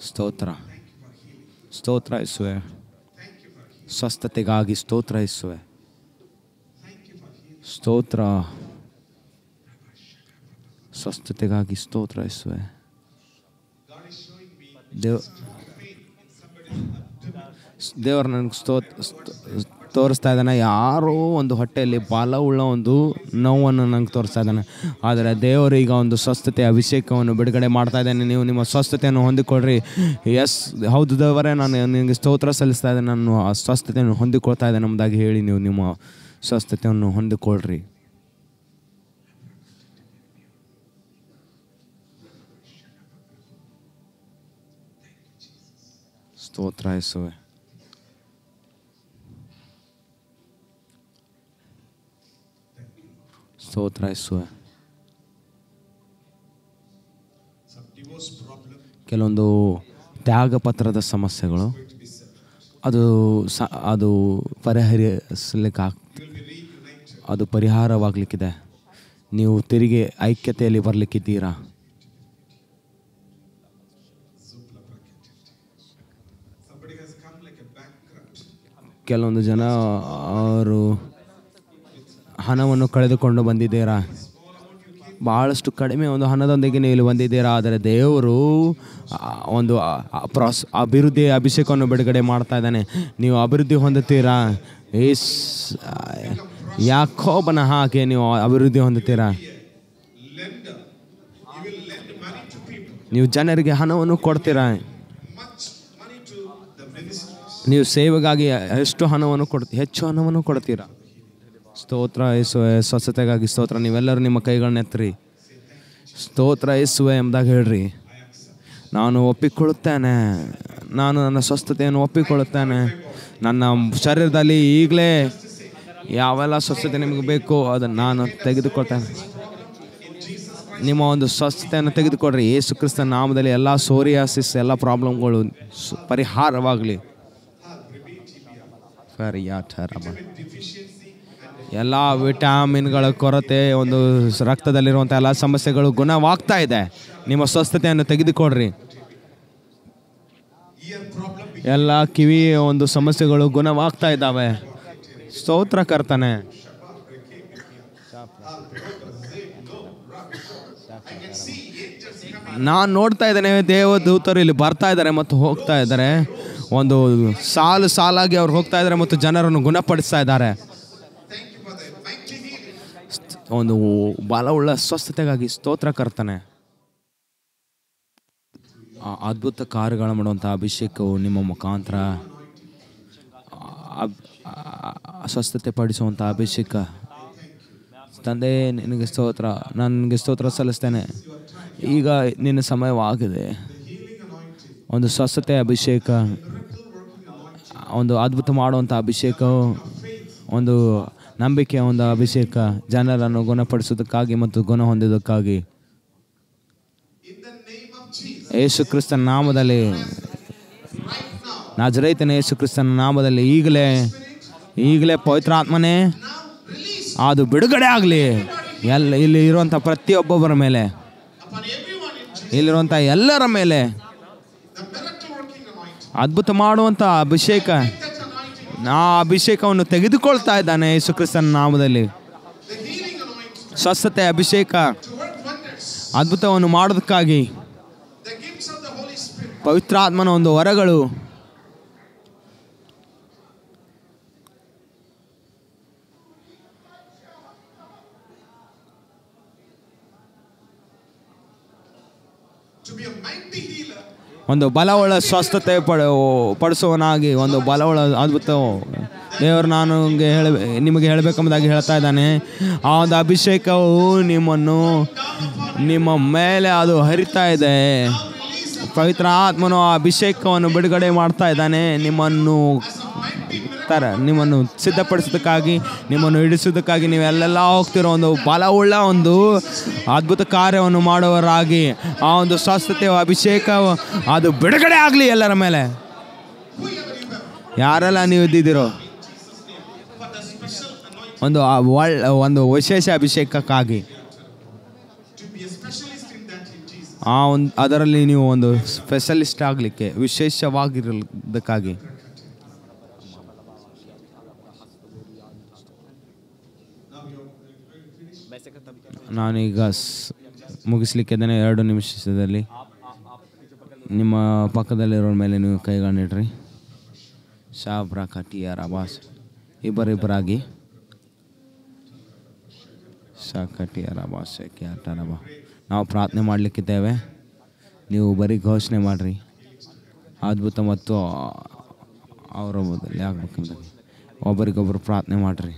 ಸ್ತೋತ್ರ, ಸ್ತೋತ್ರ ಯೇಸುವೆ. ಸ್ವಸ್ಥತೆಗಾಗಿ ಸ್ತೋತ್ರ ಯೇಸುವೆ. ಸ್ತೋತ್ರ, ಸ್ವಸ್ಥತೆಗಾಗಿ ಸ್ತೋತ್ರ ಯೇಸುವೆ. ದೇವರು ನನಗೆ ತೋರಿಸ್ತಾ ಇದ್ದಾನೆ. ಯಾರೋ ಒಂದು ಹೊಟ್ಟೆಯಲ್ಲಿ ಬಾಲವುಳ್ಳ ಒಂದು ನೋವನ್ನು ನನಗೆ ತೋರಿಸ್ತಾ ಇದ್ದಾನೆ. ಆದರೆ ದೇವರು ಈಗ ಒಂದು ಸ್ವಸ್ಥತೆ ಅಭಿಷೇಕವನ್ನು ಬಿಡುಗಡೆ ಮಾಡ್ತಾ ಇದ್ದಾನೆ. ನೀವು ನಿಮ್ಮ ಸ್ವಸ್ಥತೆಯನ್ನು ಹೊಂದಿಕೊಳ್ಳ್ರಿ. ಹೌದು ದೇವರೇ, ನಾನು ನಿಮಗೆ ಸ್ತೋತ್ರ ಸಲ್ಲಿಸ್ತಾ ಇದ್ದೇನೆ, ನಾನು ಆ ಸ್ವಸ್ಥತೆಯನ್ನು ಹೊಂದಿಕೊಳ್ತಾ ಇದ್ದೇನೆ ಎಂಬುದಾಗಿ ಹೇಳಿ ನೀವು ನಿಮ್ಮ ಸ್ವಸ್ಥತೆಯನ್ನು ಹೊಂದಿಕೊಳ್ಳ್ರಿ. ಸ್ತೋತ್ರ ಯೇಸುವೆ. ಸ್ತೋತ್ರ ಯೇಸುವೆ. ಕೆಲವೊಂದು ತ್ಯಾಗಪತ್ರದ ಸಮಸ್ಯೆಗಳು ಅದು ಅದು ಪರಿಹಾರವಾಗಲಿಕ್ಕಿದೆ. ನೀವು ತಿರುಗಿ ಐಕ್ಯತೆಯಲ್ಲಿ ಬರಲಿಕ್ಕಿದ್ದೀರಾ. ಕೆಲವೊಂದು ಜನ ಅವರು ಹಣವನ್ನು ಕಳೆದುಕೊಂಡು ಬಂದಿದ್ದೀರಾ. ಭಾಳಷ್ಟು ಕಡಿಮೆ ಒಂದು ಹಣದೊಂದಿಗೆ ನೀವು ಇಲ್ಲಿ ಬಂದಿದ್ದೀರಾ. ಆದರೆ ದೇವರು ಒಂದು ಅಭಿವೃದ್ಧಿ ಅಭಿಷೇಕವನ್ನು ಬಿಡುಗಡೆ ಮಾಡ್ತಾ ಇದ್ದಾನೆ. ನೀವು ಅಭಿವೃದ್ಧಿ ಹೊಂದುತ್ತೀರಾ. ಯಾಕೋಬನ ಹಾಗೆ ನೀವು ಅಭಿವೃದ್ಧಿ ಹೊಂದುತ್ತೀರಾ. ನೀವು ಜನರಿಗೆ ಹಣವನ್ನು ಕೊಡ್ತೀರಾ. ನೀವು ಸೇವೆಗಾಗಿ ಹೆಚ್ಚು ಹಣವನ್ನು ಕೊಡ್ತೀರಾ. ಸ್ತೋತ್ರ ಯೇಸುವೆ. ಸ್ವಸ್ಥತೆಗಾಗಿ ಸ್ತೋತ್ರ. ನೀವೆಲ್ಲರೂ ನಿಮ್ಮ ಕೈಗಳನ್ನ ಎತ್ತಿರಿ. ಸ್ತೋತ್ರ ಯೇಸುವೆ ಎಂಬುದಾಗಿ ಹೇಳ್ರಿ. ನಾನು ಒಪ್ಪಿಕೊಳ್ಳುತ್ತೇನೆ, ನಾನು ನನ್ನ ಸ್ವಸ್ಥತೆಯನ್ನು ಒಪ್ಪಿಕೊಳ್ಳುತ್ತೇನೆ. ನನ್ನ ಶರೀರದಲ್ಲಿ ಈಗಲೇ ಯಾವೆಲ್ಲ ಸ್ವಸ್ಥತೆ ನಿಮಗೆ ಬೇಕೋ ಅದನ್ನು ನಾನು ತೆಗೆದುಕೊಳ್ತೇನೆ. ನಿಮ್ಮ ಒಂದು ಸ್ವಸ್ಥತೆಯನ್ನು ತೆಗೆದುಕೊಡ್ರಿ. ಯೇಸು ಕ್ರಿಸ್ತನ ನಾಮದಲ್ಲಿ ಎಲ್ಲ ಸೋರಿಯಾಸಿಸ್ ಎಲ್ಲ ಪ್ರಾಬ್ಲಮ್ಗಳು ಪರಿಹಾರವಾಗಲಿ. ಎಲ್ಲ ವಿಟಾಮಿನ್ಗಳ ಕೊರತೆ, ಒಂದು ರಕ್ತದಲ್ಲಿರುವಂಥ ಎಲ್ಲ ಸಮಸ್ಯೆಗಳು ಗುಣವಾಗ್ತಾ ಇದೆ. ನಿಮ್ಮ ಸ್ವಸ್ಥತೆಯನ್ನು ತೆಗೆದುಕೊಡ್ರಿ. ಎಲ್ಲ ಕಿವಿ ಒಂದು ಸಮಸ್ಯೆಗಳು ಗುಣವಾಗ್ತಾ ಇದ್ದಾವೆ. ಸ್ತೋತ್ರ ಕರ್ತನೆ. ನಾನು ನೋಡ್ತಾ ಇದ್ದೇನೆ, ದೇವದೂತರು ಇಲ್ಲಿ ಬರ್ತಾ ಇದ್ದಾರೆ ಮತ್ತು ಹೋಗ್ತಾ ಇದ್ದಾರೆ. ಒಂದು ಸಾಲಾಗಿ ಅವ್ರು ಹೋಗ್ತಾ ಇದ್ದಾರೆ ಮತ್ತು ಜನರನ್ನು ಗುಣಪಡಿಸ್ತಾ ಇದ್ದಾರೆ. ಒಂದು ಬಲವುಳ್ಳ ಸ್ವಸ್ಥತೆಗಾಗಿ ಸ್ತೋತ್ರ ಕರ್ತನೆ. ಅದ್ಭುತ ಕಾರ್ಯಗಳು ಮಾಡುವಂಥ ಅಭಿಷೇಕವು ನಿಮ್ಮ ಮುಖಾಂತರ ಸ್ವಸ್ಥತೆ ಪಡಿಸುವಂಥ ಅಭಿಷೇಕ ತಂದೆ ನಿನಗೆ ಸ್ತೋತ್ರ, ನನಗೆ ಸ್ತೋತ್ರ ಸಲ್ಲಿಸ್ತೇನೆ. ಈಗ ನಿನ್ನ ಸಮಯವಾಗಿದೆ. ಒಂದು ಸ್ವಸ್ಥತೆ ಅಭಿಷೇಕ, ಒಂದು ಅದ್ಭುತ ಮಾಡುವಂಥ ಅಭಿಷೇಕ, ಒಂದು ನಂಬಿಕೆ, ಒಂದು ಅಭಿಷೇಕ, ಜನರನ್ನು ಗುಣಪಡಿಸೋದಕ್ಕಾಗಿ ಮತ್ತು ಗುಣ ಹೊಂದೋದಕ್ಕಾಗಿ ಯೇಸು ಕ್ರಿಸ್ತನ ನಾಮದಲ್ಲಿ, ನಾಜರೇತಿನ ಯೇಸು ಕ್ರಿಸ್ತನ ನಾಮದಲ್ಲಿ ಈಗಲೇ ಪವಿತ್ರಾತ್ಮನೇ ಅದು ಬಿಡುಗಡೆ ಆಗಲಿ ಇಲ್ಲಿ ಇರುವಂಥ ಪ್ರತಿಯೊಬ್ಬೊಬ್ಬರ ಮೇಲೆ, ಇಲ್ಲಿರುವಂಥ ಎಲ್ಲರ ಮೇಲೆ ಅದ್ಭುತ ಮಾಡುವಂಥ ಅಭಿಷೇಕ, ಆ ಅಭಿಷೇಕವನ್ನು ತೆಗೆದುಕೊಳ್ತಾ ಇದ್ದಾನೆ ಯೇಸು ಕ್ರಿಸ್ತನ ನಾಮದಲ್ಲಿ. ಸ್ವಸ್ಥತೆ ಅಭಿಷೇಕ, ಅದ್ಭುತವನ್ನು ಮಾಡೋದಕ್ಕಾಗಿ ಪವಿತ್ರಾತ್ಮನ ಒಂದು ವರಗಳು, ಒಂದು ಬಲವುಳ್ಳ ಸ್ವಸ್ಥತೆ ಪಡಿಸುವನಾಗಿ, ಒಂದು ಬಲವುಳ್ಳ ಅದ್ಭುತ ದೇವರು ನಿಮಗೆ ಹೇಳಬೇಕೆಂಬುದಾಗಿ ಹೇಳ್ತಾ ಇದ್ದಾನೆ. ಆ ಒಂದು ಅಭಿಷೇಕವು ನಿಮ್ಮ ಮೇಲೆ ಅದು ಹರಿತಾ ಇದೆ. ಪವಿತ್ರ ಆತ್ಮನು ಆ ಅಭಿಷೇಕವನ್ನು ಬಿಡುಗಡೆ ಮಾಡ್ತಾ ಇದ್ದಾನೆ. ನಿಮ್ಮನ್ನು ಸಿದ್ಧಪಡಿಸೋದಕ್ಕಾಗಿ, ನಿಮ್ಮನ್ನು ಹಿಡಿಸೋದಕ್ಕಾಗಿ ನೀವೆಲ್ಲೆಲ್ಲ ಹೋಗ್ತಿರೋ ಒಂದು ಬಲವುಳ್ಳ ಒಂದು ಅದ್ಭುತ ಕಾರ್ಯವನ್ನು ಮಾಡುವವರಾಗಿ ಆ ಒಂದು ಸ್ವಸ್ಥತೆಯ ಅಭಿಷೇಕ ಅದು ಬಿಡುಗಡೆ ಆಗಲಿ ಎಲ್ಲರ ಮೇಲೆ. ಯಾರೆಲ್ಲ ನೀವು ಇದ್ದಿದ್ದೀರೋ ಒಂದು ವಿಶೇಷ ಅಭಿಷೇಕಕ್ಕಾಗಿ, ಅದರಲ್ಲಿ ನೀವು ಒಂದು ಸ್ಪೆಷಲಿಸ್ಟ್ ಆಗಲಿಕ್ಕೆ, ವಿಶೇಷವಾಗಿರೋದಕ್ಕಾಗಿ ನಾನೀಗ ಮುಗಿಸ್ಲಿಕ್ಕಿದ್ದೇನೆ. 2 ನಿಮಿಷದಲ್ಲಿ ನಿಮ್ಮ ಪಕ್ಕದಲ್ಲಿರೋ ಮೇಲೆ ನೀವು ಕೈಗಳನ್ನಿಡ್ರಿ. ಶಾಬ್ರಾ ಕಟಿಯಾರ ಬಾಸ್ ಇಬ್ಬರಾಗಿ ಶಾಕಟಿಯಾರ ಬಾಸ್ ಕ್ಯಾಟರಬ ನಾವು ಪ್ರಾರ್ಥನೆ ಮಾಡಲಿಕ್ಕಿದ್ದೇವೆ. ನೀವು ಬರೀ ಘೋಷಣೆ ಮಾಡಿರಿ. ಅದ್ಭುತ ಮತ್ತು ಅವರ ಬದಲು ಆಗ್ಬೇಕಂತ ಒಬ್ಬರಿಗೊಬ್ಬರು ಪ್ರಾರ್ಥನೆ ಮಾಡಿರಿ.